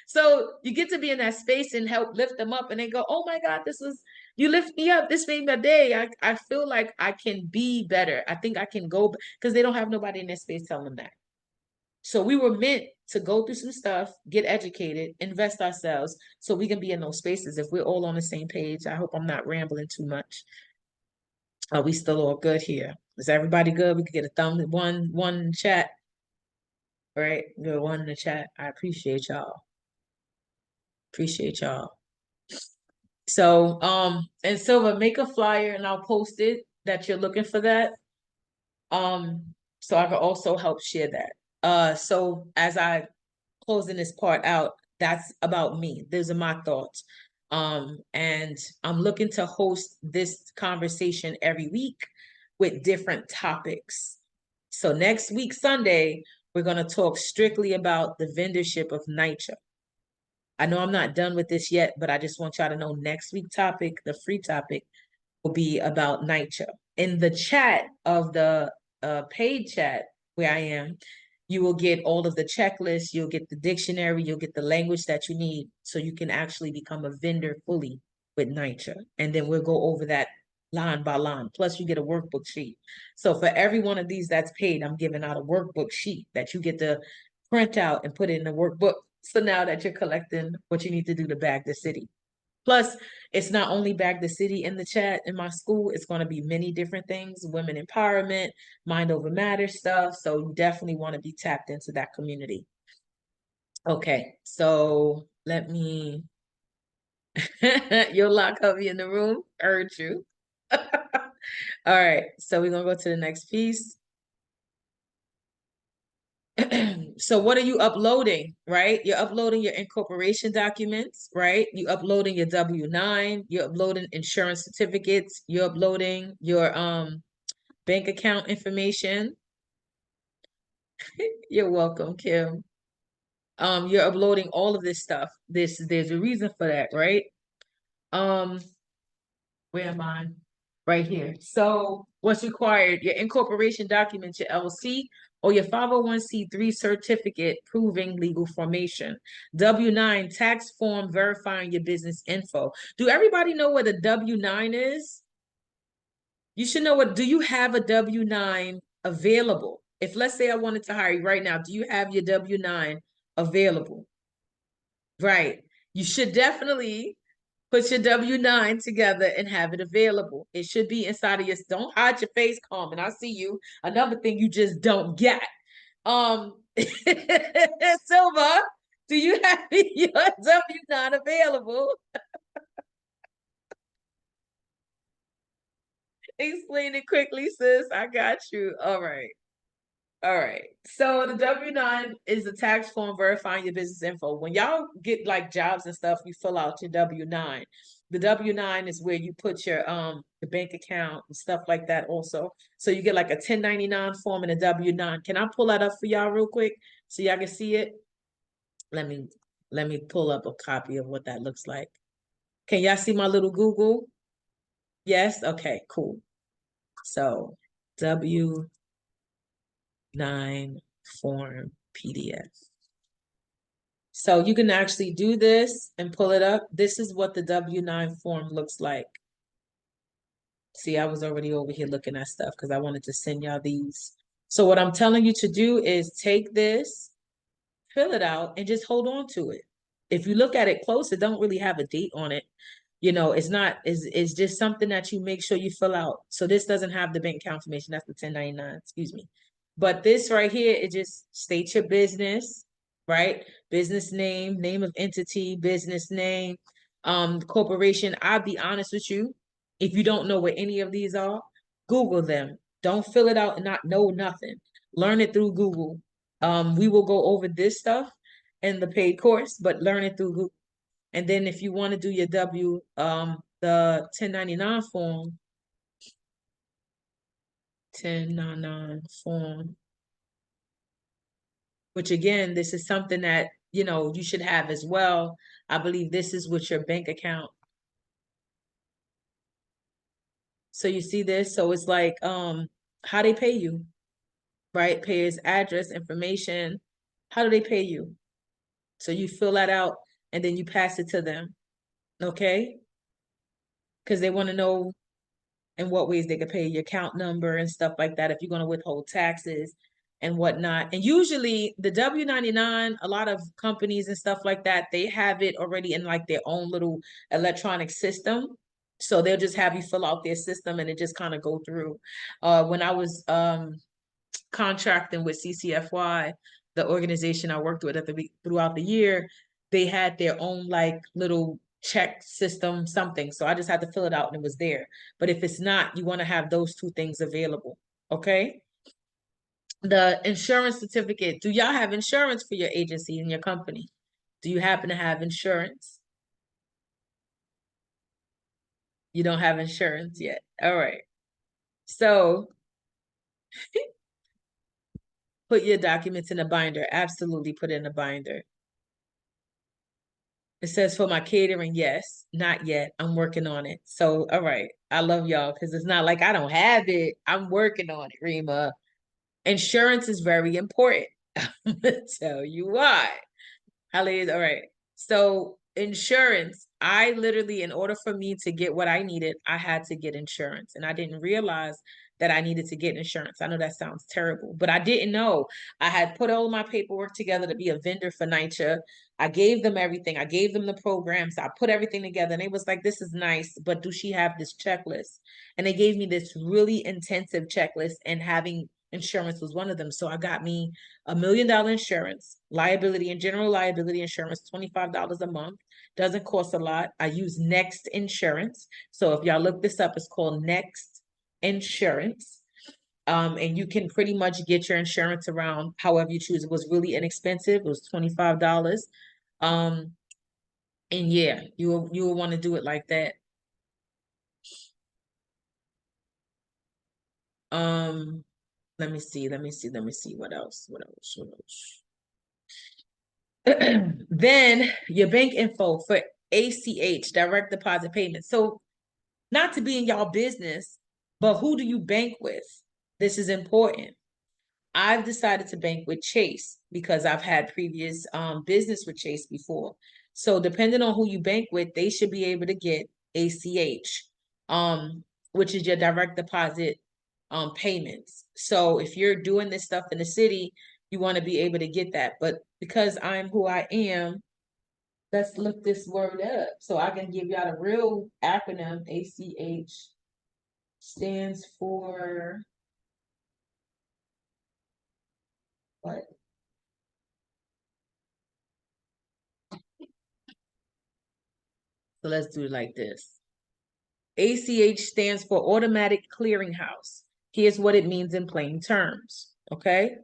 So you get to be in that space and help lift them up and they go, oh my God, you lift me up. This made my day. I feel like I can be better. I think I can go, because they don't have nobody in that space telling them that. So we were meant to go through some stuff, get educated, invest ourselves so we can be in those spaces. If we're all on the same page, I hope I'm not rambling too much. Are we still all good here? Is everybody good? We could get a thumb, one in the chat. All right, good, one in the chat. I appreciate y'all. Appreciate y'all. So, and Silva, make a flyer and I'll post it that you're looking for that. So I can also help share that. So as I closing this part out, that's about me. Those are my thoughts. And I'm looking to host this conversation every week with different topics. So next week, Sunday, we're going to talk strictly about the vendorship of NYCHA. I know I'm not done with this yet, but I just want y'all to know next week topic, the free topic, will be about NYCHA. In the chat of the paid chat where I am, you will get all of the checklists, you'll get the dictionary, you'll get the language that you need so you can actually become a vendor fully with NYCHA. And then we'll go over that line by line. Plus you get a workbook sheet. So for every one of these that's paid, I'm giving out a workbook sheet that you get to print out and put it in the workbook. So now that you're collecting what you need to do to bag the city. Plus, it's not only Bag the City in the chat in my school, it's going to be many different things, women empowerment, mind over matter stuff. So you definitely want to be tapped into that community. Okay, so let me, you'll lock Hubby in the room, heard you. All right, so we're going to go to the next piece. So what are you uploading, right? You're uploading your incorporation documents, right? You're uploading your W-9, you're uploading insurance certificates, you're uploading your bank account information. You're welcome, Kim. You're uploading all of this stuff. There's a reason for that, right? Where am I? Right here. So what's required? Your incorporation documents, your LLC, or your 501c3 certificate proving legal formation. W-9 tax form verifying your business info. Do everybody know what a W-9 is? You should know do you have a W-9 available? If let's say I wanted to hire you right now, do you have your W-9 available? Right. You should definitely put your W-9 together and have it available. It should be inside of your, don't hide your face, Carmen. I see you. Another thing you just don't get. Silva, do you have your W-9 available? Explain it quickly, sis. I got you. All right. All right. So the W-9 is the tax form verifying your business info. When y'all get like jobs and stuff, you fill out your W-9. The W-9 is where you put your the bank account and stuff like that also. So you get like a 1099 form and a W-9. Can I pull that up for y'all real quick so y'all can see it? Let me pull up a copy of what that looks like. Can y'all see my little Google? Yes? Okay, cool. So W-9 form PDF. So you can actually do this and pull it up. This is what the W-9 form looks like. See, I was already over here looking at stuff because I wanted to send y'all these. So what I'm telling you to do is take this, fill it out, and just hold on to it. If you look at it close, it don't really have a date on it. You know, it's just something that you make sure you fill out. So this doesn't have the bank confirmation. That's the 1099, excuse me. But this right here, it just states your business, right? Business name, name of entity, business name, corporation. I'll be honest with you. If you don't know what any of these are, Google them. Don't fill it out and not know nothing. Learn it through Google. We will go over this stuff in the paid course, but learn it through Google. And then if you want to do your the 1099 form, 1099 form, which again, this is something that, you know, you should have as well. I believe this is with your bank account. So you see this? So it's like, how they pay you, right? Payer's address, information. How do they pay you? So you fill that out and then you pass it to them, okay? Because they want to know in what ways they could pay your account number and stuff like that if you're going to withhold taxes and whatnot. And usually the W-99, a lot of companies and stuff like that, they have it already in like their own little electronic system. So they'll just have you fill out their system and it just kind of go through. When I was contracting with CCFY, the organization I worked with throughout the year, they had their own like little check system, something. So I just had to fill it out and it was there. But if it's not, you want to have those two things available. Okay. The insurance certificate. Do y'all have insurance for your agency and your company? Do you happen to have insurance? You don't have insurance yet. All right. So put your documents in a binder. Absolutely put it in a binder. It says for my catering, yes, not yet. I'm working on it. So, all right. I love y'all because it's not like I don't have it. I'm working on it, Rema. Insurance is very important. I'm gonna tell you why. Hallie, all right. So insurance, I literally, in order for me to get what I needed, I had to get insurance. And I didn't realize that I needed to get insurance. I know that sounds terrible, but I didn't know. I had put all my paperwork together to be a vendor for NYCHA. I gave them everything. I gave them the programs. I put everything together and it was like, this is nice, but do she have this checklist? And they gave me this really intensive checklist and having insurance was one of them. So I got me $1 million insurance, liability and general liability insurance, $25 a month. Doesn't cost a lot. I use Next Insurance. So if y'all look this up, it's called Next Insurance. And you can pretty much get your insurance around however you choose. It was really inexpensive. It was $25. And yeah, you will want to do it like that. Let me see what else. Then your bank info for ACH, direct deposit payments. So not to be in y'all business, but who do you bank with? This is important. I've decided to bank with Chase because I've had previous business with Chase before. So depending on who you bank with, they should be able to get ACH, which is your direct deposit payments. So if you're doing this stuff in the city, you want to be able to get that. But because I'm who I am, let's look this word up so I can give y'all the real acronym. ACH stands for what? So let's do it like this. ACH stands for Automatic Clearinghouse. Here's what it means in plain terms, okay?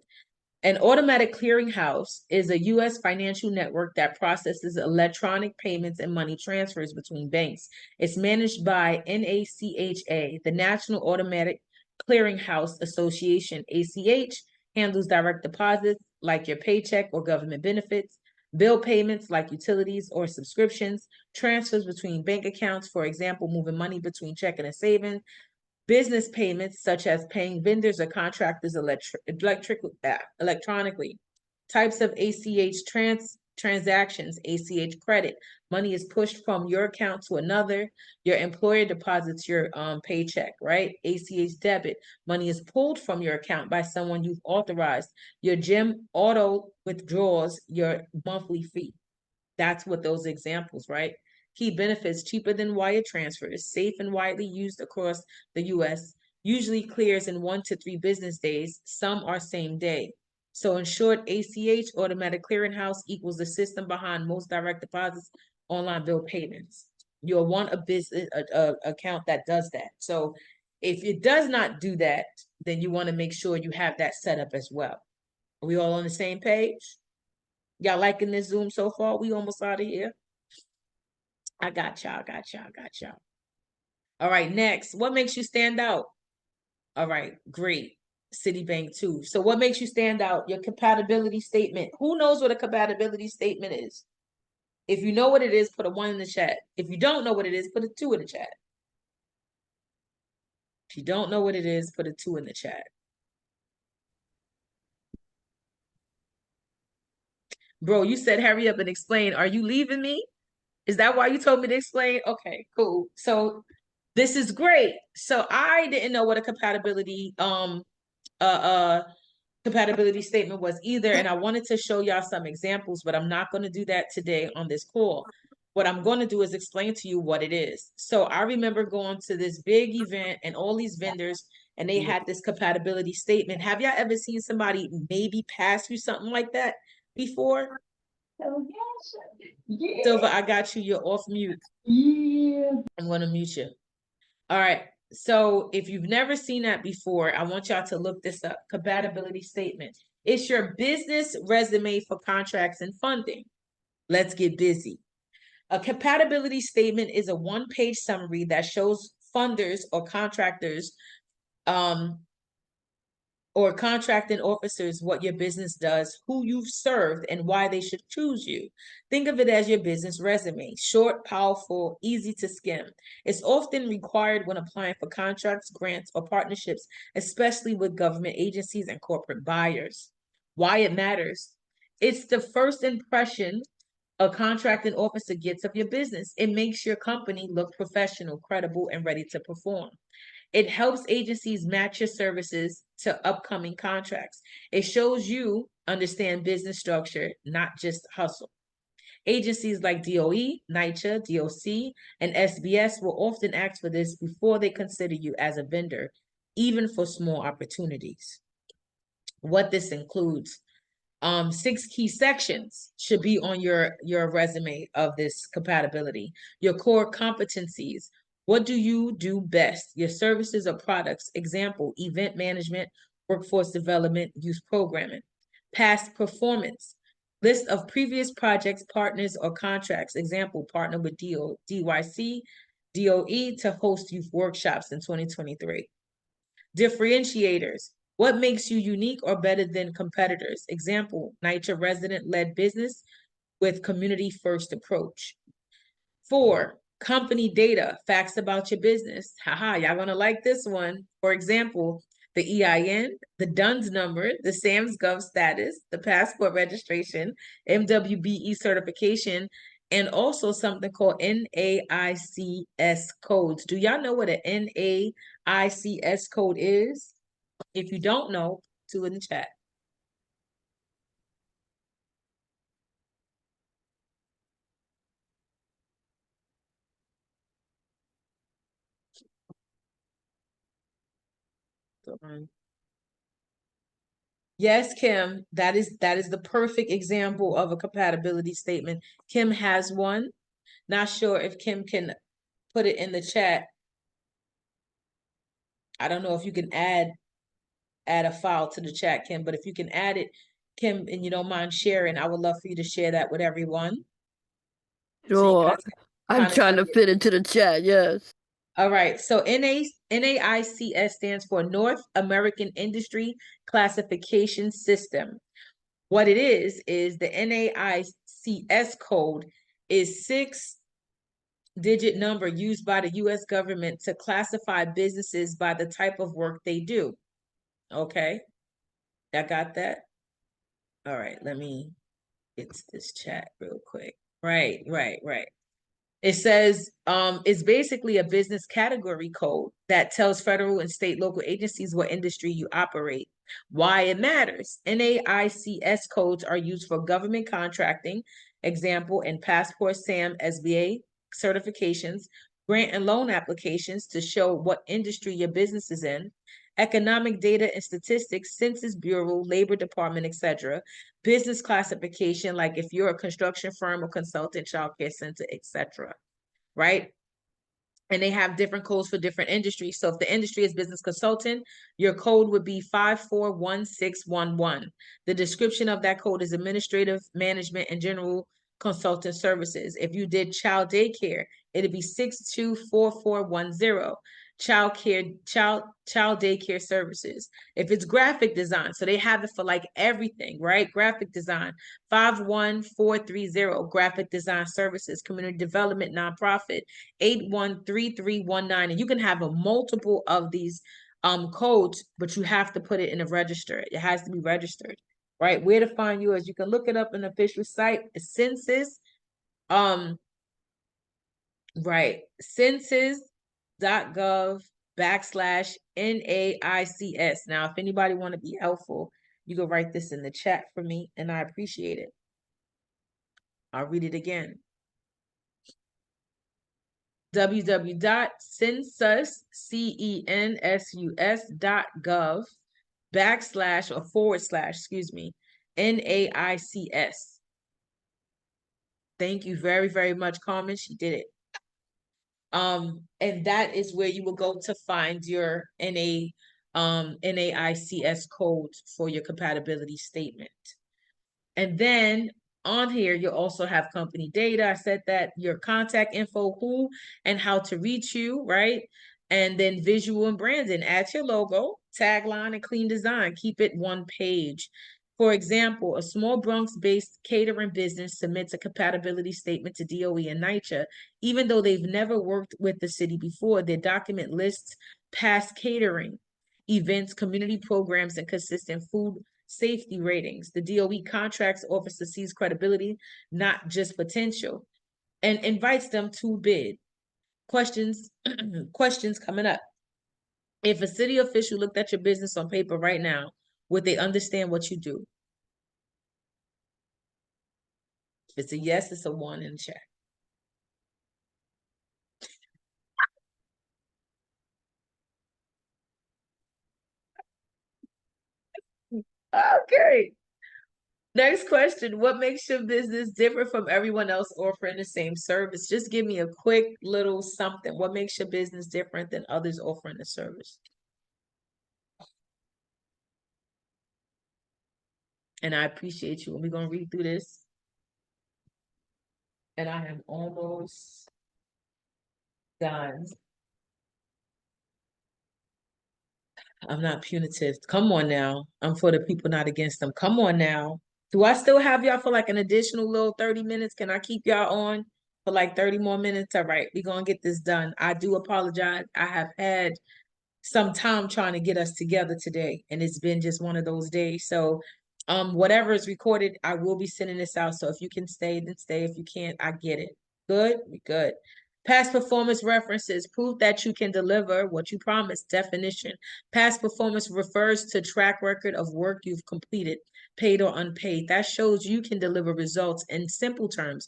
An automatic clearinghouse is a U.S. financial network that processes electronic payments and money transfers between banks. It's managed by NACHA, the National Automatic Clearinghouse Association. ACH handles direct deposits like your paycheck or government benefits, bill payments like utilities or subscriptions, transfers between bank accounts, for example, moving money between checking and savings, business payments such as paying vendors or contractors electronically. Types of ACH transactions, ACH credit. Money is pushed from your account to another. Your employer deposits your paycheck, right? ACH debit. Money is pulled from your account by someone you've authorized. Your gym auto withdraws your monthly fee. That's what those examples, right? Key benefits: cheaper than wire transfers, safe and widely used across the US, usually clears in 1 to 3 business days. Some are same day. So in short, ACH, Automatic Clearinghouse, equals the system behind most direct deposits, online bill payments. You'll want a business account that does that. So if it does not do that, then you want to make sure you have that set up as well. Are we all on the same page? Y'all liking this Zoom so far? We almost out of here. I got y'all. All right, next. What makes you stand out? All right, great. Citibank too. So what makes you stand out? Your compatibility statement. Who knows what a compatibility statement is? If you know what it is, put a 1 in the chat. If you don't know what it is, put a 2 in the chat. If you don't know what it is, put a 2 in the chat. Bro, you said hurry up and explain. Are you leaving me? Is that why you told me to explain? Okay, cool. So this is great. So I didn't know what a compatibility compatibility statement was either, and I wanted to show y'all some examples, but I'm not going to do that today on this call. What I'm going to do is explain to you what it is. So I remember going to this big event and all these vendors, and they had this compatibility statement. Have y'all ever seen somebody maybe pass through something like that before? Oh, yes. Yeah. Silva, I got you. You're off mute. Yeah. I'm going to mute you. All right. So if you've never seen that before, I want y'all to look this up. Compatibility statement. It's your business resume for contracts and funding. Let's get busy. A compatibility statement is a one-page summary that shows funders or contractors or contracting officers what your business does, who you've served, and why they should choose you. Think of it as your business resume, short, powerful, easy to skim. It's often required when applying for contracts, grants, or partnerships, especially with government agencies and corporate buyers. Why it matters. It's the first impression a contracting officer gets of your business. It makes your company look professional, credible, and ready to perform. It helps agencies match your services to upcoming contracts. It shows you understand business structure, not just hustle. Agencies like DOE, NYCHA, DOC, and SBS will often ask for this before they consider you as a vendor, even for small opportunities. What this includes, 6 key sections should be on your resume of this compatibility. Your core competencies. What do you do best? Your services or products. Example, event management, workforce development, youth programming. Past performance. List of previous projects, partners, or contracts. Example, partner with DYC, DOE to host youth workshops in 2023. Differentiators. What makes you unique or better than competitors? Example, NYCHA resident-led business with community-first approach. 4, company data, facts about your business. Haha, y'all gonna like this one. For example, the EIN, the DUNS number, the SAMS Gov status, the passport registration, MWBE certification, and also something called NAICS codes. Do y'all know what an NAICS code is? If you don't know, 2 in the chat. Yes, Kim, that is the perfect example of a compatibility statement. Kim has one. Not sure if Kim can put it in the chat. I don't know if you can add a file to the chat, Kim, but if you can add it, Kim, and you don't mind sharing, I would love for you to share that with everyone. Sure. I'm kinda trying to fit into the chat, yes. All right, so NAICS stands for North American Industry Classification System. What it is the NAICS code is 6-digit number used by the US government to classify businesses by the type of work they do. Okay, I got that? All right, let me get to this chat real quick. Right. It says it's basically a business category code that tells federal and state local agencies what industry you operate. Why it matters. NAICS codes are used for government contracting, example, in passport, SAM, SBA certifications, grant and loan applications to show what industry your business is in, economic data and statistics, Census Bureau, Labor Department, etc. Business classification, like if you're a construction firm or consultant, childcare center, etc. Right? And they have different codes for different industries. So if the industry is business consultant, your code would be 541611. The description of that code is administrative, management, and general consultant services. If you did child daycare, it'd be 624410. child daycare services. If it's graphic design, so they have it for like everything, right? Graphic design, 51430, graphic design services, community development nonprofit, 813319. And you can have a multiple of these codes, but you have to put it in a register. It has to be registered, right? Where to find yours? You can look it up in the official site, census, right, census.gov/NAICS. Now, if anybody want to be helpful, you can write this in the chat for me, and I appreciate it. I'll read it again. www.census.gov/NAICS. Thank you very, very much, Carmen. She did it. And that is where you will go to find your NAICS code for your compatibility statement. And then on here, you'll also have company data. I said that, your contact info, who and how to reach you, right? And then visual and branding, add your logo, tagline, and clean design. Keep it one page. For example, a small Bronx-based catering business submits a compatibility statement to DOE and NYCHA. Even though they've never worked with the city before, their document lists past catering events, community programs, and consistent food safety ratings. The DOE contracts officer sees credibility, not just potential, and invites them to bid. Questions coming up. If a city official looked at your business on paper right now, would they understand what you do? If it's a yes, it's a 1 in the chat. Okay. Next question. What makes your business different from everyone else offering the same service? Just give me a quick little something. What makes your business different than others offering the service? And I appreciate you. And we're going to read through this. And I am almost done. I'm not punitive. Come on now. I'm for the people, not against them. Come on now. Do I still have y'all for like an additional little 30 minutes? Can I keep y'all on for like 30 more minutes? All right, we're going to get this done. I do apologize. I have had some time trying to get us together today, and it's been just one of those days. So whatever is recorded, I will be sending this out. So if you can stay, then stay. If you can't, I get it. Good? Good. Past performance references, proof that you can deliver what you promised. Definition. Past performance refers to track record of work you've completed, paid or unpaid. That shows you can deliver results. In simple terms,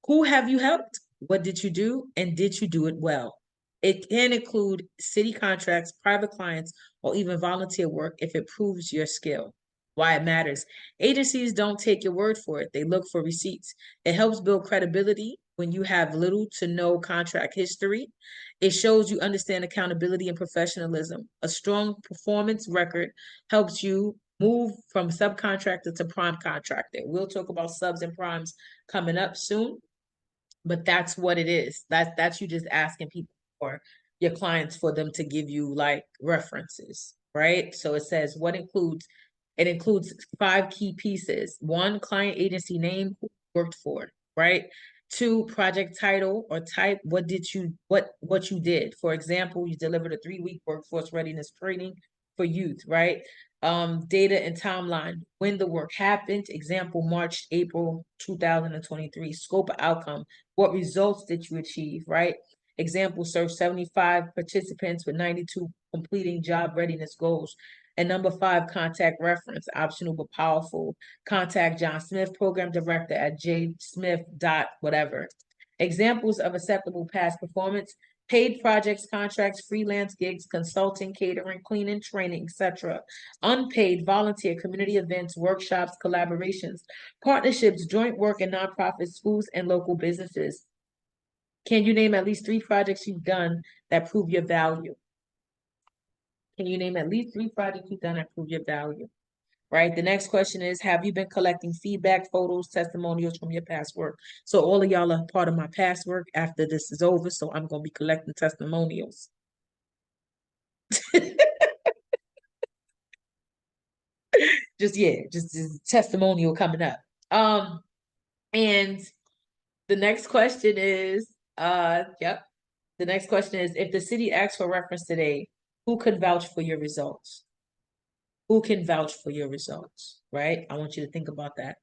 who have you helped? What did you do? And did you do it well? It can include city contracts, private clients, or even volunteer work if it proves your skill. Why it matters. Agencies don't take your word for it. They look for receipts. It helps build credibility when you have little to no contract history. It shows you understand accountability and professionalism. A strong performance record helps you move from subcontractor to prime contractor. We'll talk about subs and primes coming up soon, but that's what it is. That's you just asking people for your clients for them to give you like references, right? So it says it includes 5 key pieces. 1, client agency name, who worked for, right? 2, project title or type, what you did. For example, you delivered a 3-week workforce readiness training for youth, right? Data and timeline, when the work happened, example, March, April 2023, scope of outcome, what results did you achieve, right? Example, serve 75 participants with 92 completing job readiness goals. And number 5, contact reference, optional but powerful. Contact John Smith, program director at jsmith.whatever. Examples of acceptable past performance: paid projects, contracts, freelance gigs, consulting, catering, cleaning, training, etc. Unpaid, volunteer, community events, workshops, collaborations, partnerships, joint work, and nonprofits, schools, and local businesses. Can you name at least 3 projects you've done that prove your value? Can you name at least 3 projects you've done that prove your value? Right? The next question is, have you been collecting feedback, photos, testimonials from your past work? So all of y'all are part of my past work after this is over, so I'm going to be collecting testimonials. just testimonial coming up. And the next question is, yep. The next question is, if the city asks for reference today, who could vouch for your results? Who can vouch for your results, right? I want you to think about that.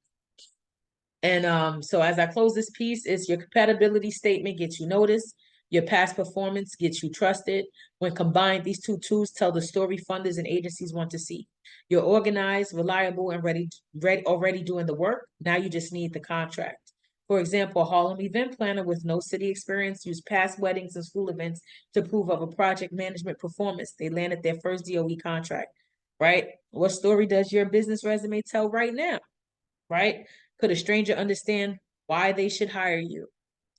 And so as I close this piece, is your compatibility statement gets you noticed. Your past performance gets you trusted. When combined, these two tools tell the story funders and agencies want to see. You're organized, reliable, and already doing the work. Now you just need the contract. For example, a Harlem event planner with no city experience used past weddings and school events to prove of a project management performance. They landed their first DOE contract, right? What story does your business resume tell right now, right? Could a stranger understand why they should hire you?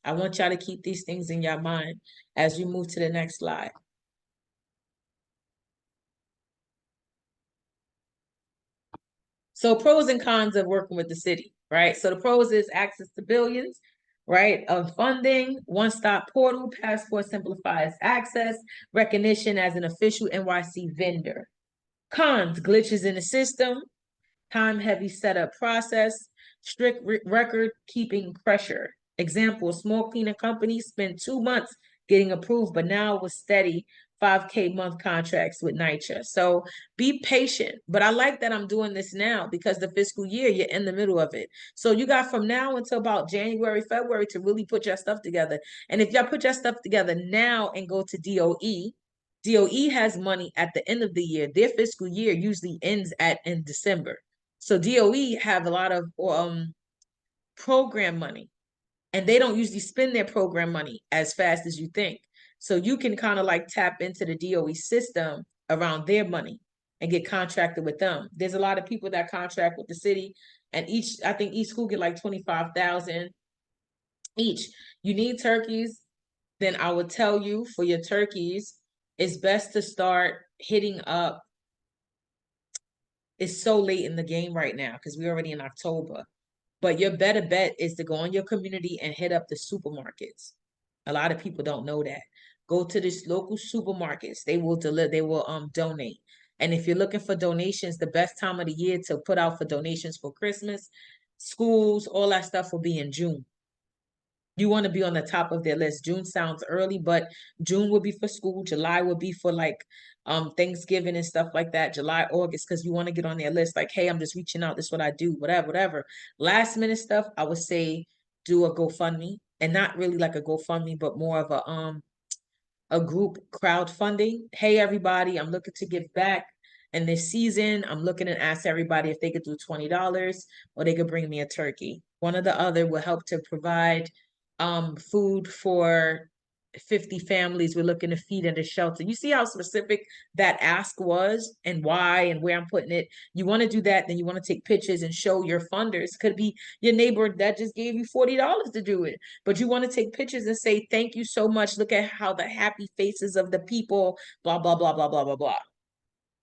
I want y'all to keep these things in your mind as we move to the next slide. So pros and cons of working with the city, right? So the pros is access to billions, right, of funding, one-stop portal, passport simplifies access, recognition as an official NYC vendor. Cons, glitches in the system, time-heavy setup process, strict record-keeping pressure. Example, small cleaner companies spent 2 months getting approved, but now with steady 5K month contracts with NYCHA. So be patient. But I like that I'm doing this now because the fiscal year, you're in the middle of it. So you got from now until about January, February to really put your stuff together. And if y'all put your stuff together now and go to DOE, DOE has money at the end of the year. Their fiscal year usually ends in December. So DOE have a lot of program money, and they don't usually spend their program money as fast as you think. So you can kind of like tap into the DOE system around their money and get contracted with them. There's a lot of people that contract with the city, and I think each school get like 25,000 each. You need turkeys, then I would tell you for your turkeys, it's best to start hitting up. It's so late in the game right now because we're already in October. But your better bet is to go on your community and hit up the supermarkets. A lot of people don't know that. Go to these local supermarkets. They will deliver, they will donate. And if you're looking for donations, the best time of the year to put out for donations for Christmas, schools, all that stuff will be in June. You want to be on the top of their list. June sounds early, but June will be for school. July will be for like Thanksgiving and stuff like that. July, August, because you want to get on their list. Like, hey, I'm just reaching out. This is what I do. Whatever. Last minute stuff, I would say do a GoFundMe, and not really like a GoFundMe, but more of a group crowdfunding. Hey, everybody, I'm looking to give back. And this season, I'm looking and ask everybody if they could do $20 or they could bring me a turkey. One or the other will help to provide food for 50 families we're looking to feed in the shelter. You see how specific that ask was and why and where I'm putting it. You want to do that, then you want to take pictures and show your funders. Could be your neighbor that just gave you $40 to do it, but you want to take pictures and say, thank you so much. Look at how the happy faces of the people, blah, blah, blah, blah, blah, blah, blah.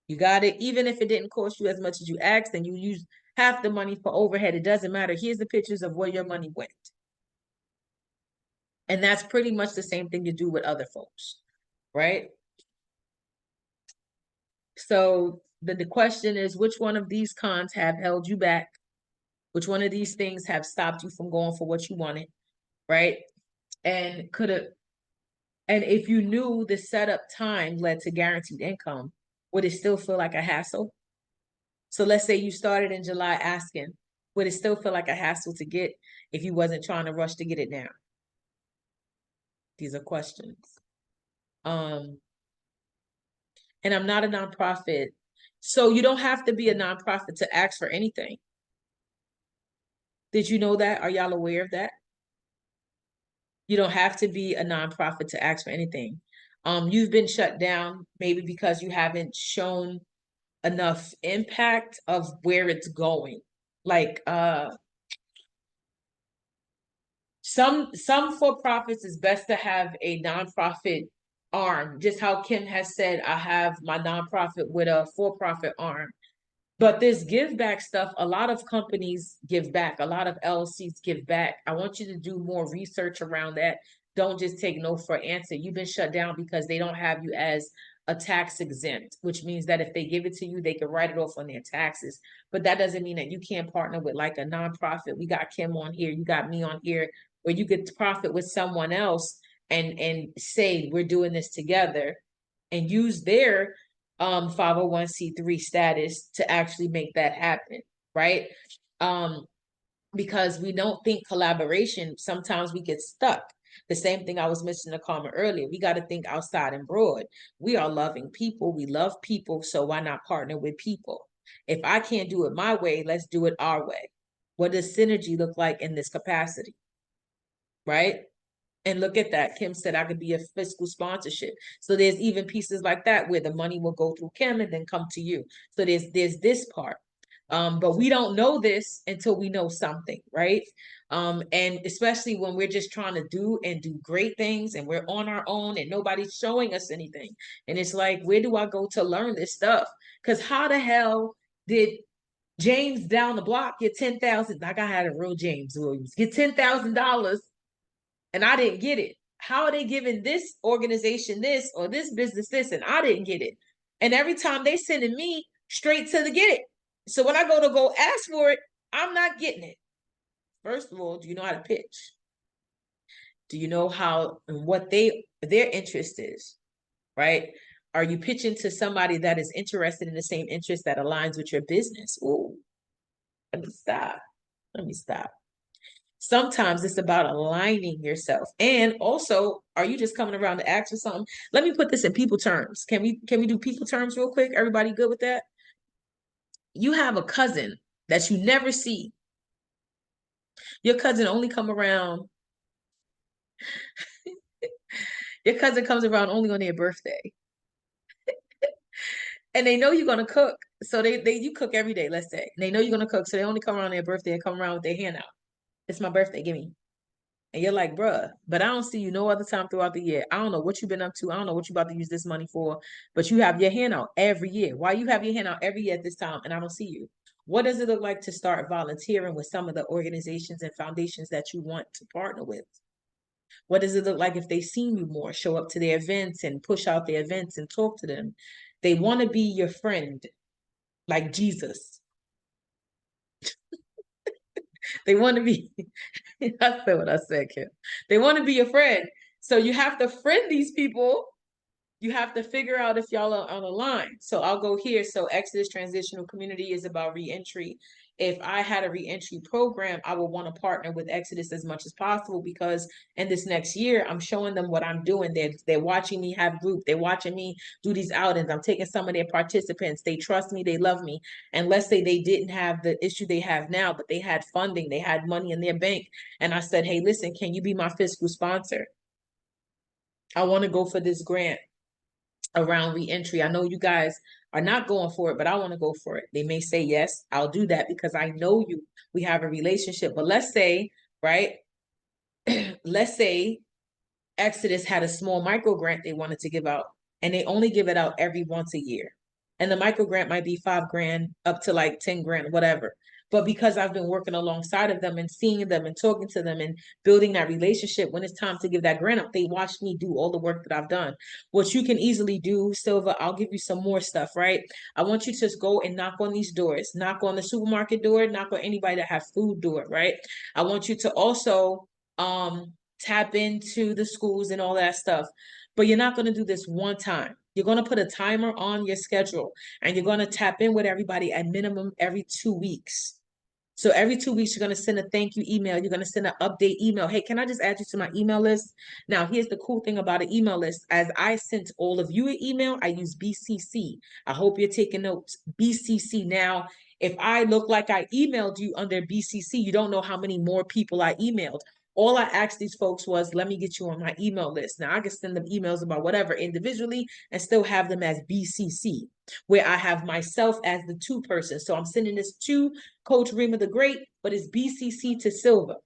You got it. Even if it didn't cost you as much as you asked and you use half the money for overhead, it doesn't matter. Here's the pictures of where your money went. And that's pretty much the same thing you do with other folks, right? So the question is, which one of these cons have held you back? Which one of these things have stopped you from going for what you wanted, right? And if you knew the setup time led to guaranteed income, would it still feel like a hassle? So let's say you started in July asking, would it still feel like a hassle to get if you wasn't trying to rush to get it now? These are questions. And I'm not a nonprofit. So you don't have to be a nonprofit to ask for anything. Did you know that? Are y'all aware of that? You don't have to be a nonprofit to ask for anything. You've been shut down maybe because you haven't shown enough impact of where it's going. Like some for-profits is best to have a nonprofit arm, just how Kim has said, I have my nonprofit with a for-profit arm. But this give back stuff, a lot of companies give back, a lot of LLCs give back. I want you to do more research around that. Don't just take no for an answer. You've been shut down because they don't have you as a tax exempt, which means that if they give it to you, they can write it off on their taxes. But that doesn't mean that you can't partner with like a nonprofit. We got Kim on here, you got me on here, or you could profit with someone else and say we're doing this together and use their 501c3 status to actually make that happen, right? Because we don't think collaboration, sometimes we get stuck. The same thing I was mentioning to Karma earlier. We got to think outside and broad. We are loving people. We love people. So why not partner with people? If I can't do it my way, let's do it our way. What does synergy look like in this capacity? Right? And look at that. Kim said I could be a fiscal sponsorship. So there's even pieces like that where the money will go through Kim and then come to you. So there's this part. But we don't know this until we know something, right? And especially when we're just trying to do great things and we're on our own and nobody's showing us anything. And it's like, where do I go to learn this stuff? Because how the hell did James down the block get 10,000? Like I had a real James Williams get $10,000 and I didn't get it. How are they giving this organization this or this business this and I didn't get it? And every time they sending me straight to the get it. So when I go ask for it, I'm not getting it. First of all, do you know how to pitch? Do you know how and what their interest is, right? Are you pitching to somebody that is interested in the same interest that aligns with your business? Ooh, let me stop. Sometimes it's about aligning yourself. And also, are you just coming around to ask for something? Let me put this in people terms. Can we do people terms real quick? Everybody good with that? You have a cousin that you never see. Your cousin only come around. Your cousin comes around only on their birthday. And they know you're gonna cook. So you cook every day, let's say. And they know you're gonna cook, so they only come around their birthday and come around with their hand out. It's my birthday, give me. And you're like, bruh, but I don't see you no other time throughout the year. I don't know what you've been up to. I don't know what you're about to use this money for, but you have your hand out every year. Why you have your hand out every year at this time and I don't see you? What does it look like to start volunteering with some of the organizations and foundations that you want to partner with? What does it look like if they see you more, show up to their events and push out their events and talk to them? They want to be your friend, like Jesus. They want to be, I said what I said, Kim. They want to be your friend. So you have to friend these people. You have to figure out if y'all are on a line. So I'll go here. So Exodus Transitional Community is about reentry. If I had a reentry program, I would want to partner with Exodus as much as possible because in this next year, I'm showing them what I'm doing. They're watching me have group. They're watching me do these outings. I'm taking some of their participants. They trust me. They love me. And let's say they didn't have the issue they have now, but they had funding. They had money in their bank. And I said, hey, listen, can you be my fiscal sponsor? I want to go for this grant around reentry. I know you guys are not going for it, but I want to go for it. They may say yes, I'll do that because I know you. We have a relationship. But let's say, right? Let's say Exodus had a small micro grant they wanted to give out, and they only give it out every once a year. And the micro grant might be $5,000 up to like 10 grand, whatever. But because I've been working alongside of them and seeing them and talking to them and building that relationship, when it's time to give that grant up, they watch me do all the work that I've done. What you can easily do, Silva, I'll give you some more stuff, right? I want you to just go and knock on these doors, knock on the supermarket door, knock on anybody that has food door, right? I want you to also tap into the schools and all that stuff. But you're not going to do this one time. You're going to put a timer on your schedule and you're going to tap in with everybody at minimum every 2 weeks. So every 2 weeks, you're going to send a thank you email. You're going to send an update email. Hey, can I just add you to my email list? Now, here's the cool thing about an email list. As I sent all of you an email, I use BCC. I hope you're taking notes. BCC. Now, if I look like I emailed you under BCC, you don't know how many more people I emailed. All I asked these folks was, let me get you on my email list. Now I can send them emails about whatever individually and still have them as BCC, where I have myself as the two person. So I'm sending this to Coach Rema the Great, but it's BCC to Silva,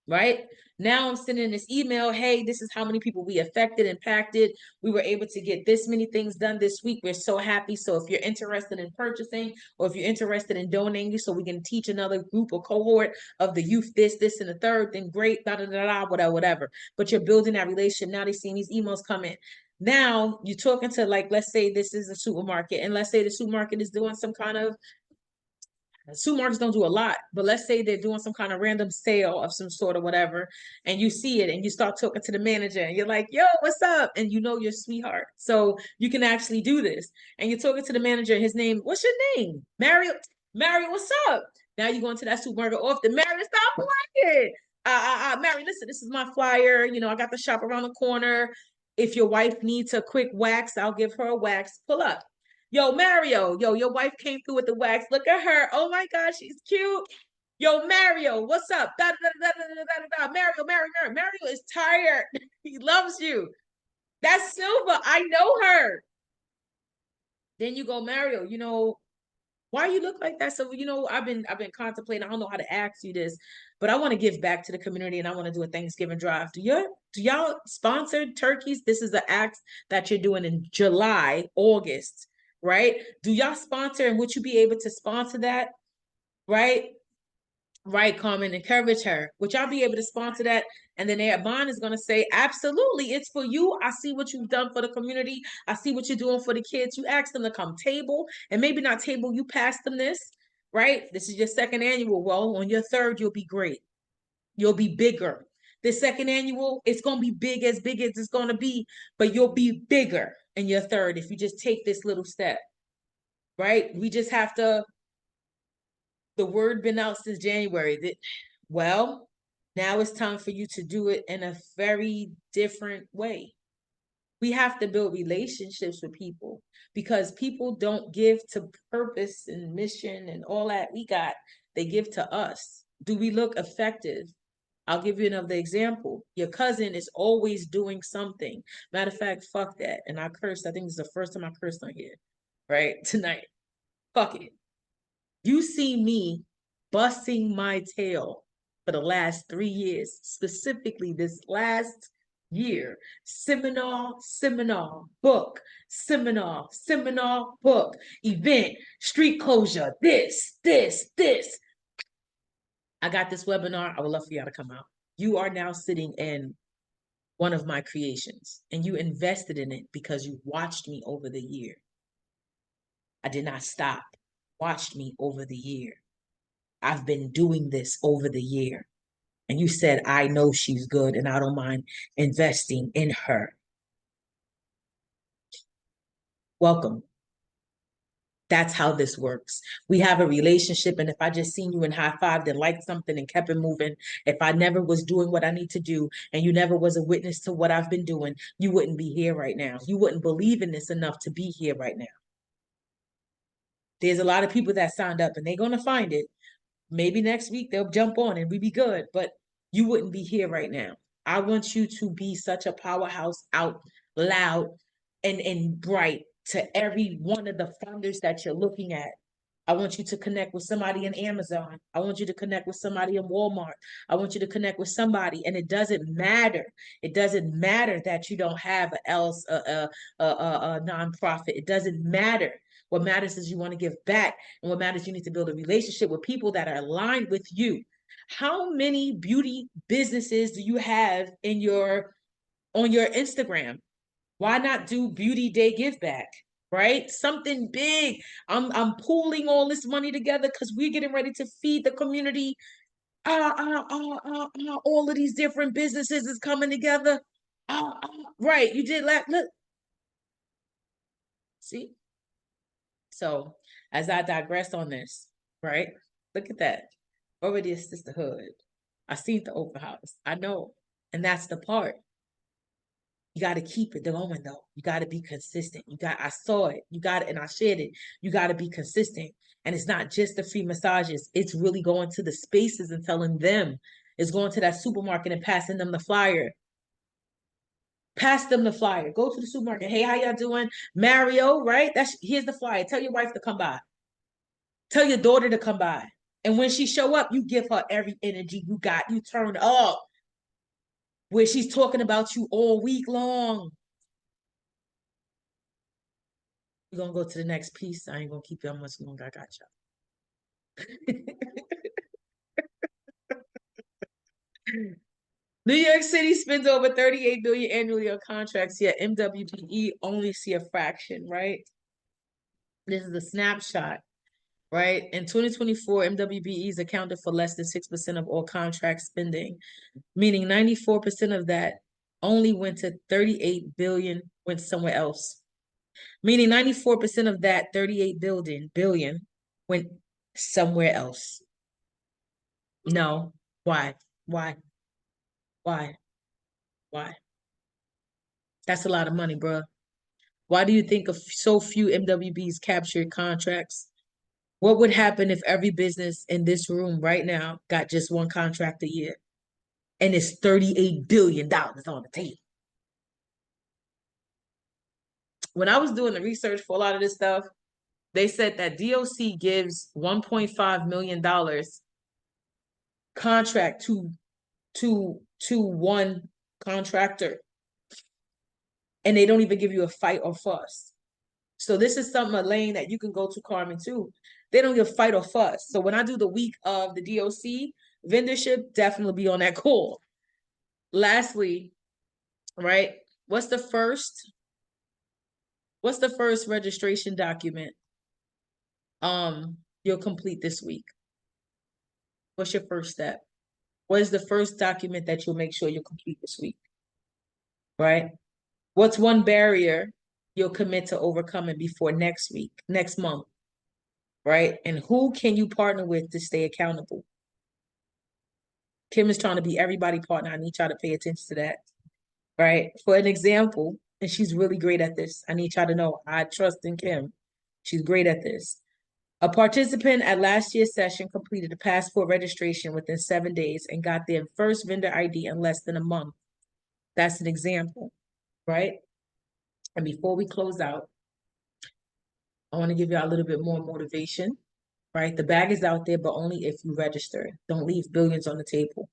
right? Now I'm sending this email, hey, this is how many people we affected, impacted. We were able to get this many things done this week. We're so happy. So if you're interested in purchasing or if you're interested in donating so we can teach another group or cohort of the youth this, and the third, then great, whatever. But you're building that relationship. Now they're seeing these emails come in. Now you're talking to, like, let's say this is a supermarket, and let's say the supermarket is doing some kind of, supermarkets don't do a lot, but let's say they're doing some kind of random sale of some sort or whatever, and you see it and you start talking to the manager and you're like, yo, what's up? And you know your sweetheart. So you can actually do this. And you're talking to the manager, his name, what's your name? Mario, Mario, what's up? Now you go into that supermarket often. Mario, stop playing. Mary, listen, this is my flyer. You know, I got the shop around the corner. If your wife needs a quick wax, I'll give her a wax. Pull up. Yo, Mario, yo, your wife came through with the wax. Look at her. Oh my God, she's cute. Yo, Mario, what's up? Da, da, da, da, da, da, da. Mario, Mario is tired. He loves you. That's Silva. I know her. Then you go, Mario, you know, why you look like that? So, you know, I've been contemplating. I don't know how to ask you this, but I want to give back to the community and I want to do a Thanksgiving drive. Do y'all sponsor turkeys? This is the act that you're doing in July, August, right? Do y'all sponsor, and would you be able to sponsor that? Right? Right, Carmen, encourage her. Would y'all be able to sponsor that? And then Bond is going to say, absolutely, it's for you. I see what you've done for the community. I see what you're doing for the kids. You ask them to come table, and maybe not table, you pass them this, right? This is your second annual. Well, on your third, you'll be great. You'll be bigger. The second annual, it's going to be big as it's going to be, but you'll be bigger in your third if you just take this little step, right? We just have to, the word been out since January that, well, now it's time for you to do it in a very different way. We have to build relationships with people because people don't give to purpose and mission and all that we got. They give to us. Do we look effective? I'll give you another example. Your cousin is always doing something. Matter of fact, fuck that. And I cursed. I think this is the first time I cursed on here, right? Tonight. Fuck it. You see me busting my tail for the last 3 years, specifically this last year. Seminar, book, seminar, book, event, street closure, this. I got this webinar. I would love for y'all to come out. You are now sitting in one of my creations, and you invested in it because you watched me over the year. I did not stop. Watched me over the year. I've been doing this over the year. And you said, I know she's good and I don't mind investing in her. Welcome. That's how this works. We have a relationship, and if I just seen you and high-fived and liked something and kept it moving, if I never was doing what I need to do and you never was a witness to what I've been doing, you wouldn't be here right now. You wouldn't believe in this enough to be here right now. There's a lot of people that signed up and they're going to find it. Maybe next week they'll jump on and we be good, but you wouldn't be here right now. I want you to be such a powerhouse out loud and bright to every one of the founders that you're looking at. I want you to connect with somebody in Amazon. I want you to connect with somebody in Walmart. I want you to connect with somebody, and it doesn't matter. It doesn't matter that you don't have a nonprofit. It doesn't matter. What matters is you want to give back, and what matters, you need to build a relationship with people that are aligned with you. How many beauty businesses do you have in on your Instagram? Why not do Beauty Day Give Back? Right? Something big. I'm pooling all this money together because we're getting ready to feed the community. All of these different businesses is coming together. Right. You did look. See? So as I digress on this, right? Look at that. Already a sisterhood. I seen the open house. I know. And that's the part. You got to keep it going though. You got to be consistent. I saw it. You got it, and I shared it. You got to be consistent. And it's not just the free massages. It's really going to the spaces and telling them. It's going to that supermarket and passing them the flyer. Pass them the flyer. Go to the supermarket. Hey, how y'all doing? Mario, right? Here's the flyer. Tell your wife to come by. Tell your daughter to come by. And when she show up, you give her every energy you got. You turn up. Where she's talking about you all week long. We're going to go to the next piece. I ain't going to keep you on much longer. I got y'all. New York City spends over 38 billion annually on contracts, yet MWBE only see a fraction, right? This is a snapshot, right? In 2024, MWBEs accounted for less than 6% of all contract spending, meaning 94% of that only went to 38 billion, went somewhere else. Meaning 94% of that 38 billion went somewhere else. No. Why? Why? Why? Why? That's a lot of money, bro. Why do you think of so few MWBs captured contracts? What would happen if every business in this room right now got just one contract a year? And it's $38 billion on the table. When I was doing the research for a lot of this stuff, they said that DOC gives $1.5 million contract to one contractor. And they don't even give you a fight or fuss. So this is something, a lane that you can go to, Carmen, too. They don't give fight or fuss. So when I do the week of the DOC, vendorship definitely be on that call. Lastly, right? What's the first registration document you'll complete this week? What's your first step? What is the first document that you'll make sure you'll complete this week? Right? What's one barrier you'll commit to overcoming before next week, next month? Right? And who can you partner with to stay accountable? Kim is trying to be everybody partner. I need y'all to pay attention to that. Right? For an example, and she's really great at this. I need y'all to know I trust in Kim. She's great at this. A participant at last year's session completed a passport registration within 7 days and got their first vendor ID in less than a month. That's an example, right? And before we close out, I want to give y'all a little bit more motivation, right? The bag is out there, but only if you register. Don't leave billions on the table.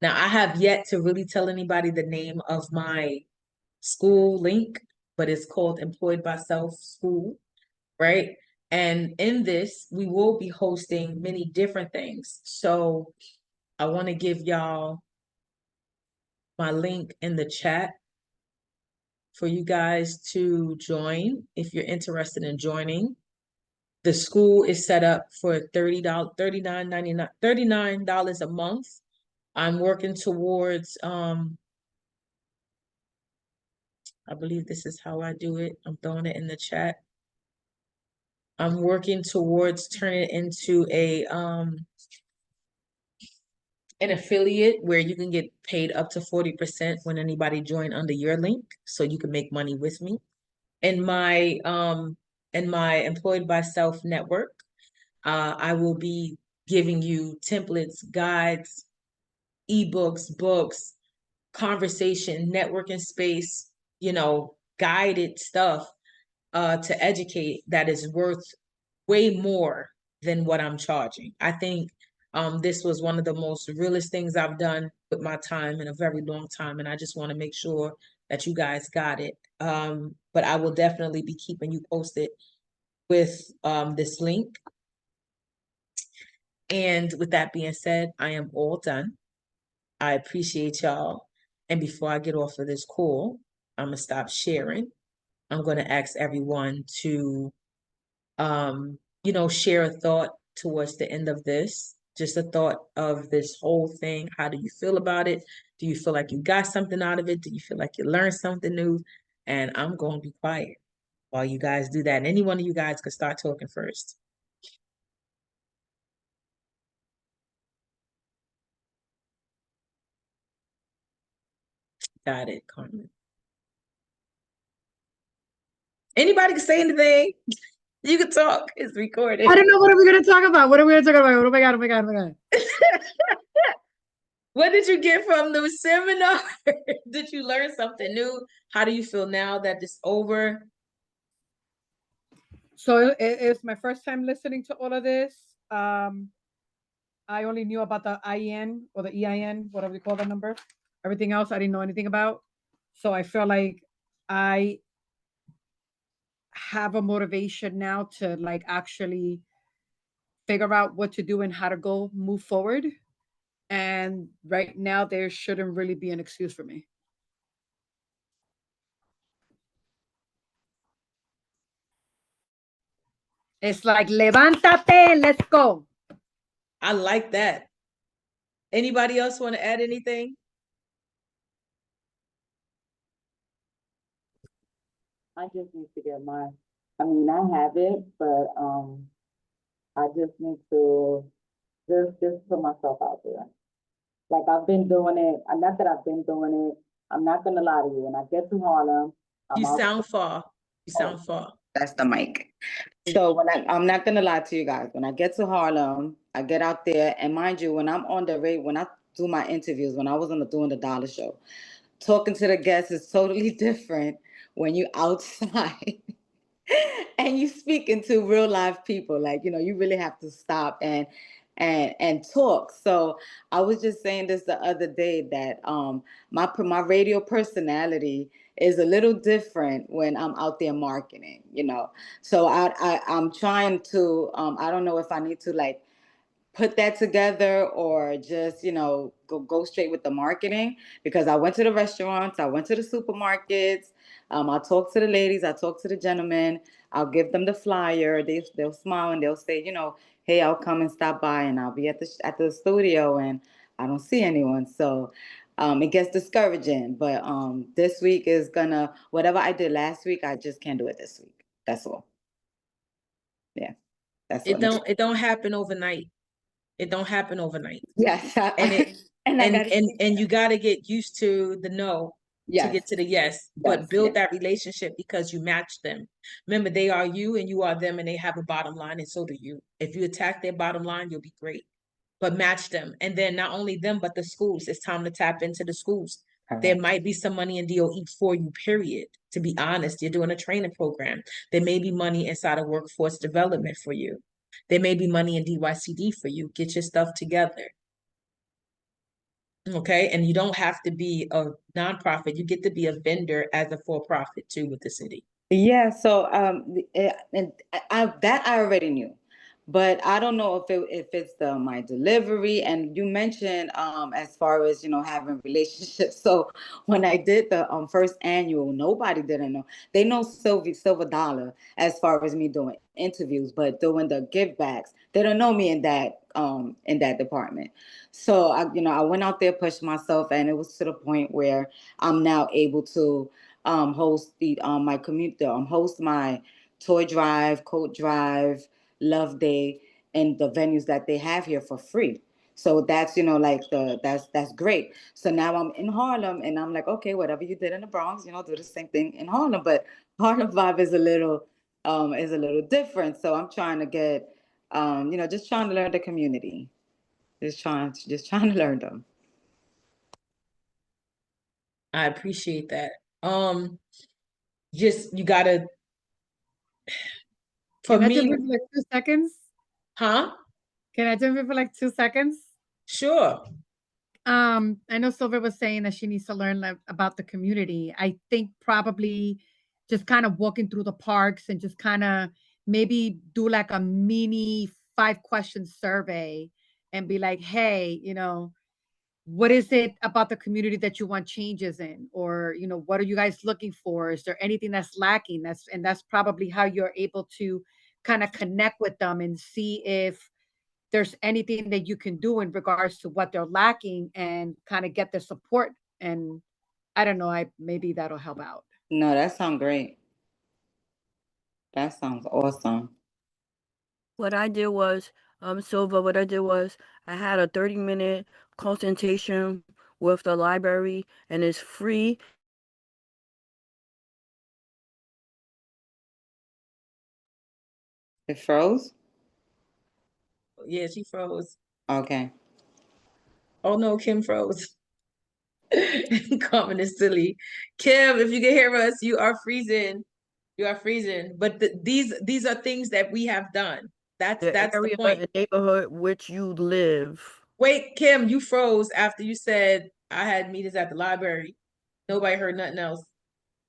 Now, I have yet to really tell anybody the name of my school link, but it's called Employed by Self School, right? And in this, we will be hosting many different things. So I want to give y'all my link in the chat for you guys to join if you're interested in joining. The school is set up for $39 a month. I'm working towards I believe this is how I do it. I'm throwing it in the chat. I'm working towards turning it into an affiliate where you can get paid up to 40% when anybody join under your link, so you can make money with me. In my Employed by Self network, I will be giving you templates, guides, ebooks, books, conversation, networking space, guided stuff to educate that is worth way more than what I'm charging. I think this was one of the most realest things I've done with my time in a very long time, and I just want to make sure that you guys got it. But I will definitely be keeping you posted with this link. And with that being said, I am all done. I appreciate y'all. And before I get off of this call, I'm gonna stop sharing. I'm gonna ask everyone to share a thought towards the end of this. Just a thought of this whole thing. How do you feel about it? Do you feel like you got something out of it? Do you feel like you learned something new? And I'm going to be quiet while you guys do that. And any one of you guys could start talking first. Got it, Carmen. Anybody can say anything. You can talk. It's recorded. I don't know. What are we going to talk about? What are we going to talk about? Oh my God. Oh my God. Oh my God. What did you get from the seminar? Did you learn something new? How do you feel now that it's over? So it's my first time listening to all of this. I only knew about the IEN or the EIN, whatever we call that number. Everything else I didn't know anything about. So I feel like I have a motivation now to like actually figure out what to do and how to move forward. And right now, there shouldn't really be an excuse for me. It's like, levántate, let's go. I like that. Anybody else want to add anything? I just need to get my, I mean, I have it, but, I just need to just put myself out there. Like I've been doing it, not that I've been doing it, I'm not gonna lie to you, when I get to Harlem, I'm You out. sound far. You Oh, sound far. that's the mic. So when I'm not gonna lie to you guys, when I get to Harlem, I get out there, and mind you, when I'm on the rate, when I do my interviews, when I was doing the dollar show, talking to the guests is totally different when you outside and you speaking to real live people. Like, you really have to stop and talk. So I was just saying this the other day that my radio personality is a little different when I'm out there marketing. So I'm trying to I don't know if I need to like put that together or just go straight with the marketing, because I went to the restaurants, I went to the supermarkets, I talked to the ladies, I talked to the gentlemen, I'll give them the flyer, they'll smile and they'll say, hey, I'll come and stop by, and I'll be at the studio and I don't see anyone. So it gets discouraging, but this week is gonna, whatever I did last week, I just can't do it this week. That's all. Yeah, that's It what. don't happen overnight. It don't happen overnight. Yes, And it and I gotta and you got to get used to the no to yes, get to the yes, but yes, build yes. that relationship because you match them. Remember, they are you and you are them, and they have a bottom line, and so do you. If you attack their bottom line, you'll be great. But match them, and then not only them, but the schools. It's time to tap into the schools. There Correct. might be some money in DOE for you, period. To be honest, you're doing a training program. There may be money inside of workforce development for you. There may be money in DYCD for you. Get your stuff together. Okay. And you don't have to be a nonprofit. You get to be a vendor as a for-profit too with the city. Yeah, so and that I already knew, but I don't know if it's my delivery. And you mentioned as far as having relationships. So when I did the first annual, nobody didn't know. They know Sylvie Silver Dollar as far as me doing interviews, but doing the give backs, they don't know me in that department. So I went out there, pushed myself, and it was to the point where I'm now able to host my community, host my toy drive, coat drive, love day, and the venues that they have here for free. So that's like that's great. So now I'm in Harlem, and I'm like, okay, whatever you did in the Bronx, do the same thing in Harlem. But Harlem vibe is a little different. So I'm trying to get just trying to learn the community, just trying to learn them. I appreciate that. Just you gotta for Can I me, jump in for like 2 seconds? huh? Can I jump in for like 2 seconds? Sure. I know Silver was saying that she needs to learn about the community. I think probably just kind of walking through the parks and just kind of maybe do like a mini 5-question survey and be like, hey, what is it about the community that you want changes in? Or, what are you guys looking for? Is there anything that's lacking? That's probably how you're able to kind of connect with them and see if there's anything that you can do in regards to what they're lacking and kind of get the support. And I don't know, maybe that'll help out. No, that sounds great. That sounds awesome. What I did was, Silva, what I did was I had a 30-minute consultation with the library, and it's free. It froze? Yeah, she froze. Okay. Oh no, Kim froze. Carmen is silly. Kim, if you can hear us, you are freezing. You are freezing. But these are things that we have done. That's The the area point. and neighborhood which you live. Wait, Kim, you froze after you said I had meetings at the library. Nobody heard nothing else.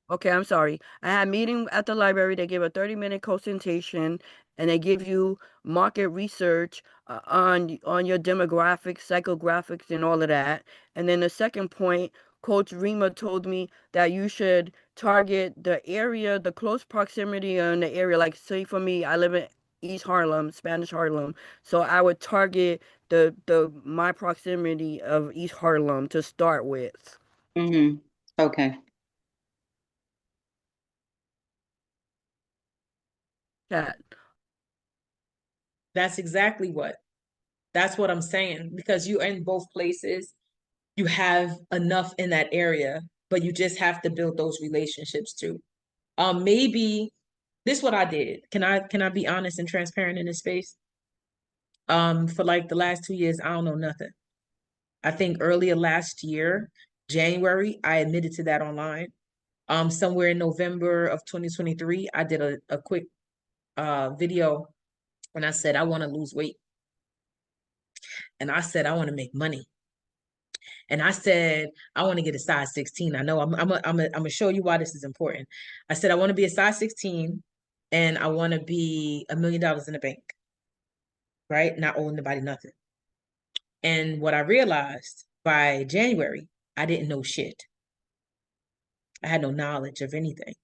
Okay, I'm sorry. I had a meeting at the library. They give a 30-minute consultation, and they give you market research on your demographics, psychographics, and all of that. And then the second point, Coach Rema told me that you should target the area, the close proximity in the area. Like, say for me, I live in East Harlem, Spanish Harlem. So I would target my proximity of East Harlem to start with. Mm-hmm. Okay. That. That's exactly that's what I'm saying, because you're in both places. You have enough in that area, but you just have to build those relationships too. Maybe this is what I did. Can I be honest and transparent in this space? For like the last 2 years, I don't know nothing. I think earlier last year, January, I admitted to that online. Somewhere in November of 2023, I did a quick video and I said I want to lose weight. And I said I want to make money. And I said I want to get a size 16. I know I'm gonna show you why this is important. I said I want to be a size 16 and I want to be $1 million in the bank, right? Not owing nobody nothing. And what I realized by January, I didn't know shit. I had no knowledge of anything.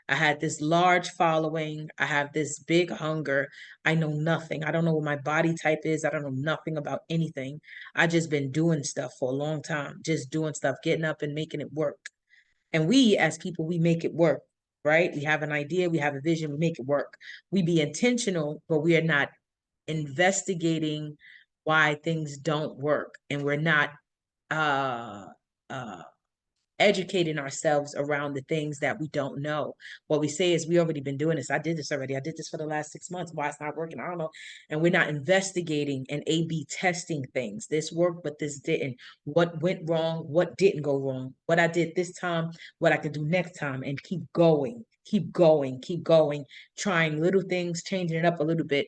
I had this large following. I have this big hunger. I know nothing. I don't know what my body type is. I don't know nothing about anything. I just been doing stuff for a long time, just doing stuff, getting up and making it work. And we as people, we make it work, right? We have an idea, we have a vision, we make it work. We be intentional, but we are not investigating why things don't work. And we're not uh uh educating ourselves around the things that we don't know. What we say is we already been doing this. I did this already. I did this for the last 6 months. Why it's not working? I don't know. And we're not investigating and A/B testing things. This worked, but this didn't. What went wrong? What didn't go wrong? What I did this time, what I could do next time, and keep going, keep going, keep going, trying little things, changing it up a little bit.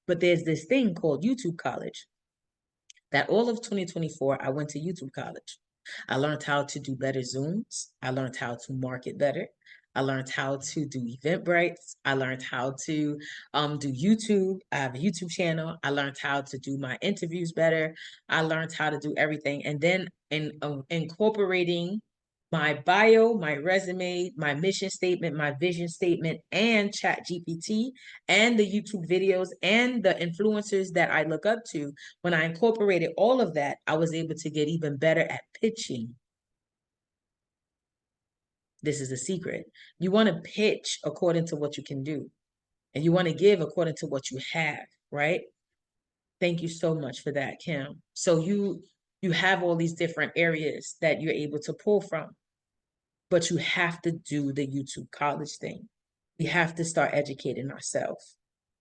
But there's this thing called YouTube College that all of 2024, I went to YouTube College. I learned how to do better Zooms. I learned how to market better. I learned how to do Eventbrites. I learned how to do YouTube. I have a YouTube channel. I learned how to do my interviews better. I learned how to do everything. And then incorporating my bio, my resume, my mission statement, my vision statement, and Chat GPT, and the YouTube videos and the influencers that I look up to. When I incorporated all of that, I was able to get even better at pitching. This is a secret. You want to pitch according to what you can do, and you want to give according to what you have, right? Thank you so much for that, Kim. So you have all these different areas that you're able to pull from, but you have to do the YouTube college thing. We have to start educating ourselves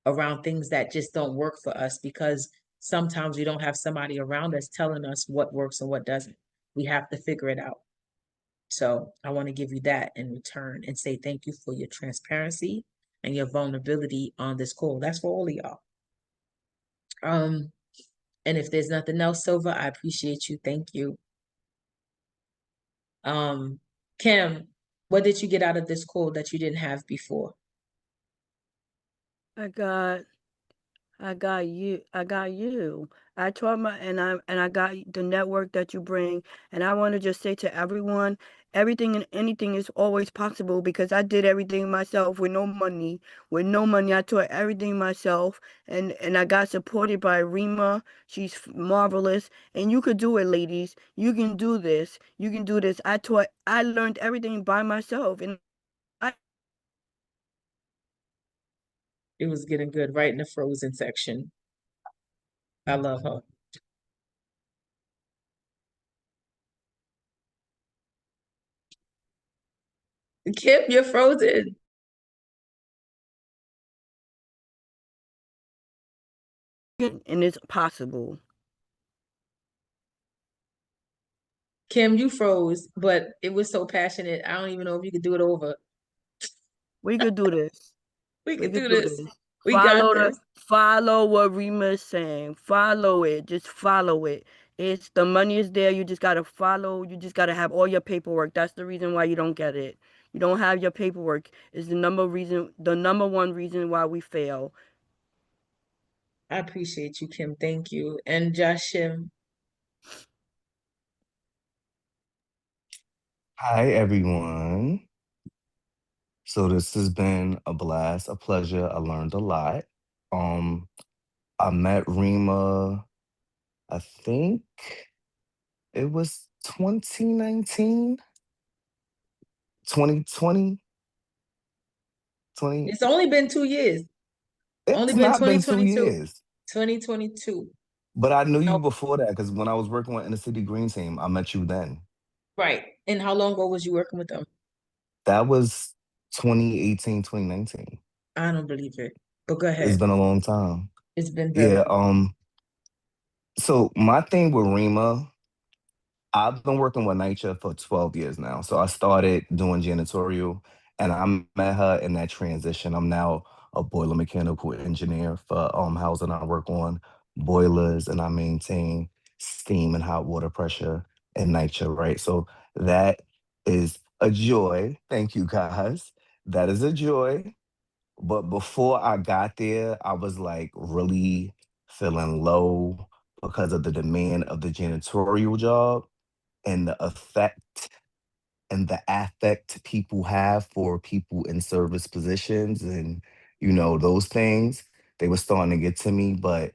around things that just don't work for us, because sometimes we don't have somebody around us telling us what works and what doesn't. We have to figure it out. So I want to give you that in return and say thank you for your transparency and your vulnerability on this call. That's for all of y'all. And if there's nothing else, Silva, I appreciate you. Thank you. Kim, what did you get out of this call that you didn't have before? I got you. I told and I got the network that you bring. And I want to just say to everyone, everything and anything is always possible, because I did everything myself with no money. With no money, I taught everything myself, and I got supported by Rema. She's marvelous, and you could do it, ladies. You can do this. You can do this. I learned everything by myself, and It was getting good right in the frozen section. I love her. Kim, you're frozen. and it's possible. Kim, you froze, but it was so passionate. I don't even know if you could do it over. We could do this. We We could could do do this. this. We got Follow this. follow what Rima is saying. Follow it. Just follow it. It's the money is there. You just gotta follow. You just gotta have all your paperwork. That's the reason why you don't get it. You don't have your paperwork is the number one reason why we fail. I appreciate you, Kim. Thank you. And Joshim. Hi, everyone. So this has been a blast, a pleasure. I learned a lot. Um, I met Rema, I think it was 2019, 2020, 20. It's only been 2 years. Only It's been not been two 2022. years. 2022. But I knew you No, before that because when I was working with Inner City Green Team, I met you then. right. And how long ago was you working with them? That was 2018, 2019. I don't believe it. But go It's ahead. been a long time. It's been very Yeah, long. so my thing with Rema, I've been working with NYCHA for 12 years now. So I started doing janitorial and I met her in that transition. I'm now a boiler mechanical engineer for housing. I work on boilers and I maintain steam and hot water pressure in NYCHA, right? So that is a joy. Thank you guys. That is a joy. But before I got there, I was like really feeling low because of the demand of the janitorial job and the effect and the affect people have for people in service positions and those things. They were starting to get to me, but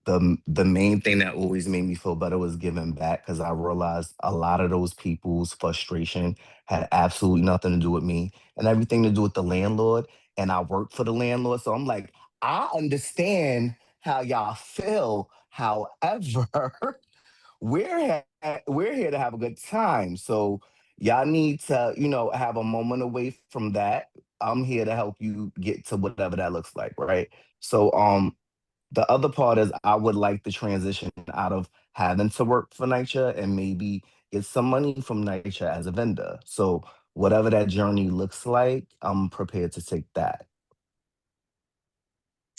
the main thing that always made me feel better was giving back because I realized a lot of those people's frustration had absolutely nothing to do with me and everything to do with the landlord. And I work for the landlord, so I'm like, I understand how y'all feel. However, we're here to have a good time. So y'all need to, have a moment away from that. I'm here to help you get to whatever that looks like, right? So the other part is I would like the transition out of having to work for NYCHA and maybe get some money from NYCHA as a vendor. So whatever that journey looks like, I'm prepared to take that.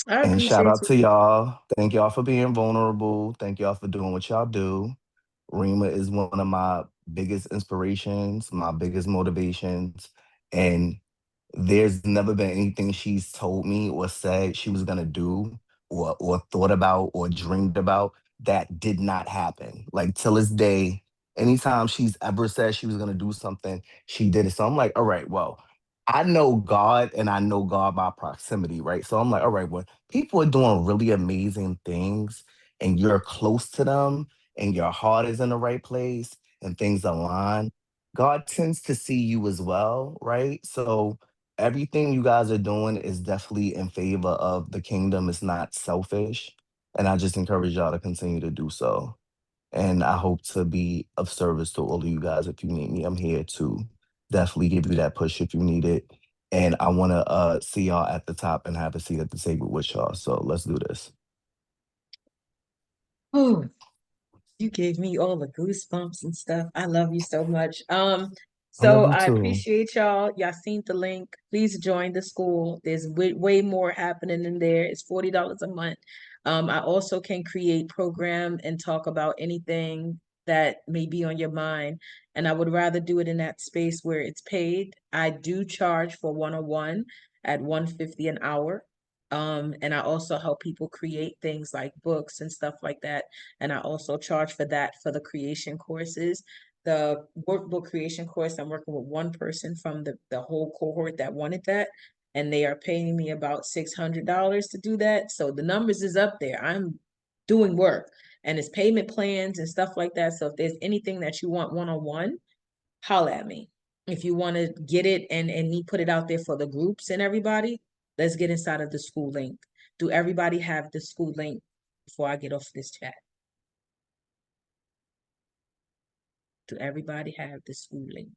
I And shout appreciate out you. to y'all. Thank y'all for being vulnerable. Thank y'all for doing what y'all do. Rima is one of my biggest inspirations, my biggest motivations. And there's never been anything she's told me or said she was gonna do or thought about or dreamed about that did not happen. Like till this day, anytime she's ever said she was gonna do something, she did it. So I'm like, all right, well, I know God and I know God by proximity, right? So I'm like, all right, when people are doing really amazing things and you're close to them and your heart is in the right place and things align, God tends to see you as well, right? So everything you guys are doing is definitely in favor of the kingdom. It's not selfish. And I just encourage y'all to continue to do so. And I hope to be of service to all of you guys. If you need me, I'm here to definitely give you that push if you need it. And I want to see y'all at the top and have a seat at the table with y'all. So let's do this. Oh, you gave me all the goosebumps and stuff. I love you so much. I love So you I too. appreciate y'all. Y'all seen the link. Please join the school. There's way more happening in there. It's $40 a month. I also can create program and talk about anything that may be on your mind. And I would rather do it in that space where it's paid. I do charge for 101 at 150 an hour. And I also help people create things like books and stuff like that. And I also charge for that for the creation courses. The workbook creation course, I'm working with one person from the whole cohort that wanted that. And they are paying me about $600 to do that. So the numbers is up there. I'm doing work and it's payment plans and stuff like that. So if there's anything that you want one-on-one, holla at me. If you want to get it and me put it out there for the groups and everybody, let's get inside of the school link. Do everybody have the school link before I get off this chat? Do everybody have the school link?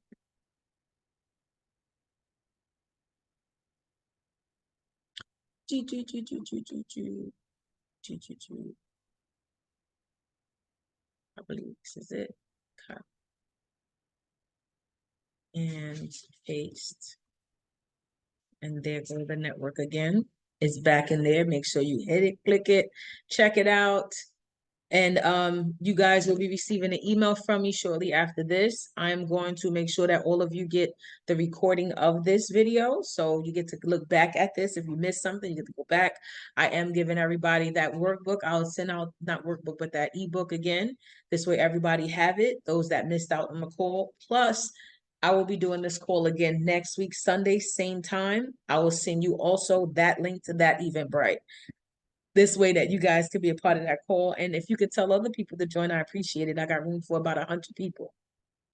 Choo, choo, choo, choo, choo, choo, choo. Choo, choo, choo. I believe this is it. Copy and paste. And there goes the network again. It's back in there. Make sure you hit it, click it, check it out. And you guys will be receiving an email from me shortly after this. I'm going to make sure that all of you get the recording of this video. So you get to look back at this. If you missed something, you get to go back. I am giving everybody that workbook. I'll send out, not workbook, but that ebook again. This way everybody have it, those that missed out on the call. Plus, I will be doing this call again next week, Sunday, same time. I will send you also that link to that Eventbrite. This way that you guys could be a part of that call. And if you could tell other people to join, I appreciate it. I got room for about 100 people.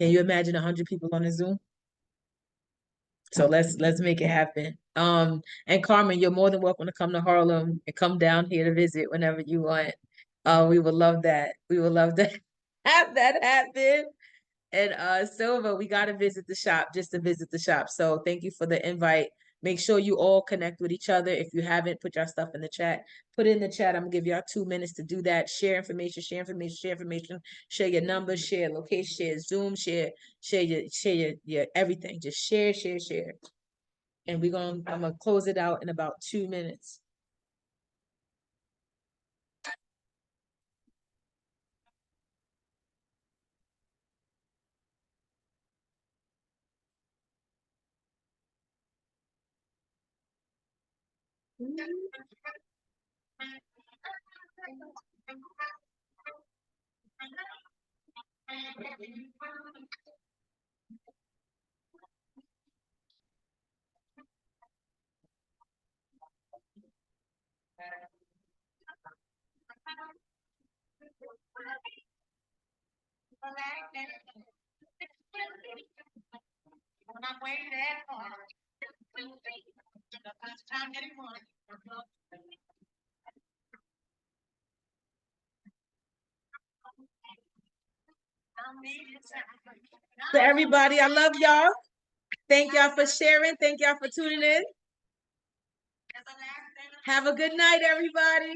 Can you imagine 100 people on a Zoom? So let's make it happen. And Carmen, you're more than welcome to come to Harlem and come down here to visit whenever you want. We would love that. We would love to have that happen. And Silva, we got to visit the shop just to visit the shop. So thank you for the invite. Make sure you all connect with each other. If you haven't, put your stuff in the chat. Put it in the chat. I'm gonna give y'all 2 minutes to do that. Share information, share information, share information, share your numbers, share location, share Zoom, share your everything. Just share. And I'm gonna close it out in about 2 minutes. So everybody, I love y'all. Thank y'all for sharing. Thank y'all for tuning in. Have a good night, everybody.